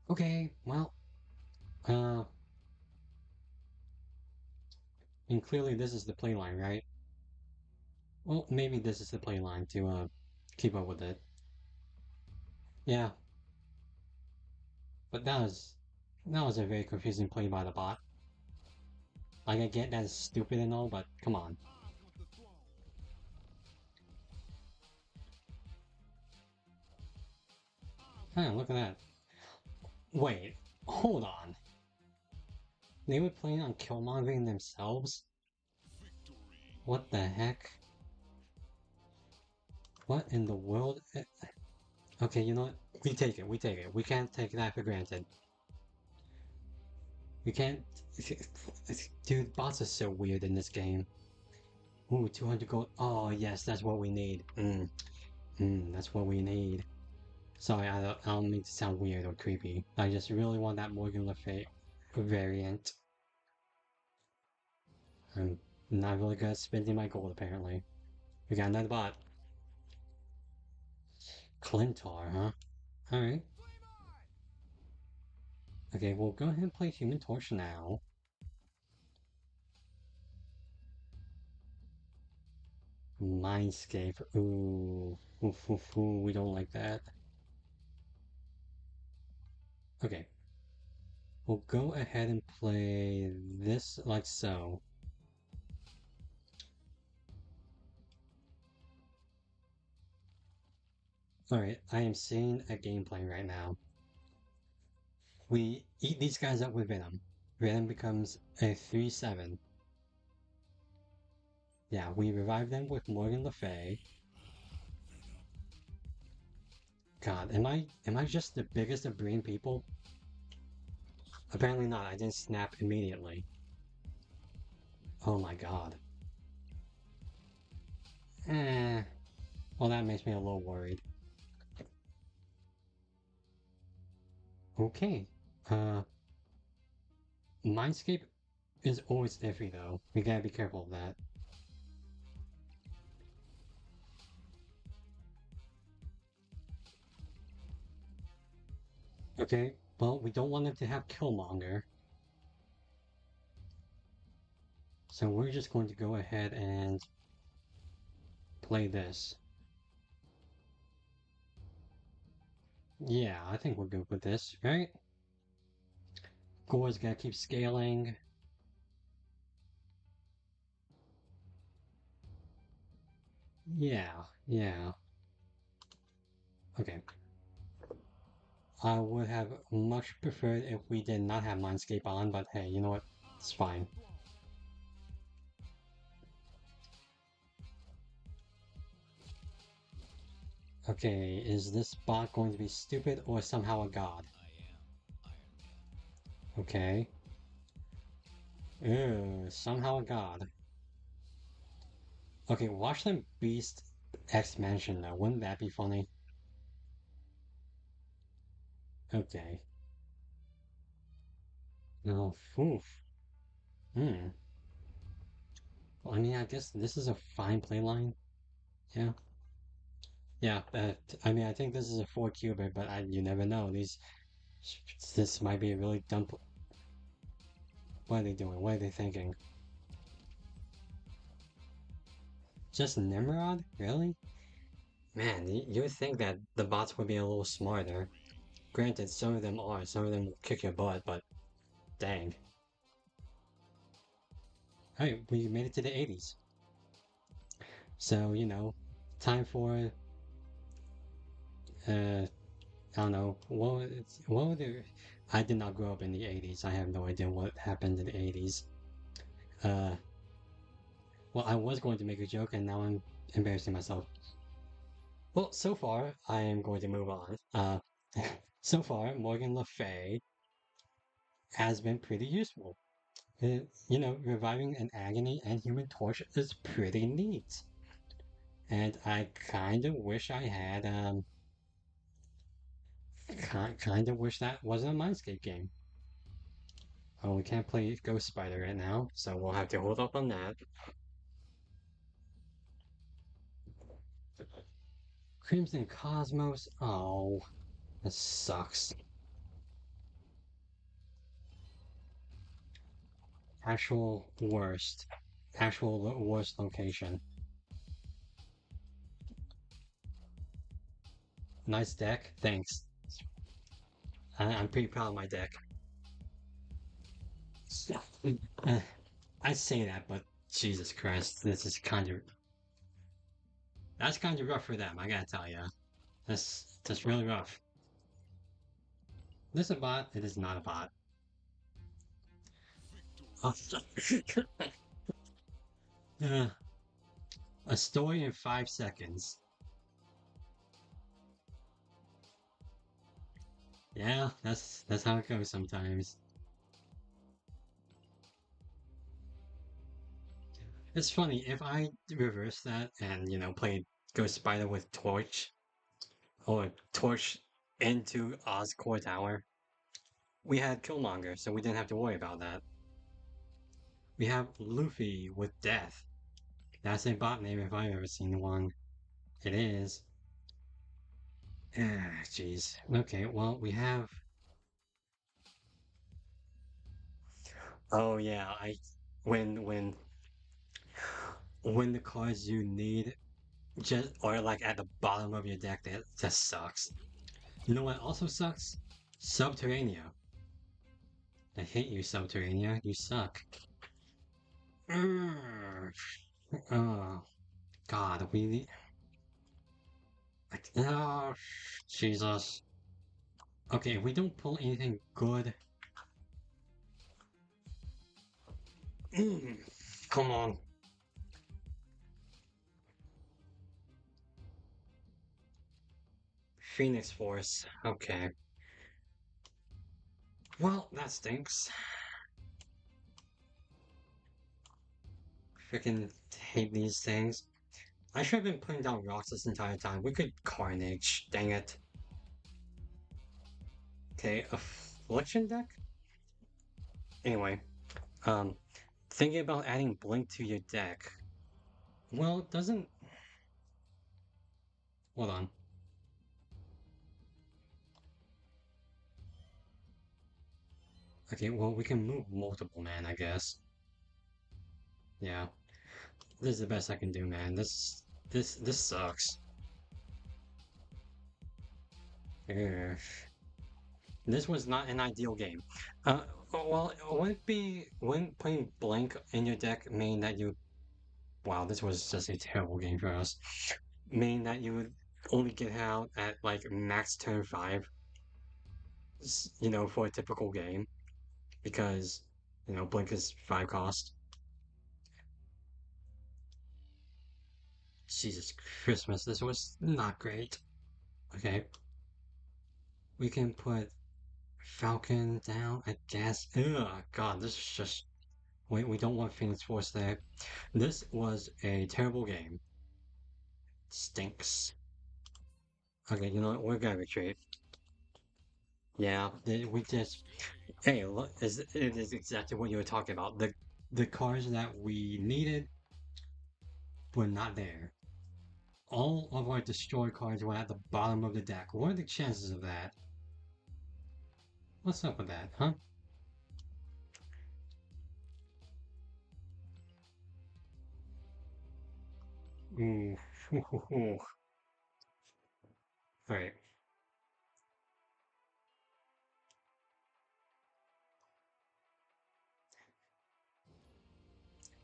Okay, well, I mean, clearly this is the play line, right? Well, maybe this is the play line to, keep up with it. Yeah, but that was a very confusing play by the bot. Like, I get that it's stupid and all, but come on. Huh, look at that. Wait, hold on. They were planning on killmongering themselves? What the heck? What in the world? Okay, you know what? We take it, we take it. We can't take that for granted. We can't... Dude, bots are so weird in this game. Ooh, 200 gold. Oh, yes, that's what we need. That's what we need. Sorry, I don't mean to sound weird or creepy. I just really want that Morgan Le Fay variant. I'm not really good at spending my gold, apparently. We got another bot. Clintar, huh? Alright. Okay, we'll go ahead and play Human Torch now. Mindscape. Ooh. Oof, oof, ooh. We don't like that. Okay. We'll go ahead and play this like so. Alright, I am seeing a gameplay right now. We eat these guys up with Venom. Venom becomes a 3-7. Yeah, we revive them with Morgan Le Fay. God, am I just the biggest of brain people? Apparently not, I didn't snap immediately. Oh my god. Well that makes me a little worried. Okay, Mindscape is always iffy though. We gotta be careful of that. Okay, well, we don't want them to have Killmonger. So we're just going to go ahead and play this. Yeah, I think we're good with this, right? Gore's gotta keep scaling. Yeah. Okay. I would have much preferred if we did not have Mindscape on, but hey, you know what? It's fine. Okay, is this bot going to be stupid or somehow a god? I am Iron Man. Okay. Ew, somehow a god. Okay, watch them beast X Mansion though. Wouldn't that be funny? Okay. No, oof. Hmm. Well, I mean, I guess this is a fine play line. Yeah. Yeah, I mean, I think this is a 4 qubit, but you never know. This might be a really dumb. What are they doing? What are they thinking? Just Nimrod? Really? Man, you would think that the bots would be a little smarter. Granted, some of them are, some of them will kick your butt, but dang. Alright, we made it to the 80s. So, time for, I don't know, what would it, I did not grow up in the 80s. I have no idea what happened in the 80s. Uh, well, I was going to make a joke and now I'm embarrassing myself. Well, so far, I am going to move on. So far, Morgan Le Fay has been pretty useful. Reviving an agony and human torch is pretty neat. And I kind of wish I had, kind of wish that wasn't a Mindscape game. Oh, we can't play Ghost Spider right now, so we'll have to hold up on that. Crimson Cosmos, oh, that sucks. Actual worst. Actual worst location. Nice deck, thanks. I'm pretty proud of my deck. Uh, I say that, but Jesus Christ, that's kind of rough for them. I gotta tell you, that's really rough. This is a bot. It is not a bot. Oh, uh, a story in 5 seconds. Yeah, that's how it goes sometimes. It's funny if I reverse that and play Ghost Spider with Torch or Torch into Oz Core Tower. We had Killmonger, so we didn't have to worry about that. We have Luffy with Death. That's a bot name if I've ever seen one. It is. Ah, jeez. Okay, well, we have. Oh yeah, when when when the cards you need just or like at the bottom of your deck that just sucks. You know what also sucks? Subterranea. I hate you, Subterranea. You suck. Urgh. Oh God, oh Jesus. Okay, if we don't pull anything good. Come on. Phoenix Force. Okay. Well, that stinks. Freaking hate these things. I should have been putting down rocks this entire time. We could Carnage. Dang it. Okay, Affliction deck? Anyway, um, thinking about adding Blink to your deck. Well, it doesn't. Hold on. Okay, well, we can move multiple, man, I guess. Yeah, this is the best I can do, man. This sucks. Ugh. This was not an ideal game. Well, wouldn't putting blank in your deck mean that you, wow, this was just a terrible game for us. Mean that you would only get out at like max turn 5, for a typical game because, blink is 5 cost. Jesus Christmas, this was not great. Okay. We can put Falcon down, I guess. Ugh, God, this is just. We don't want Phoenix Force there. This was a terrible game. Stinks. Okay, you know what? We're gonna retreat. Yeah, we just. Hey, look, it is exactly what you were talking about. The cars that we needed were not there. All of our destroyed cards were at the bottom of the deck. What are the chances of that? What's up with that, huh? Ooh. Alright.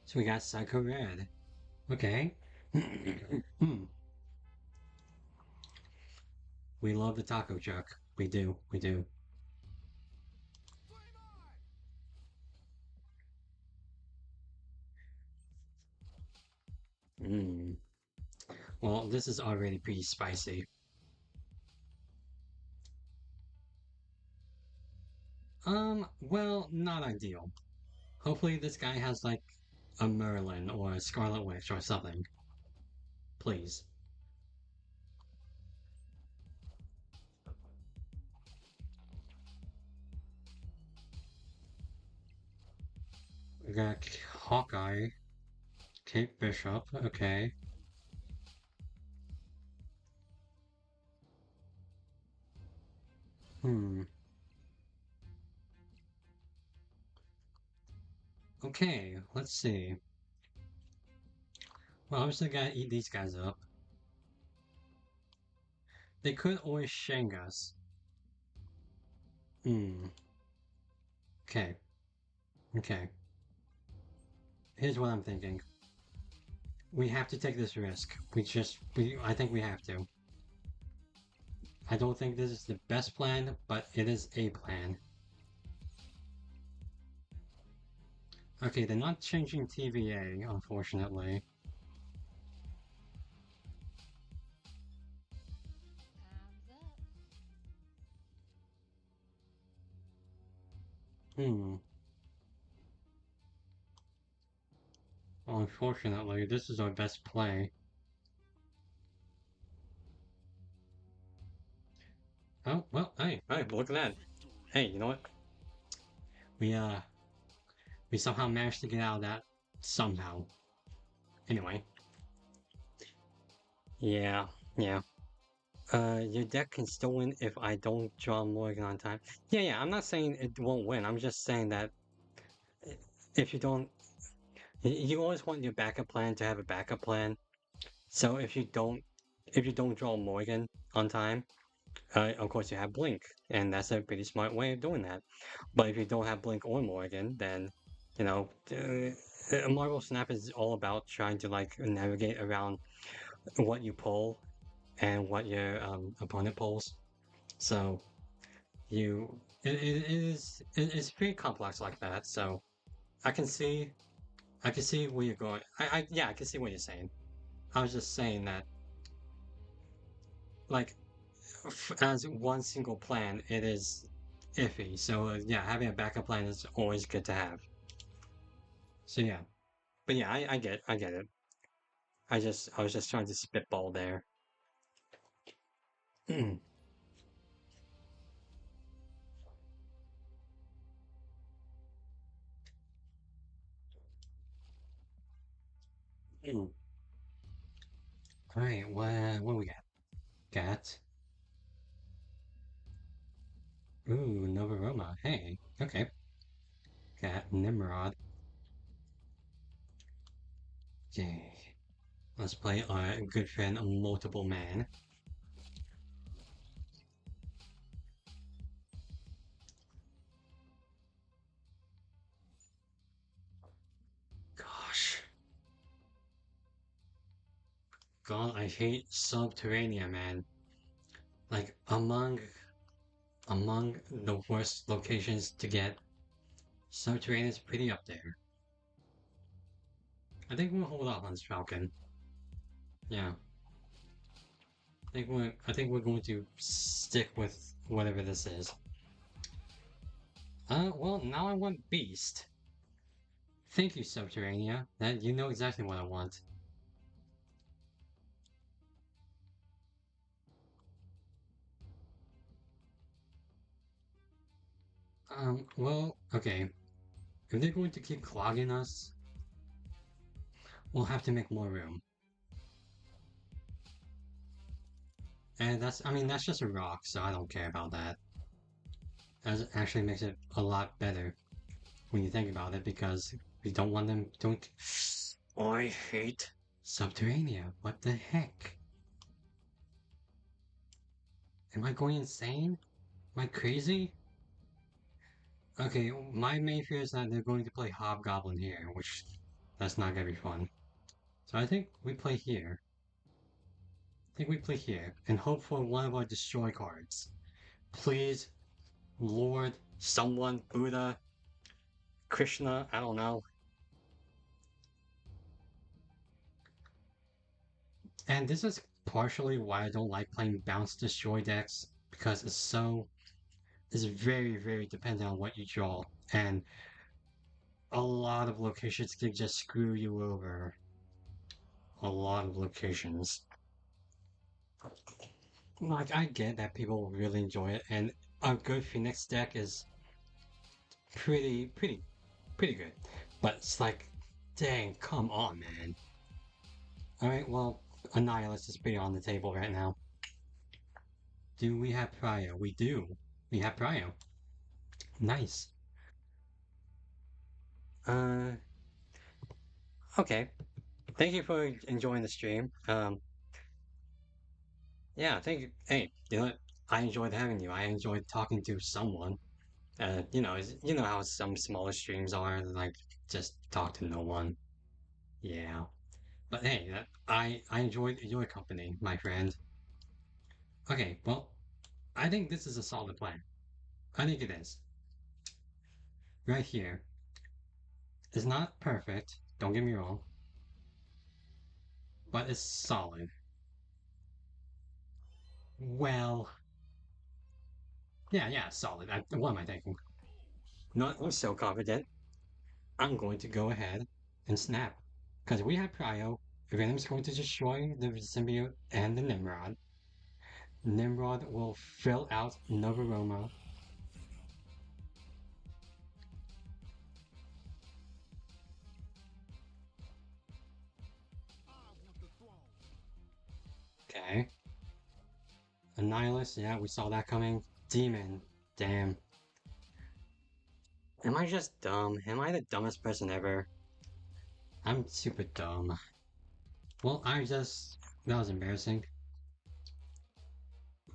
So we got Psycho Red. Okay. We love the taco truck. We do. We do. Mm. Well, this is already pretty spicy. Well, not ideal. Hopefully this guy has like a Merlin or a Scarlet Witch or something. Please. We got Hawkeye, Kate Bishop, okay. Hmm. Okay, let's see. Well, obviously gotta eat these guys up. They could always Shang us. Hmm. Okay. Okay. Here's what I'm thinking. We have to take this risk. I think we have to. I don't think this is the best plan, but it is a plan. Okay, they're not changing TVA, unfortunately. Time's up. Hmm. Well, unfortunately, this is our best play. Oh, well, hey, look at that. Hey, you know what? We, uh, we somehow managed to get out of that. Somehow. Anyway. Yeah, yeah. Your deck can still win if I don't draw Morgan on time. Yeah, I'm not saying it won't win. I'm just saying that if you don't, you always want your backup plan to have a backup plan. So if you don't draw Morgan on time, of course you have Blink, and that's a pretty smart way of doing that. But if you don't have Blink or Morgan, then you know, Marvel Snap is all about trying to like navigate around what you pull and what your opponent pulls. So it's pretty complex like that. So I can see I can see where you're going. I can see what you're saying. I was just saying that like as one single plan, it is iffy. So yeah, having a backup plan is always good to have. So yeah, but yeah, I get it. I was just trying to spitball there. Mm, mm. All right, what we got? Got ooh Novaroma. Hey, okay. Got Nimrod. Okay, let's play our good friend Multiple Man. Gosh, God, I hate Subterranea, man. Like among the worst locations to get, Subterranean is pretty up there. I think we'll hold off on this Falcon. Yeah. I think we're going to stick with whatever this is. Well, now I want Beast. Thank you, Subterranea. That you know exactly what I want. Well, okay. If they're going to keep clogging us, we'll have to make more room. And I mean, that's just a rock, so I don't care about that. That actually makes it a lot better when you think about it, because we don't want them, don't... I hate Subterranea. What the heck? Am I going insane? Am I crazy? Okay, my main fear is that they're going to play Hobgoblin here, which that's not gonna be fun. So I think we play here. I think we play here and hope for one of our destroy cards. Please, Lord, someone, Buddha, Krishna, I don't know. And this is partially why I don't like playing bounce destroy decks, because it's very, very dependent on what you draw. And a lot of locations can just screw you over. A lot of locations. Like, I get that people really enjoy it, and a good Phoenix deck is pretty good. But it's like, dang, come on, man. Alright, well, Annihilus is pretty on the table right now. Do we have Prio? We do. We have Prio. Nice. Uh, okay. Thank you for enjoying the stream. Yeah, thank you. Hey, you know what? I enjoyed having you. I enjoyed talking to someone. You know how some smaller streams are, like just talk to no one. Yeah. But hey, I enjoyed your company, my friend. Okay, well, I think this is a solid plan. I think it is. Right here. It's not perfect, don't get me wrong, but it's solid. Well, yeah, solid. What am I thinking? Not I'm so confident. I'm going to go ahead and snap. Because we have Prio. Venom's going to destroy the symbiote and the Nimrod. Nimrod will fill out Novaroma. Okay. Annihilus, yeah, we saw that coming. Demon, damn. Am I just dumb? Am I the dumbest person ever? I'm super dumb. Well, that was embarrassing.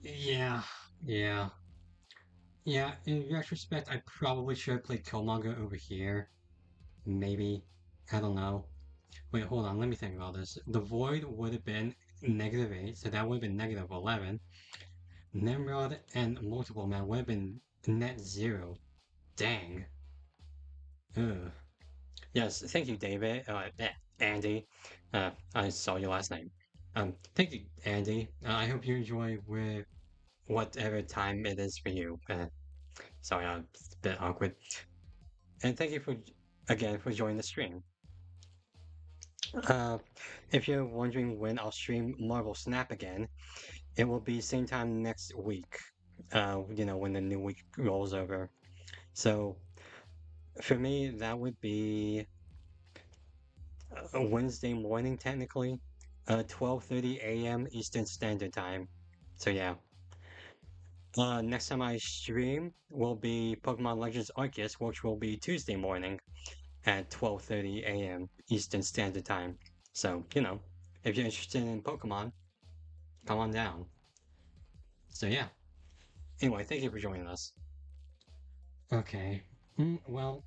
Yeah, yeah. Yeah, in retrospect, I probably should have played Killmonger over here. Maybe. I don't know. Wait, hold on, let me think about this. The Void would have been -8, so that would have been -11. Nimrod and Multiple Man would have been net 0. Dang. Ugh. Yes, thank you, David. Andy. I saw your last name. Thank you, Andy. I hope you enjoy with whatever time it is for you. Sorry, it's a bit awkward. And thank you again for joining the stream. Uh, if you're wondering when I'll stream Marvel Snap again, it will be same time next week. When the new week rolls over. So for me, that would be a Wednesday morning, technically, 12:30 a.m. Eastern Standard Time. So yeah. Next time I stream will be Pokemon Legends Arceus, which will be Tuesday morning at 12:30 a.m. Eastern Standard Time. So, if you're interested in Pokemon, come on down. So yeah. Anyway, thank you for joining us. Okay. Well,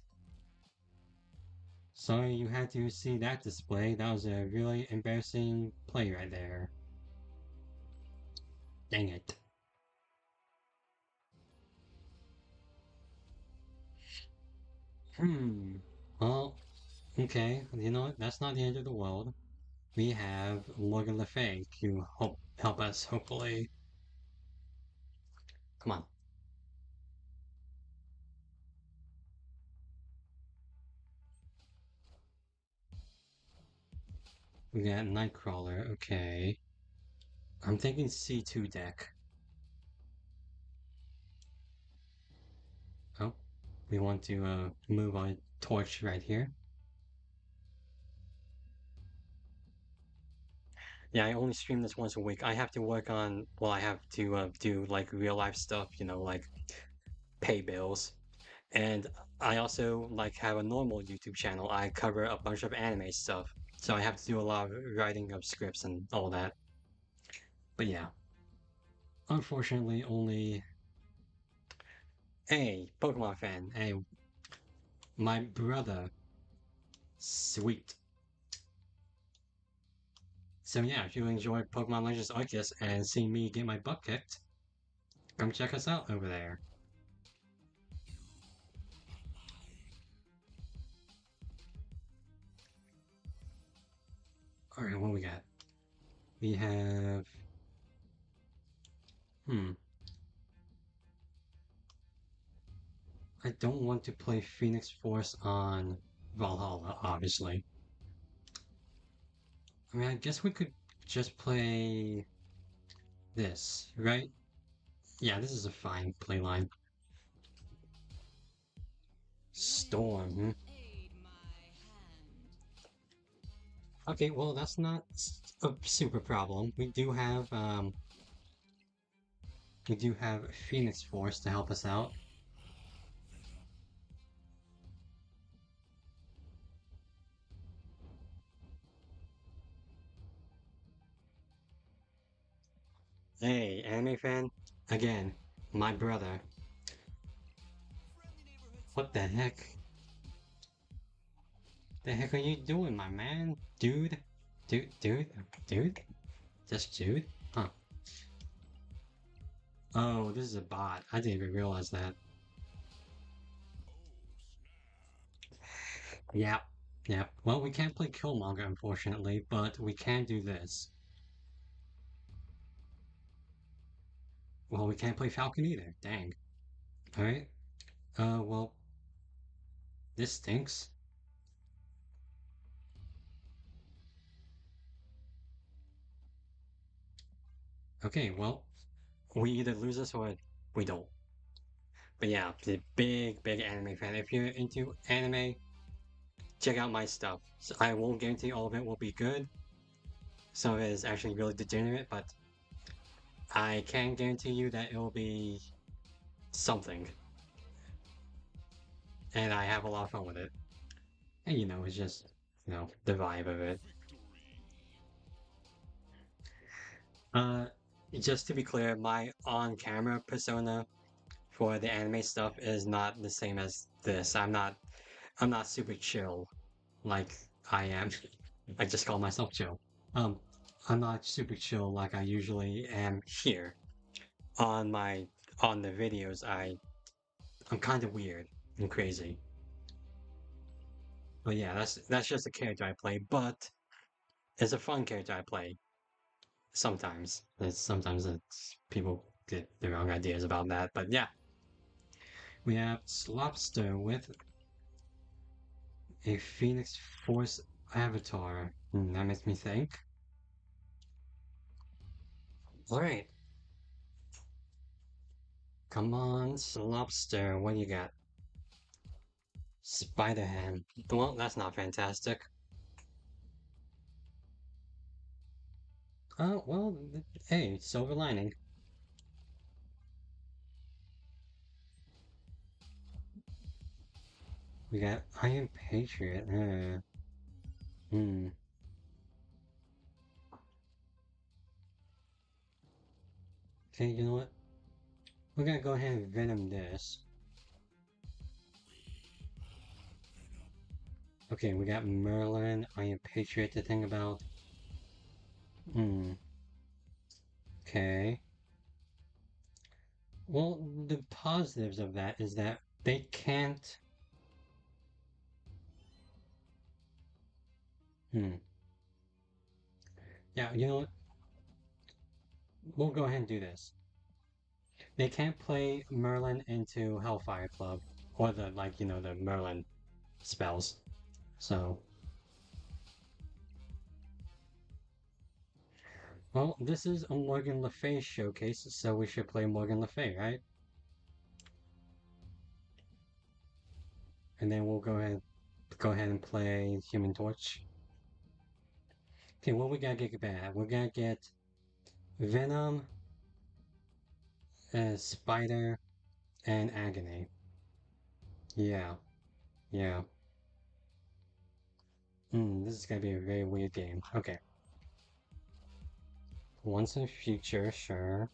sorry you had to see that display. That was a really embarrassing play right there. Dang it. Hmm. Well, okay. You know what? That's not the end of the world. we have Morgan Le Fay to help us, hopefully. Come on. We got Nightcrawler, okay. I'm thinking C2 deck. Oh, we want to move our torch right here. Yeah, I only stream this once a week. I have to work on, well, I have to do like real life stuff, you know, like pay bills. And I also like have a normal YouTube channel. I cover a bunch of anime stuff. So I have to do a lot of writing of scripts and all that. But yeah, unfortunately, only a Pokemon fan, my brother, sweet. So yeah, if you enjoyed Pokemon Legends Arceus and see me get my butt kicked, come check us out over there. Alright, what we got? We have... I don't want to play Phoenix Force on Valhalla, obviously. I mean, I guess we could just play this, right? Yeah, this is a fine playline. Storm, hmm? Okay, well, that's not a super problem. We do have Phoenix Force to help us out. Hey, anime fan? Again, my brother. What the heck? The heck are you doing, my man? Dude? Dude? Just dude? Huh. Oh, this is a bot. I didn't even realize that. Yep. Yep. Well, we can't play Killmonger, unfortunately, but we can do this. Well, we can't play Falcon either. Dang. Alright. Well, this stinks. Okay, well, we either lose this or we don't. But yeah, the big anime fan. If you're into anime, check out my stuff. So I won't guarantee all of it will be good. Some of it is actually really degenerate, but I can guarantee you that it will be something. And I have a lot of fun with it. And you know, it's just, you know, the vibe of it. Uh, just to be clear, my on-camera persona for the anime stuff is not the same as this. I'm not super chill like I am. I just call myself chill. Um, I'm not super chill like I usually am here. On my on the videos, I'm kind of weird and crazy. But yeah, that's just a character I play, but it's a fun character I play. Sometimes it's people get the wrong ideas about that, but yeah. We have Slopster with a Phoenix Force avatar. That makes me think. Alright. Come on, Slopster, what do you got? Spider-Ham. Well, that's not fantastic. Oh, well, hey, silver lining. We got Iron Patriot. Hmm. Okay, you know what? We're gonna go ahead and Venom this. Okay, we got Merlin, Iron Patriot to think about. Hmm. Okay. Well, the positives of that is that they can't. Hmm. Yeah, you know what? We'll go ahead and do this. They can't play Merlin into Hellfire Club, or the, like, the Merlin spells. So, well, this is a Morgan Le Fay showcase, so we should play Morgan Le Fay, right? And then we'll go ahead and play Human Torch. Okay, what we gotta get bad? We gotta get Venom, Spider, and Agony. Yeah, yeah. This is gonna be a very weird game. Okay. Once in the future, sure.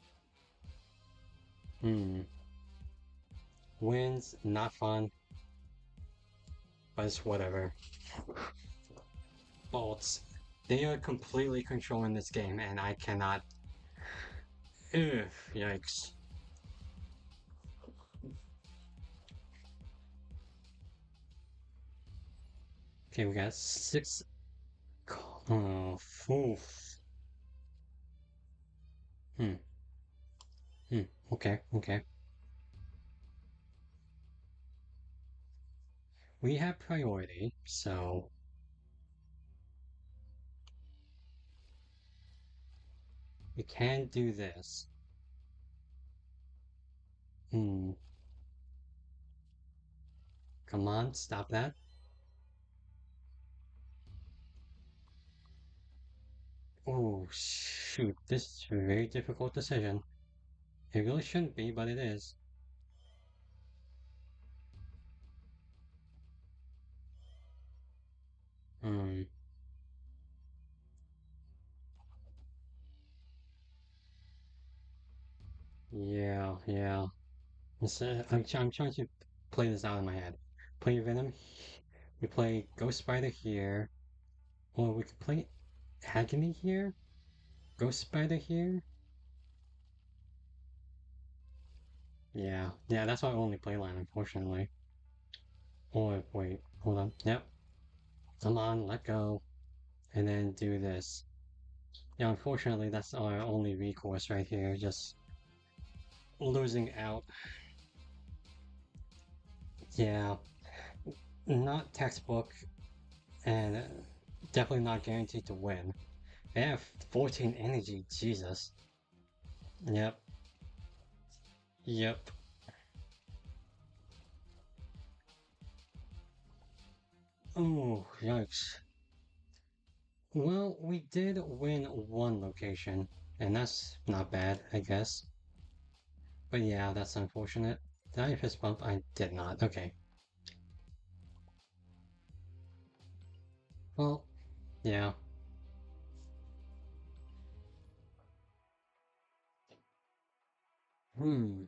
Wins, not fun, but it's whatever. Bolts. They are completely controlling this game, and I cannot. Ugh, yikes. Okay, we got 6. Oh, oof. Hmm, okay, okay. We have priority, so we can do this. Hmm, come on, stop that. Oh, shoot, this is a very difficult decision. It really shouldn't be, but it is. Hmm, yeah, yeah. I'm trying to play this out in my head. Play Venom. We play Ghost Spider here. Or we could play Agony here. Ghost Spider here. Yeah, yeah. That's our only playline, unfortunately. Or wait, hold on. Yep. Come on, let go, and then do this. Yeah, unfortunately, that's our only recourse right here. Just losing out. Yeah, not textbook, and definitely not guaranteed to win. They have 14 energy, Jesus. Yep, yep. Oh, yikes. Well, we did win one location, and that's not bad, I guess. But yeah, that's unfortunate. Did I fist bump? I did not. Okay. Well, yeah. Hmm.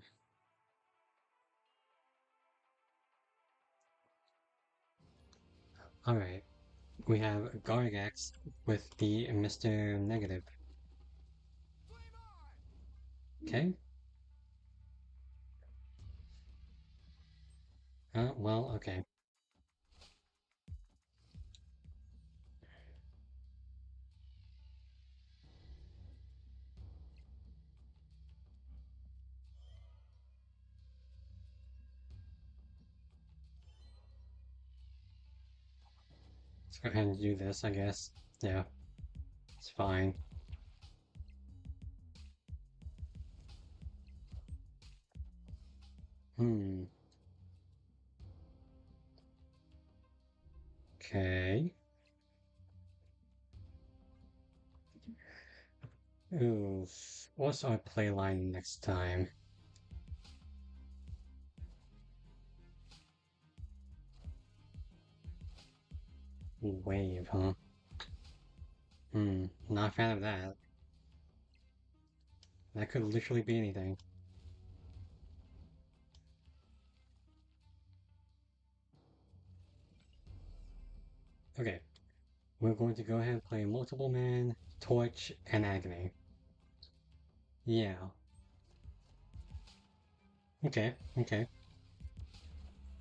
Alright. We have Gargax with the Mr. Negative. Okay. Well, okay. Let's go ahead and do this, I guess. Yeah, it's fine. Hmm. Okay. Ooh. What's our playline next time? Wave, huh? Not a fan of that. That could literally be anything. Okay, we're going to go ahead and play Multiple Man, Torch, and Agony. Yeah. Okay, okay.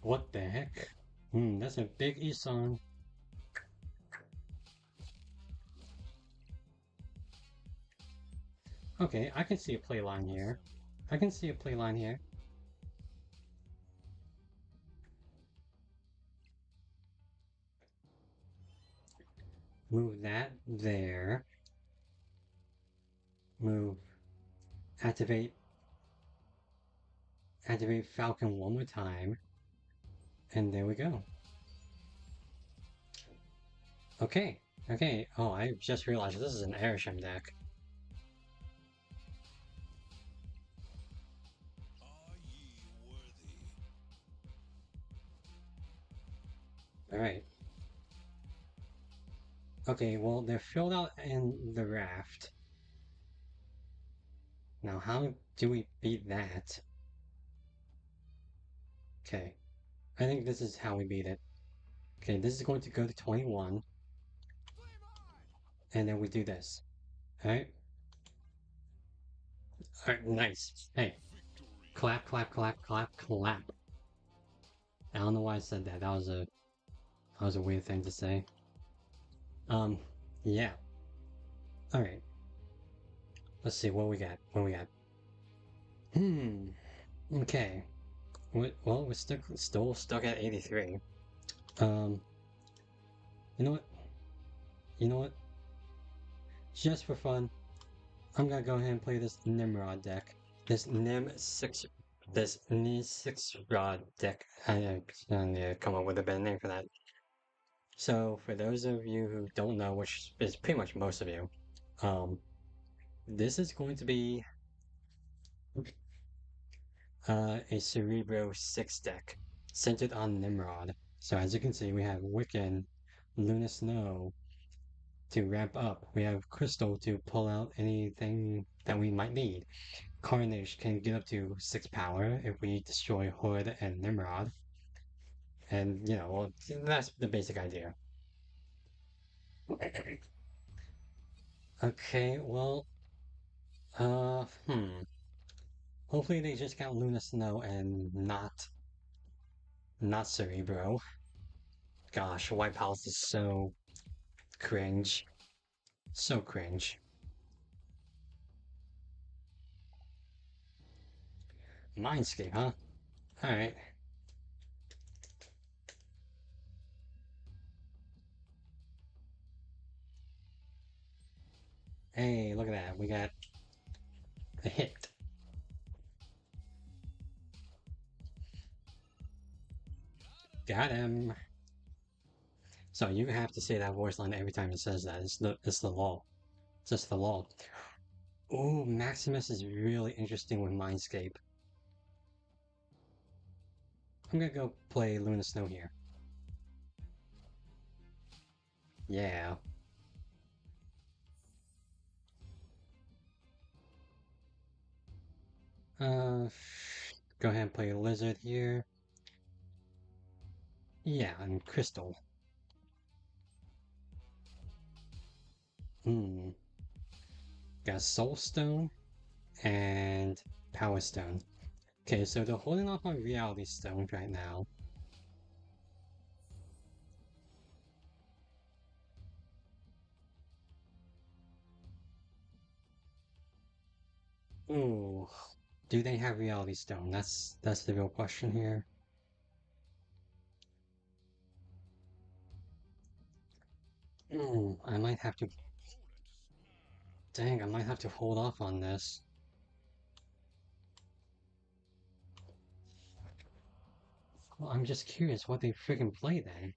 What the heck? That's a big Isan. Okay, I can see a play line here. I can see a play line here. Move that there. Move. Activate. Activate Falcon one more time. And there we go. Okay. Okay. Oh, I just realized this is an Airsham deck. Are ye worthy? Alright. Okay, well, they're filled out in the raft. Now, how do we beat that? Okay. I think this is how we beat it. Okay, this is going to go to 21. And then we do this. Alright? Alright, nice. Hey, clap, clap, clap, clap, clap. I don't know why I said that. That was a weird thing to say. Yeah. Alright. Let's see what we got. What we got. Okay. Well, we're still stuck at 83. You know what? You know what? Just for fun, I'm gonna go ahead and play this Nimrod deck. This Nim 6 Rod deck. I need to come up with a better name for that. So for those of you who don't know, which is pretty much most of you, this is going to be a Cerebro 6 deck centered on Nimrod. So as you can see, we have Wiccan, Luna Snow to ramp up. We have Crystal to pull out anything that we might need. Carnage can get up to 6 power if we destroy Hood and Nimrod. And, you know, well, that's the basic idea. Okay, well, uh, hmm. Hopefully they just got Luna Snow and not Cerebro. Gosh, White Palace is so cringe. So cringe. Mindscape, huh? Alright. Hey, look at that. We got a hit. Got him. So you have to say that voice line every time it says that. It's the law. It's just the law. Ooh, Maximus is really interesting with Mindscape. I'm gonna go play Luna Snow here. Yeah. Uh, go ahead and play Lizard here. Yeah, and Crystal. Got Soul Stone and Power Stone. Okay, so they're holding off on Reality Stone right now. Ooh, do they have Reality Stone? That's the real question here. I might have to. Dang, I might have to hold off on this. Well, I'm just curious what they freaking play then.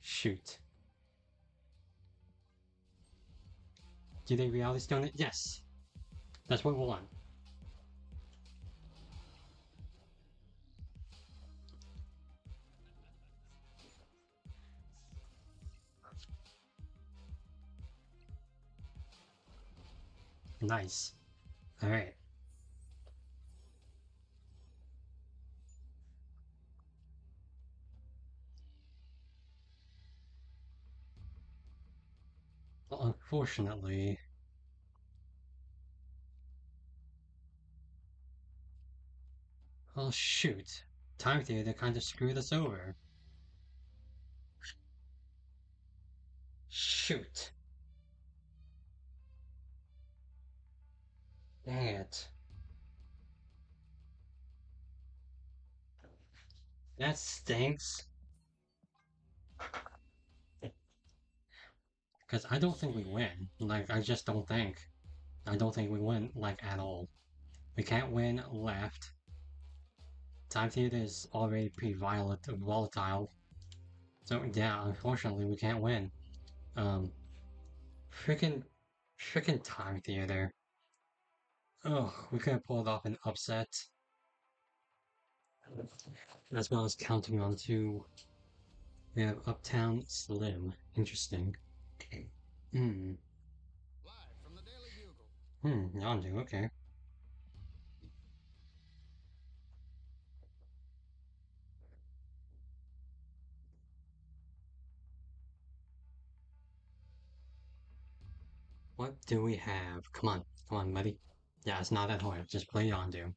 Shoot. Do they Reality Stone it? Yes! That's what we want. Nice. Alright. Well, unfortunately, Well, shoot. Time Theater kind of screwed us over. Shoot. Dang it. That stinks. Because I don't think we win. Like, I just don't think. I don't think we win, like, at all. We can't win left. Time Theater is already pretty volatile. So, yeah, unfortunately, we can't win. Um, freaking, freaking Time Theater. Oh, we could have pulled off an upset. That's what I was counting on, too. We have Uptown Slim. Interesting. Hmm. Live from the Daily Bugle. Yondu, okay. What do we have? Come on, buddy. Yeah, it's not that hard. Just play Yondu.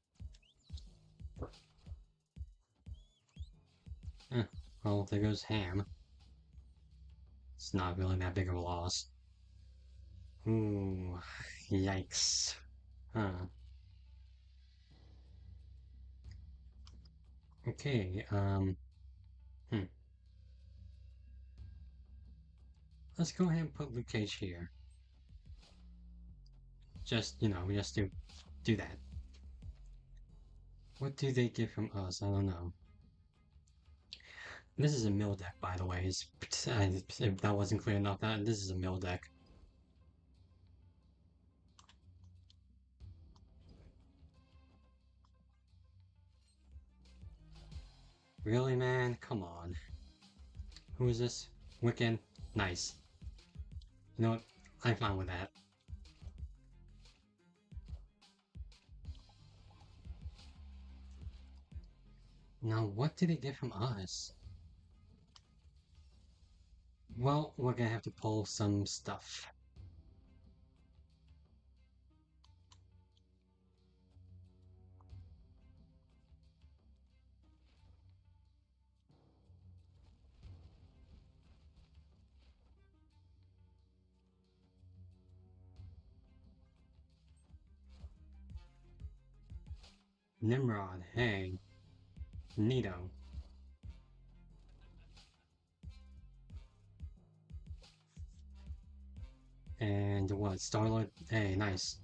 Eh, well, there goes Ham. It's not really that big of a loss. Ooh, yikes. Huh. Okay, hmm. Let's go ahead and put Luke Cage here. Just, just do that. What do they get from us? I don't know. This is a mill deck, by the way. If that wasn't clear enough, this is a mill deck. Really, man? Come on. Who is this? Wiccan? Nice. You know what? I'm fine with that. Now, what did they get from us? Well, we're gonna have to pull some stuff. Nimrod, hey. Nito. And what? Starlord? Hey, nice.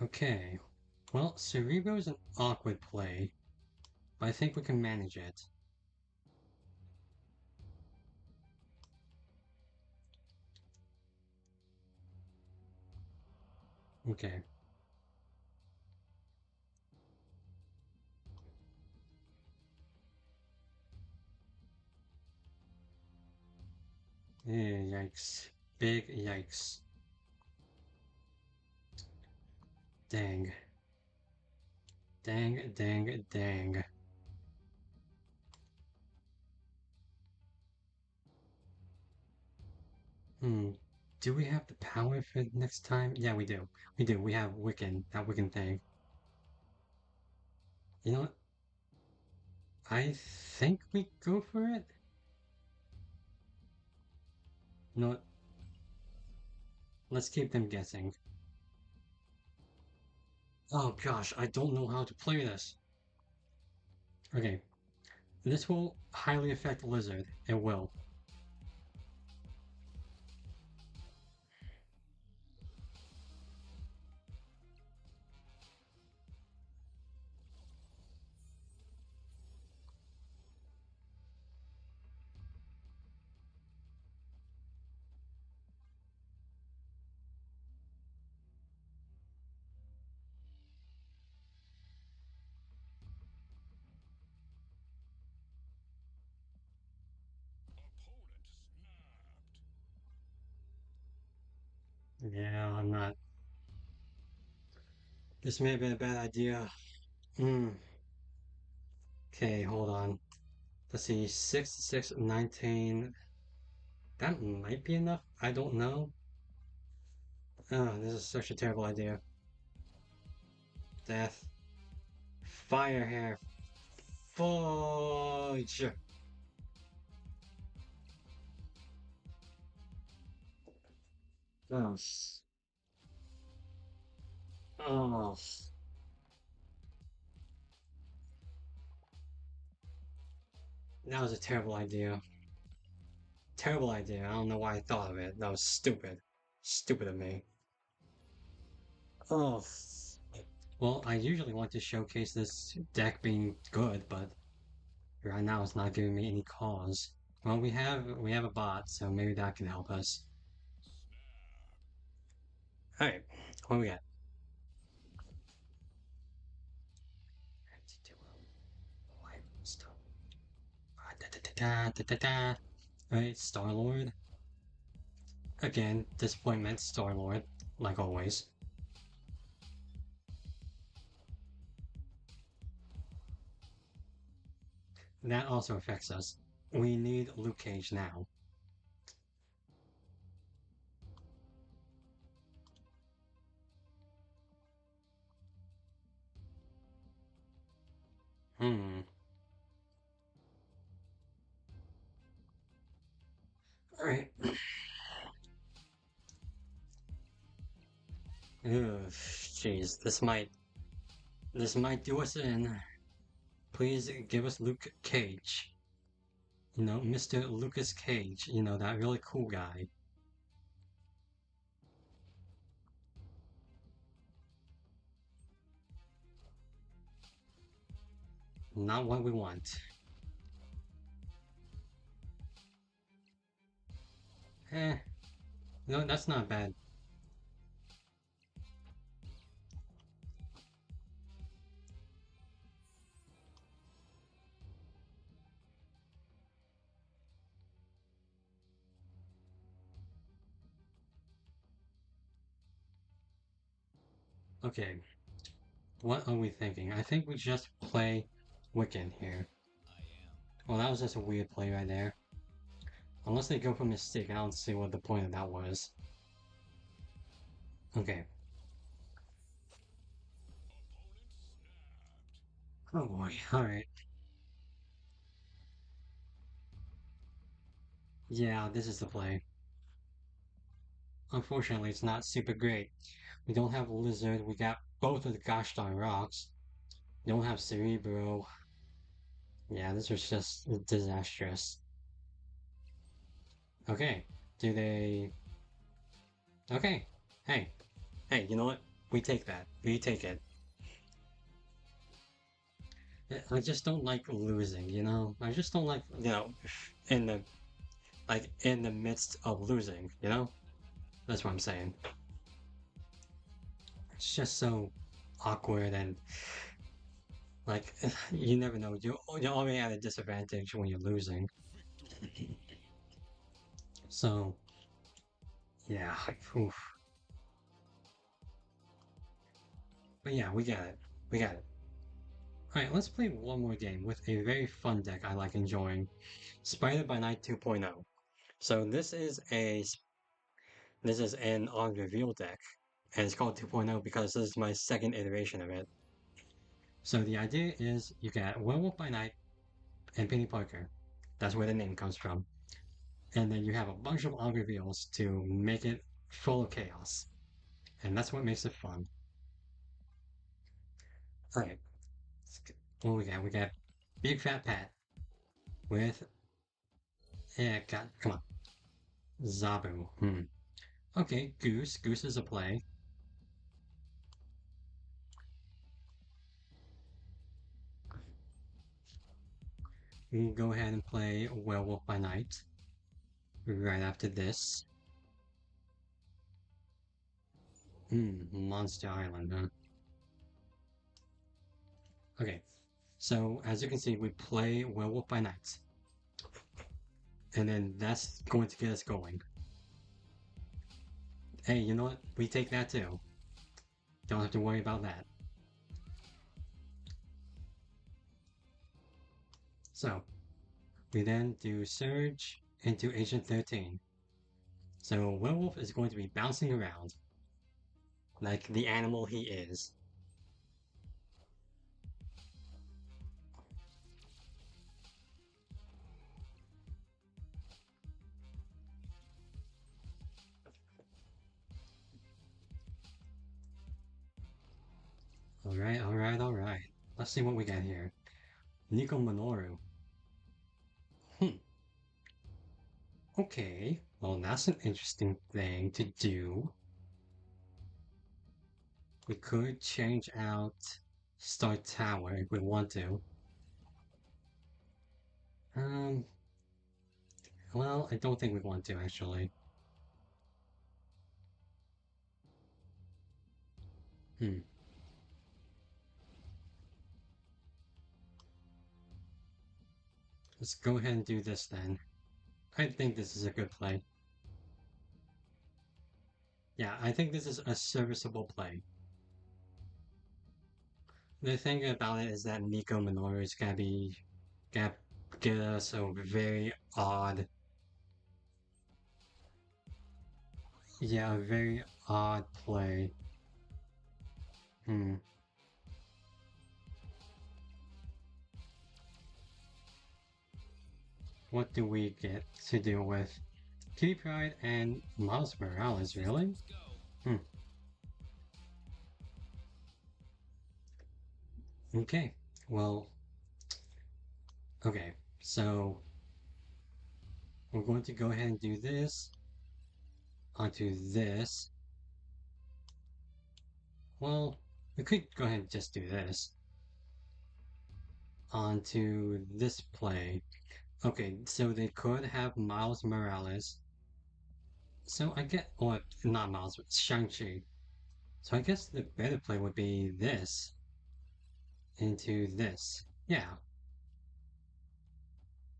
Okay. Well, Cerebro's an awkward play, but I think we can manage it. Okay. Yikes. Big yikes. Dang. Dang, dang, dang. Do we have the power for next time? Yeah, we do. We do. We have Wiccan, that Wiccan thing. You know what? I think we go for it. You know what? Let's keep them guessing. Oh gosh, I don't know how to play this. Okay. This will highly affect Lizard. It will. Opponent snapped. Yeah, I'm not. This may have been a bad idea. Hmm. Okay, hold on. Let's see. 6, 6, 19. That might be enough. I don't know. Oh, this is such a terrible idea. Death. Fire hair. Fudge. Oh. Oh. That was a terrible idea. Terrible idea. I don't know why I thought of it. That was stupid. Stupid of me. Oh. Well, I usually want to showcase this deck being good, but right now it's not giving me any cause. Well, we have a bot, so maybe that can help us. All right, what we got? All right, Star Lord. Again, disappointment, Star Lord, like always. That also affects us. We need Luke Cage now. Hmm. Alright. Ugh, jeez, this might do us in. Please give us Luke Cage. Mr. Lucas Cage, that really cool guy. Not what we want. Eh, no, that's not bad. Okay, what are we thinking? I think we just play Wiccan here. Well, that was just a weird play right there. Unless they go for Mystique, I don't see what the point of that was. Okay. Oh boy, alright. Yeah, this is the play. Unfortunately, it's not super great. We don't have Lizard, we got both of the gosh darn rocks. We don't have Cerebro. Yeah, this was just disastrous. Okay, do they... Okay, hey, hey, you know what? We take that. We take it. I just don't like losing. I just don't like, in the, in the midst of losing. That's what I'm saying. It's just so awkward and, like, you never know. You're already at a disadvantage when you're losing. So, yeah, oof. But yeah, we got it. We got it. Alright, let's play one more game with a very fun deck I like enjoying. Spider by Night 2.0. So this is an on reveal deck, and it's called 2.0 because this is my second iteration of it. So the idea is you get Werewolf by Night and Penny Parker. That's where the name comes from. And then you have a bunch of on reveals to make it full of chaos. And that's what makes it fun. Alright, what we got? We got Big Fat Pat with, yeah, God, come on, Zabu. Okay, Goose. Goose is a play. We can go ahead and play Werewolf by Night right after this. Monster Island, huh? Okay, so as you can see, we play Werewolf by Night. And then that's going to get us going. Hey, you know what? We take that too. Don't have to worry about that. So, we then do Surge into Agent 13. So Werewolf is going to be bouncing around like the animal he is. Alright, alright, alright. Let's see what we got here. Nico Minoru. Hmm. Okay, well that's an interesting thing to do. We could change out Star Tower if we want to. Um, well, I don't think we want to actually. Hmm. Let's go ahead and do this then. I think this is a good play. Yeah, I think this is a serviceable play. The thing about it is that Nico Minoru is gonna get us a very odd, yeah, a very odd play. Hmm. What do we get to deal with? Kitty Pryde and Miles Morales, really? Hmm. Okay. Well, okay. So we're going to go ahead and do this onto this. Well, we could go ahead and just do this onto this play. Okay, so they could have Miles Morales. So I get, or not Miles, but Shang-Chi. So I guess the better play would be this into this. Yeah,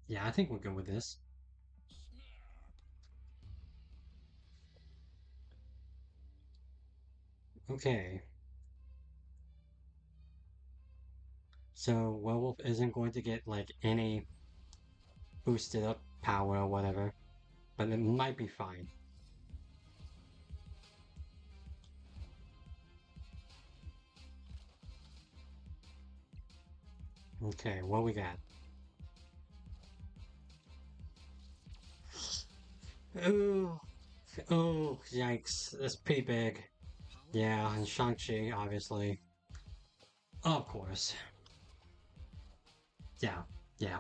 yeah, I think we'll go with this. Okay, so Werewolf isn't going to get like any boosted up power or whatever, but it might be fine. Okay, what we got? Ooh, ooh, yikes, that's pretty big. Yeah, and Shang-Chi, obviously. Of course. Yeah, yeah.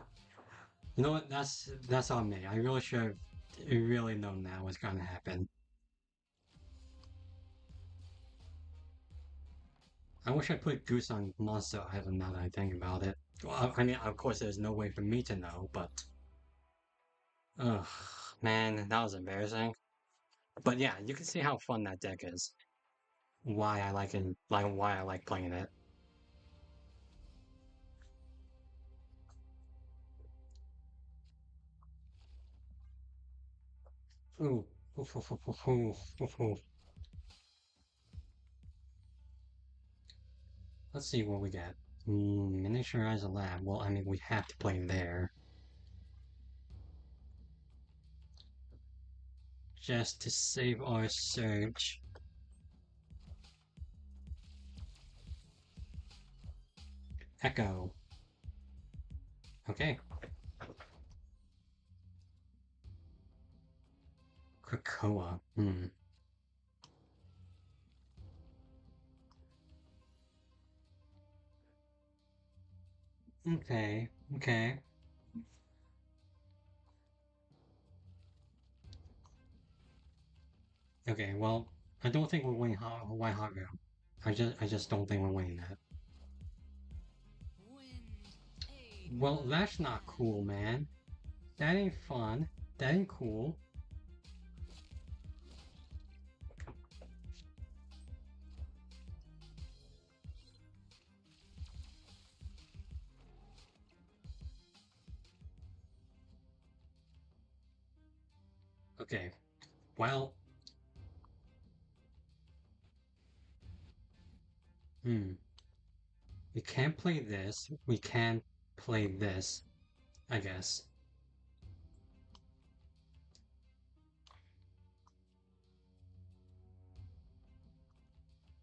You know what? That's on me. I really should have really known that was gonna happen. I wish I put Goose on Monster Island now that I think about it. Well, I mean, of course, there's no way for me to know, but ugh, man, that was embarrassing. But yeah, you can see how fun that deck is. Why I like it, like why I like playing it. Ooh, oof, oof, oof, oof, oof, oof, oof. Let's see what we got. Miniaturize a lab. Well, I mean, we have to play there. Just to save our surge. Echo. Okay. Krakoa. Hmm. Okay. Okay. Okay. Well, I don't think we're winning White Hot Girl. I just don't think we're winning that. Well, that's not cool, man. That ain't fun. That ain't cool. Okay. Well. Hmm. We can't play this. We can play this, I guess.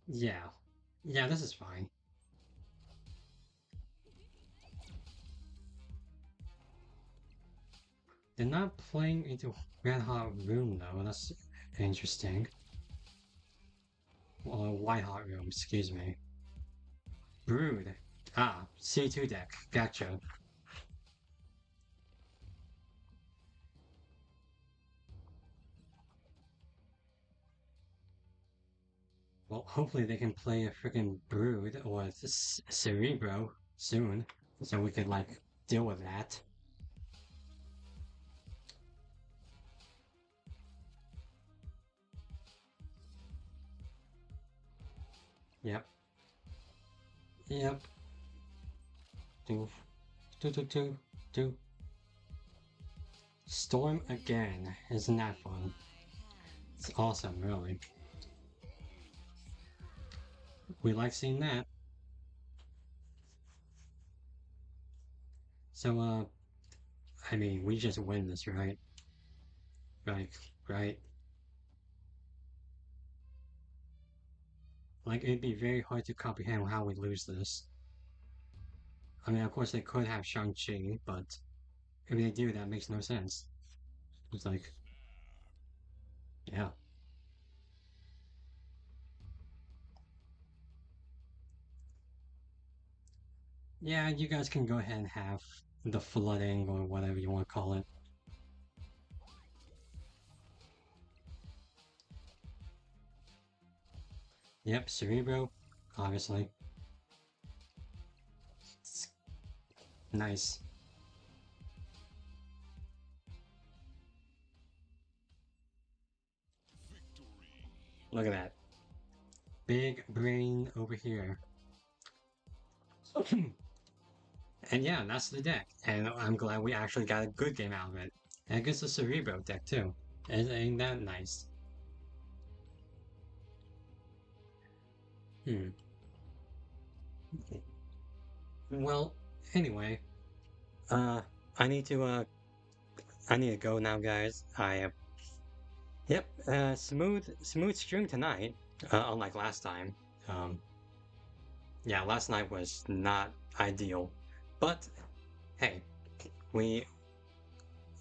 Yeah. Yeah, this is fine. They're not playing into Red Hot Room though. That's interesting. White Hot Room, excuse me. Brood. Ah, C2 deck. Gotcha. Well, hopefully they can play a freaking Brood or Cerebro soon, so we could, like, deal with that. Yep. Yep. Do, do. Storm again. Isn't that fun? It's awesome, really. We like seeing that. So, I mean, we just win this, right? Right. Like, it'd be very hard to comprehend how we lose this. I mean, of course, they could have Shang-Chi, but if they do, that makes no sense. It's like, yeah. Yeah, you guys can go ahead and have the flooding or whatever you want to call it. Yep, Cerebro, obviously. Nice. Look at that. Big brain over here. And yeah, that's the deck. And I'm glad we actually got a good game out of it. And it gets a Cerebro deck too. Ain't that nice? Hmm. Well, anyway, uh, I need to, uh, I need to go now, guys. Yep, smooth stream tonight, unlike last time. Um, yeah, last night was not ideal, but hey, we,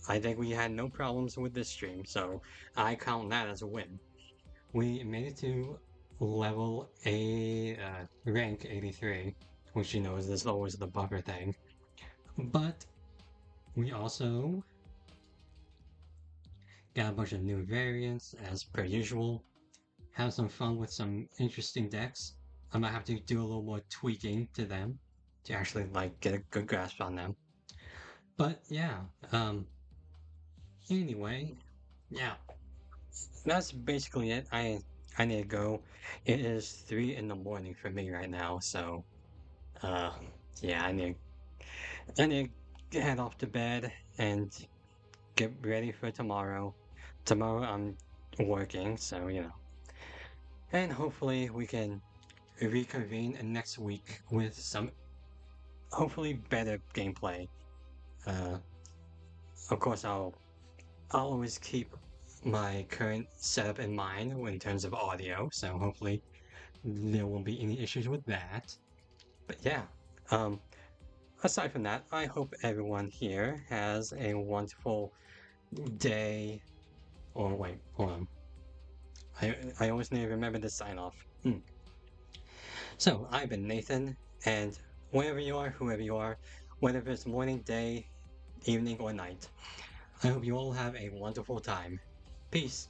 I think we had no problems with this stream, so I count that as a win. We made it to level rank 83, which you know is as low as the buffer thing, but we also got a bunch of new variants as per usual. Have some fun with some interesting decks. I might have to do a little more tweaking to them to actually like get a good grasp on them. But yeah, anyway, yeah, that's basically it. I need to go. It is 3 in the morning for me right now, so uh yeah, I need to head off to bed and get ready for tomorrow. Tomorrow I'm working, so you know. And hopefully we can reconvene next week with some hopefully better gameplay. Uh, of course, I'll always keep my current setup in mind in terms of audio, so hopefully there won't be any issues with that. But yeah, um, aside from that, I hope everyone here has a wonderful day. Or wait, hold on. I always need to remember to sign off. So, I've been Nathan, and wherever you are, whoever you are, whether it's morning, day, evening, or night, I hope you all have a wonderful time. Peace.